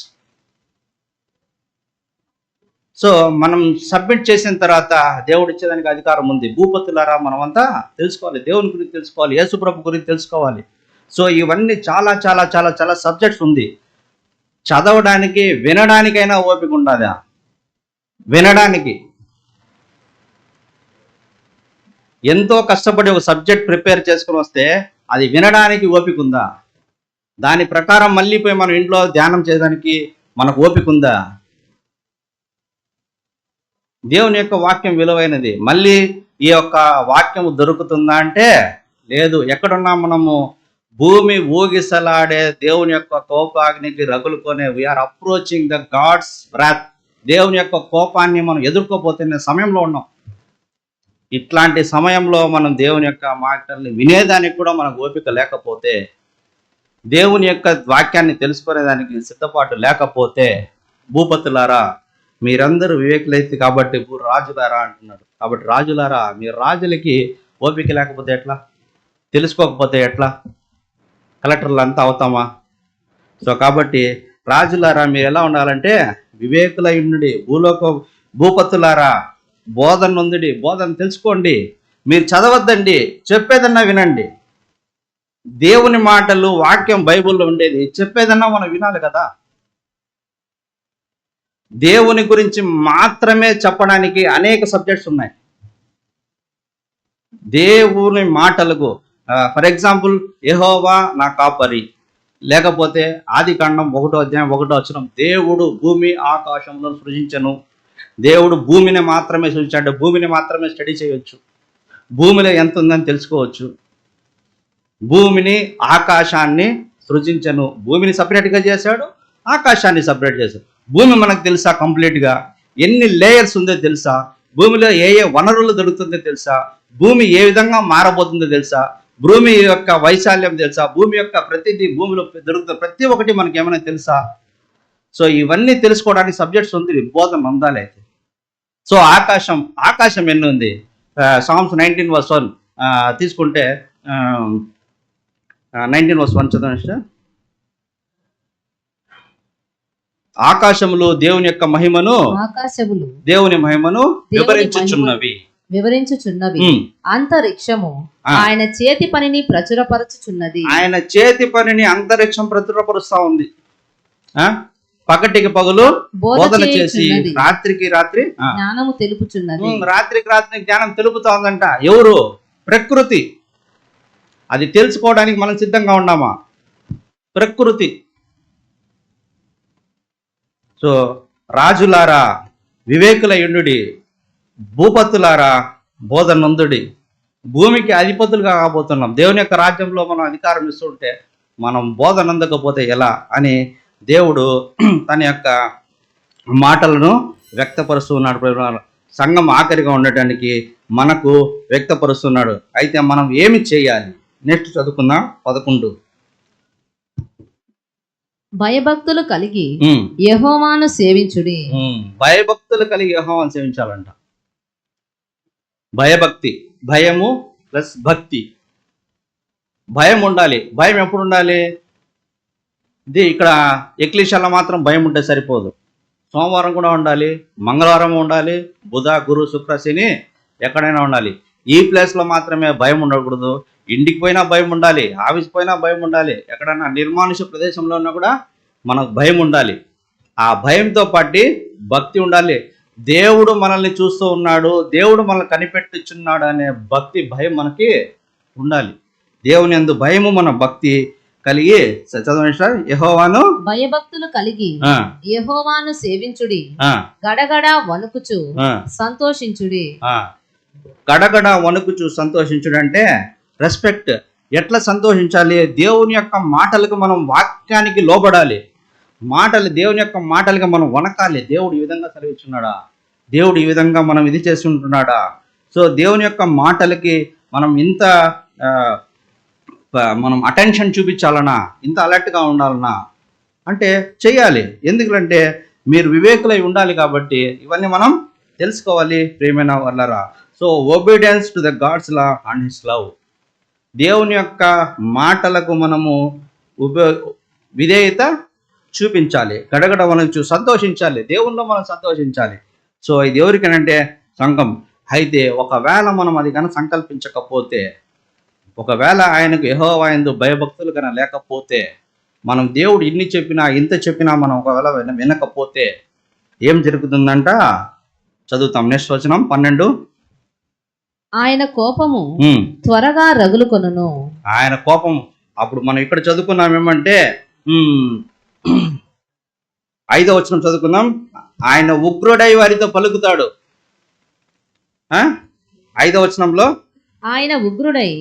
సో మనం సబ్మిట్ చేసిన తర్వాత దేవుడు ఇచ్చేదానికి అధికారం ఉంది. భూపతులారా మనమంతా తెలుసుకోవాలి, దేవుని గురించి తెలుసుకోవాలి, యేసుప్రభు గురించి తెలుసుకోవాలి. సో ఇవన్నీ చాలా చాలా చాలా చాలా సబ్జెక్ట్స్ ఉంది. చదవడానికి వినడానికైనా ఓపిక ఉండదా? వినడానికి ఎంతో కష్టపడి ఒక సబ్జెక్ట్ ప్రిపేర్ చేసుకుని వస్తే అది వినడానికి ఓపిక ఉందా? దాని ప్రకారం మళ్ళీ పోయి మనం ఇంట్లో ధ్యానం చేయడానికి మనకు ఓపిక ఉందా? దేవుని యొక్క వాక్యం విలువైనది. మళ్ళీ ఈ యొక్క వాక్యం దొరుకుతుందా అంటే లేదు. ఎక్కడున్నా మనము భూమి ఊగిసలాడే దేవుని యొక్క కోపాగ్నికి రగులుకొనే we are approaching the God's wrath. దేవుని యొక్క కోపాన్ని మనం ఎదుర్కోపోతున్న సమయంలో ఉన్నాం. ఇట్లాంటి సమయంలో మనం దేవుని యొక్క మాటల్ని వినేదానికి కూడా మనకు ఓపిక లేకపోతే, దేవుని యొక్క వాక్యాన్ని తెలుసుకునేదానికి సిద్ధపాటు లేకపోతే, భూపతులారా మీరందరూ వివేకులైతే కాబట్టి రాజులారా అంటున్నాడు. కాబట్టి రాజులారా, మీరు రాజులకి ఓపిక లేకపోతే ఎట్లా? తెలుసుకోకపోతే ఎట్లా? కలెక్టర్లు అంతా అవుతామా? సో కాబట్టి రాజులారా మీరు ఎలా ఉండాలంటే వివేకులై ఉండి, భూపతులారా బోధన ఉండి, బోధన తెలుసుకోండి. మీరు చదవద్దండి, చెప్పేదన్నా వినండి. దేవుని మాటలు, వాక్యం బైబిల్లో ఉండేది, చెప్పేదన్నా మనం వినాలి కదా. దేవుని గురించి మాత్రమే చెప్పడానికి అనేక సబ్జెక్ట్స్ ఉన్నాయి. దేవుని మాటలకు ఫర్ ఎగ్జాంపుల్ యెహోవా నా కాపరి, లేకపోతే ఆదికాండం 1:1 దేవుడు భూమి ఆకాశంలో సృజించను. దేవుడు భూమిని మాత్రమే సృజించాడు. భూమిని మాత్రమే స్టడీ చేయొచ్చు, భూమిలో ఎంత ఉందని తెలుసుకోవచ్చు. భూమిని ఆకాశాన్ని సృజించను. భూమిని సపరేట్గా చేశాడు, ఆకాశాన్ని సపరేట్ చేశాడు. భూమి మనకు తెలుసా కంప్లీట్గా? ఎన్ని లేయర్స్ ఉందో తెలుసా? భూమిలో ఏ ఏ వనరులు దొరుకుతుందో తెలుసా? భూమి ఏ విధంగా మారబోతుందో తెలుసా? భూమి యొక్క వైశాల్యం తెలుసా? భూమి యొక్క ప్రతిదీ, భూమిలో దొరుకుతున్న ప్రతి ఒక్కటి మనకి ఏమైనా తెలుసా? సో ఇవన్నీ తెలుసుకోవడానికి సబ్జెక్ట్స్ ఉంది, బోధన ఉండాలి. అయితే సో ఆకాశం ఎన్ని ఉంది? Psalms 19:1 తీసుకుంటే 19:1 చదవండి. ఆకాశములు దేవుని యొక్క మహిమను, ఆకాశములు దేవుని మహిమను వివరించుచున్నవి. అంతరిక్షము ఆయన చేతి పనిని ప్రచురపరచుచున్నది. ఆయన చేతి పనిని అంతరిక్షం ప్రచురపరుస్తా ఉంది. పగటికి పగలు బోధన చేసి రాత్రికి రాత్రి జ్ఞానము తెలుపుచున్నది. రాత్రికి రాత్రి జ్ఞానం తెలుపుతా ఉందంట. ఎవరు? ప్రకృతి. అది తెలుసుకోవడానికి మనం సిద్ధంగా ఉన్నామా? ప్రకృతి. సో రాజులారా వివేకులయుండుడి, భూపతులారా బోధనందుడి. భూమికి అధిపతులుగా కాబోతున్నాం. దేవుని యొక్క రాజ్యంలో మనం అధికారం ఇస్తుంటే మనం బోధనందకపోతే ఎలా అని దేవుడు తన యొక్క మాటలను వ్యక్తపరుస్తున్నాడు. సంఘం ఆఖరిగా ఉండటానికి మనకు వ్యక్తపరుస్తున్నాడు. అయితే మనం ఏమి చేయాలి? నెక్స్ట్ చదువుకుందాం 11. భయభక్తులు కలిగి యెహోవాను సేవించుడి. భయభక్తులు కలిగి యెహోవాను సేవించాలంట. భయభక్తి, భయము ప్లస్ భక్తి. భయం ఉండాలి. భయం ఎప్పుడు ఉండాలి? ఇది ఇక్కడ ఎక్లీషియాలో మాత్రం భయం ఉంటే సరిపోదు. సోమవారం కూడా ఉండాలి, మంగళవారం ఉండాలి, బుధ గురు శుక్ర శని ఎక్కడైనా ఉండాలి. ఈ ప్లేస్లో మాత్రమే భయం ఉండకూడదు. ఇంటికి పోయినా భయం ఉండాలి, ఆఫీస్ పోయినా భయం ఉండాలి, ఎక్కడైనా నిర్మానుష్య ప్రదేశంలో ఉన్నా కూడా మనకు భయం ఉండాలి. ఆ భయంతో పాటు భక్తి ఉండాలి. దేవుడు మనల్ని చూస్తూ ఉన్నాడు, దేవుడు మనల్ని కనిపెట్టుచున్నాడు అనే భక్తి, భయం మనకి ఉండాలి. దేవుని యందు భయము మన భక్తి కలిగి చదవండి సార్. యెహోవాను భయభక్తులు కలిగి యెహోవాను సేవించుడి, గడగడ వణుకుచు సంతోషించుడి. గడగడ వణుకుచు సంతోషించుడు అంటే రెస్పెక్ట్. ఎట్లా సంతోషించాలి? దేవుని యొక్క మాటలకు మనం వాక్యానికి లోబడాలి. దేవుని యొక్క మాటలుగా మనం వణకాలి. దేవుడు ఈ విధంగా సెలవిస్తున్నాడా? దేవుడు ఈ విధంగా మనం ఇది చేసి ఉంటున్నాడా? సో దేవుని యొక్క మాటలకి మనం ఇంత మనం అటెన్షన్ చూపించాలనా, ఇంత అలర్ట్గా ఉండాలనా అంటే చెయ్యాలి. ఎందుకంటే మీరు వివేకులై ఉండాలి కాబట్టి ఇవన్నీ మనం తెలుసుకోవాలి ప్రియమైన వాళ్ళరా. So obedience to the god's law and his love. దేవుని యొక్క మాటలకు మనము విధేయత చూపించాలి. గడగడ మనం సంతోషించాలి, దేవుల్లో మనం సంతోషించాలి. సో ఇది ఎవరికనంటే సంఘం. అయితే ఒకవేళ మనం అది కనుక సంకల్పించకపోతే, ఒకవేళ ఆయనకు యెహోవా యందు భయభక్తులు కనుక లేకపోతే, మనం దేవుడు ఇన్ని చెప్పినా ఇంత చెప్పినా మనం ఒకవేళ వినకపోతే ఏం జరుగుతుందంట? చదువుతాం నెక్స్ట్ వచనం 12. ఆయన కోపము త్వరగా రగులుకొనును. ఆయన కోపం. అప్పుడు మనం ఇక్కడ చదువుకున్నాం ఏమంటే 5వ వచనం చదువుకుందాం. ఆయన ఉగ్రుడై వారితో పలుకుతాడు. 5వ వచనంలో ఆయన ఉగ్రుడై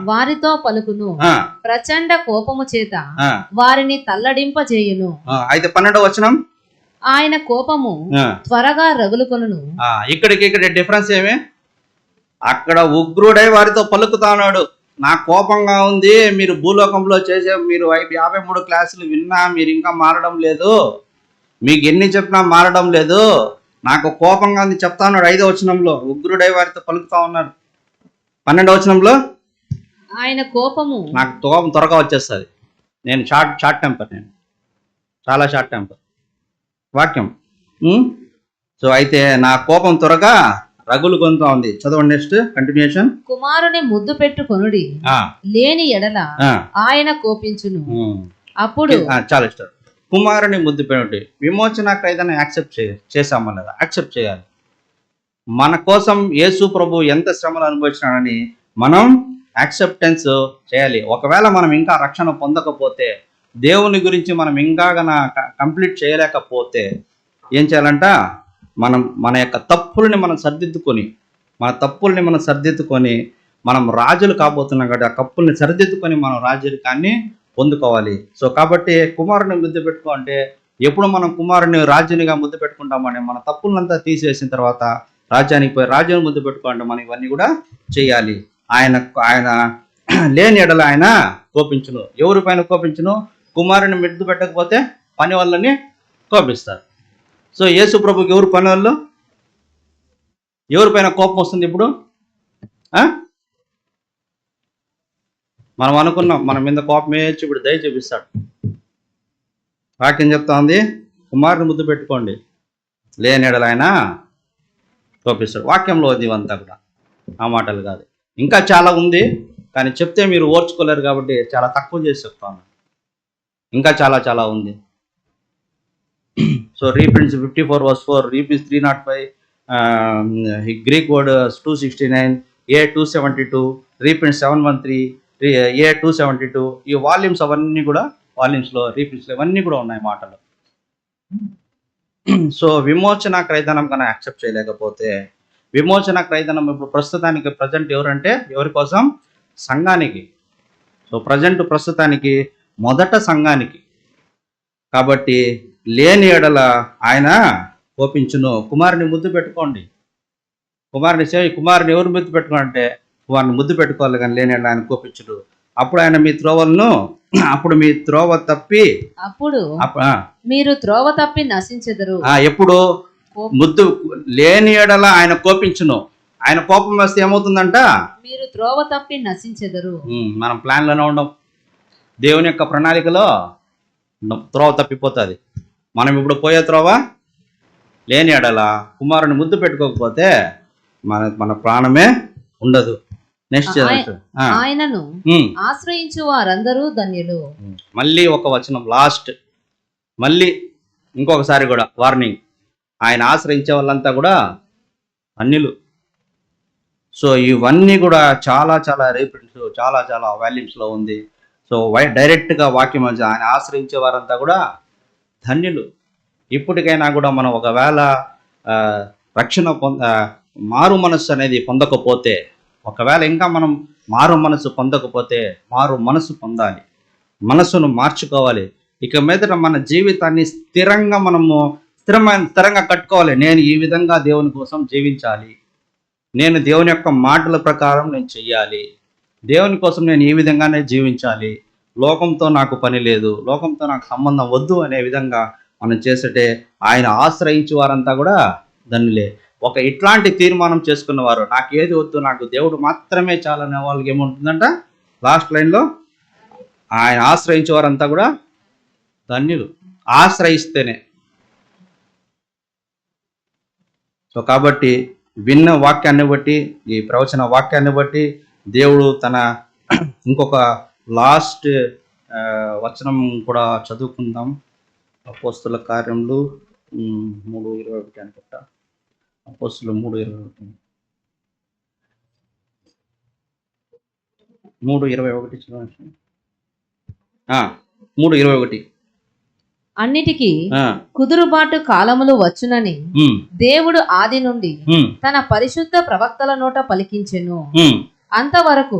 వారితో పలుకును, ప్రచండ కోపము చేత వారిని తల్లడింపజేయును. అయితే 12వ వచనం ఆయన కోపము త్వరగా రగులుకొనును. ఇక్కడ డిఫరెన్స్ ఏమి? అక్కడ ఉగ్రుడై వారితో పలుకుతాడు. నా కోపంగా ఉంది, మీరు భూలోకంలో చేసే మీరు 53 క్లాసులు విన్నా మీరు ఇంకా మారడం లేదు, మీకు ఎన్ని చెప్పినా మారడం లేదు, నాకు కోపంగా ఉంది చెప్తా ఉన్నాడు. 5వ వచనంలో ఉగ్రుడై వారితో పలుకుతా ఉన్నాడు. 12వ వచనంలో ఆయన కోపము, నాకు కోపం త్వరగా వచ్చేస్తుంది, నేను షార్ట్ టెంపర్, నేను చాలా షార్ట్ టెంపర్ వాక్యం. సో అయితే నా కోపం త్వరగా రగులు కొంత ఉంది. చదవండి నెక్స్ట్ కంటిన్యూషన్. కుమారుని ముద్దు పెట్టుకొనుడి, లేని ఎడల ఆయన కోపించును. అప్పుడు చాలా ఇష్టం. కుమారుని ముద్దు పెట్టుడి. విమోచన ఖైదాన్ని యాక్సెప్ట్ చేసామన్నదా? యాక్సెప్ట్ చేయాలి. మన కోసం యేసు ప్రభు ఎంత శ్రమలు అనుభవించినాడని మనం యాక్సెప్టెన్స్ చేయాలి. ఒకవేళ మనం ఇంకా రక్షణ పొందకపోతే, దేవుని గురించి మనం ఇంకా కంప్లీట్ చేయలేకపోతే ఏం చేయాలంట? మన యొక్క తప్పుల్ని మనం సరిదిద్దుకొని, మనం రాజులు కాబోతున్నాం కాబట్టి ఆ తప్పుల్ని సరిదిద్దుకొని మనం రాజ్యాన్ని పొందుకోవాలి. సో కాబట్టి కుమారుని ముద్దు పెట్టుకో అంటే, ఎప్పుడు మనం కుమారుని రాజునిగా ముద్దు పెట్టుకుంటామని మన తప్పులంతా తీసివేసిన తర్వాత రాజ్యానికి పోయి రాజ్యాన్ని ముద్దు పెట్టుకోండి. మనం ఇవన్నీ కూడా చేయాలి. ఆయన లేని ఎడల ఆయన కోపించును. ఎవరి పైన కోపించును? కుమారుని ముద్దు పెట్టకపోతే పని వాళ్ళని కోపిస్తారు. సో యేసు ప్రభుకి ఎవరు పని వాళ్ళు? ఎవరిపైన కోపం వస్తుంది ఇప్పుడు? మనం అనుకున్నాం మన మీద కోపం వేయచ్చు, ఇప్పుడు దయ చూపిస్తాడు. వాక్యం చెప్తా ఉంది, కుమారుని ముద్దు పెట్టుకోండి, లేని ఎడల ఆయన కోపిస్తాడు. వాక్యంలో ఉంది ఇవంతా కూడా, ఆ మాటలు కాదు. ఇంకా చాలా ఉంది, కానీ చెప్తే మీరు ఓర్చుకోలేరు కాబట్టి చాలా తక్కువ చేసి చెప్తాను. ఇంకా చాలా ఉంది. So reprints 54:4, reprints 305, Greek word 269, A 272, reprints 713, A272 ఈ వాల్యూమ్స్ అవన్నీ కూడా వాల్యూమ్స్లో రీప్రింట్స్లో ఇవన్నీ కూడా ఉన్నాయి మాటలు. సో విమోచన క్రైదనం కన్నా యాక్సెప్ట్ చేయలేకపోతే, విమోచన క్రైదనం ఇప్పుడు ప్రస్తుతానికి ప్రజెంట్ ఎవరంటే ఎవరి కోసం? సంఘానికి. సో ప్రస్తుతానికి మొదట సంఘానికి. కాబట్టి లేని ఎడల ఆయన కోపించును. కుమారుని ముద్దు పెట్టుకోండి. కుమారుని ఎవరు ముద్దు పెట్టుకోవాలంటే వారిని ముద్దు పెట్టుకోవాలి, కానీ లేని ఎడల ఆయన కోపించుడు. అప్పుడు ఆయన మీ త్రోవలను అప్పుడు మీ త్రోవ తప్పి మీరు త్రోవ తప్పి నశించెదరు. ఎప్పుడు ముద్దు లేని ఎడల ఆయన కోపించును. ఆయన కోపం వస్తే ఏమవుతుందంట? మీరు త్రోవ తప్పి నశించెదరు. మనం ప్లాన్లోనే ఉండం, దేవుని యొక్క ప్రణాళికలో త్రోవ తప్పిపోతుంది. మనం ఇప్పుడు పోయే త్రోవ లేని ఎడల కుమారుని ముద్దు పెట్టుకోకపోతే మన ప్రాణమే ఉండదు. నెక్స్ట్ ఆయనను ఆశ్రయించు వారందరూ ధన్యులు. మళ్ళీ ఒక వచనం లాస్ట్, మళ్ళీ ఇంకొకసారి కూడా వార్నింగ్, ఆయన ఆశ్రయించే వాళ్ళంతా కూడా ధన్యులు. సో ఇవన్నీ కూడా చాలా చాలా రీప్రింట్స్, చాలా చాలా వాల్యూమ్స్లో ఉంది. సో డైరెక్ట్గా వాక్యం ఆయన ఆశ్రయించే వారంతా కూడా ధన్యులు. ఇప్పటికైనా కూడా మనం ఒకవేళ రక్షణ మారు మనస్సు అనేది పొందకపోతే, ఒకవేళ ఇంకా మనం మారు మనసు పొందకపోతే, మారు మనసు పొందాలి, మనసును మార్చుకోవాలి. ఇక మీదట మన జీవితాన్ని స్థిరంగా కట్టుకోవాలి. నేను ఈ విధంగా దేవుని కోసం జీవించాలి, నేను దేవుని యొక్క మాటల ప్రకారం నేను చెయ్యాలి, దేవుని కోసం నేను ఈ విధంగానే జీవించాలి, లోకంతో నాకు పని లేదు, లోకంతో నాకు సంబంధం వద్దు అనే విధంగా మనం చేసేటే ఆయన ఆశ్రయించే వారంతా కూడా ధన్యులే. ఇట్లాంటి తీర్మానం చేసుకున్నవారు, నాకు ఏది వద్దు, నాకు దేవుడు మాత్రమే చాలనే వాళ్ళకి ఏముంటుందంట? లాస్ట్ లైన్లో ఆయన ఆశ్రయించే వారంతా కూడా ధన్యులు. ఆశ్రయిస్తేనే. సో కాబట్టి విన్న వాక్యాన్ని బట్టి, ఈ ప్రవచన వాక్యాన్ని బట్టి దేవుడు తన ఇంకొక లాస్ట్ వచనం కూడా చదువుకుందాం. అపోస్తుల కార్యములు 3:21 అనుకుంటా. అపోస్తులు 3:21 అన్నిటికీ కుదురుబాటు కాలములు వచ్చునని దేవుడు ఆది నుండి తన పరిశుద్ధ ప్రవక్తల నోట పలికించెను. అంతవరకు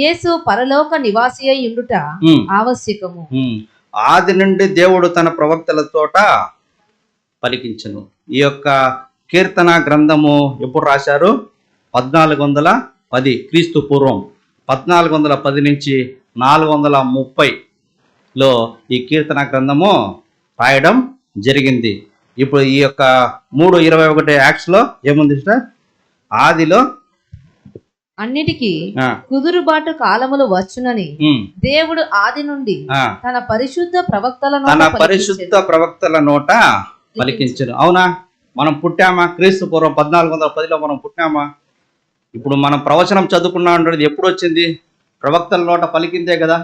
యేసు పరలోక నివాసి అయి ఉండుట ఆవశ్యకము. ఆది నుండి దేవుడు తన ప్రవక్తల తోట పలికించెను. ఈ యొక్క కీర్తన గ్రంథము ఎప్పుడు రాశారు? 1410 క్రీస్తు పూర్వం. 1410 నుంచి 430లో ఈ కీర్తన గ్రంథము రాయడం జరిగింది. ఇప్పుడు ఈ యొక్క 3:21 యాక్ట్స్లో ఏముంది సార్? ఆదిలో అన్నిటికీ కుదురుబాటు కాలములు వచ్చునని దేవుడు ఆది నుండి తన పరిశుద్ధ ప్రవక్తల నోట పలికించను. అవునా? మనం పుట్టామా? క్రీస్తు పూర్వం 1410లో మనం పుట్టామా? ఇప్పుడు మనం ప్రవచనం చదువుకున్నా ఉండేది ఎప్పుడు వచ్చింది? ప్రవక్తల నోట పలికిందే కదా.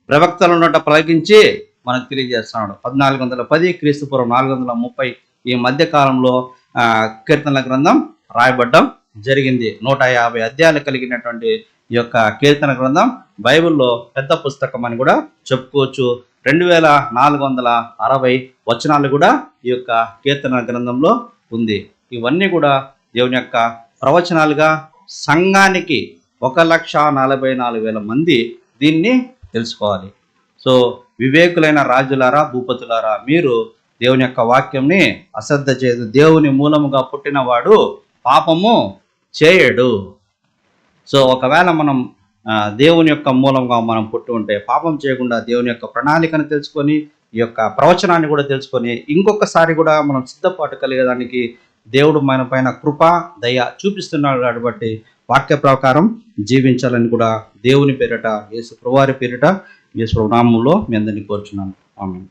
ప్రవక్తల నోట పలికించి మనకు తెలియజేస్తున్నాడు. 1410 క్రీస్తు పూర్వం 430 ఈ మధ్య కాలంలో కీర్తనల గ్రంథం రాయబడ్డం జరిగింది. 150 అధ్యాయాలు కలిగినటువంటి ఈ యొక్క కీర్తన గ్రంథం బైబిల్లో పెద్ద పుస్తకం అని కూడా చెప్పుకోవచ్చు. 2460 వచనాలు కూడా ఈ యొక్క కీర్తన గ్రంథంలో ఉంది. ఇవన్నీ కూడా దేవుని యొక్క ప్రవచనాలుగా సంఘానికి 1,44,000 మంది దీన్ని తెలుసుకోవాలి. సో వివేకులైన రాజులారా, భూపతులారా, మీరు దేవుని యొక్క వాక్యంని అశ్రద్ధ చేయదు. దేవుని మూలముగా పుట్టినవాడు పాపము చేయడు. సో ఒకవేళ మనం దేవుని యొక్క మూలంగా మనం పుట్టి ఉంటే పాపం చేయకుండా దేవుని యొక్క ప్రణాళికను తెలుసుకొని, ఈ యొక్క ప్రవచనాన్ని కూడా తెలుసుకొని, ఇంకొకసారి కూడా మనం సిద్ధపాటు కలిగేదానికి దేవుడు మన పైన కృప దయ చూపిస్తున్నాడు. కాబట్టి వాక్య ప్రకారం జీవించాలని కూడా దేవుని పేరిట, యేసు ప్రభువారి పేరిట, యేసు నామములో మీ అందరినీ కోరుచున్నాను. ఆమేన్.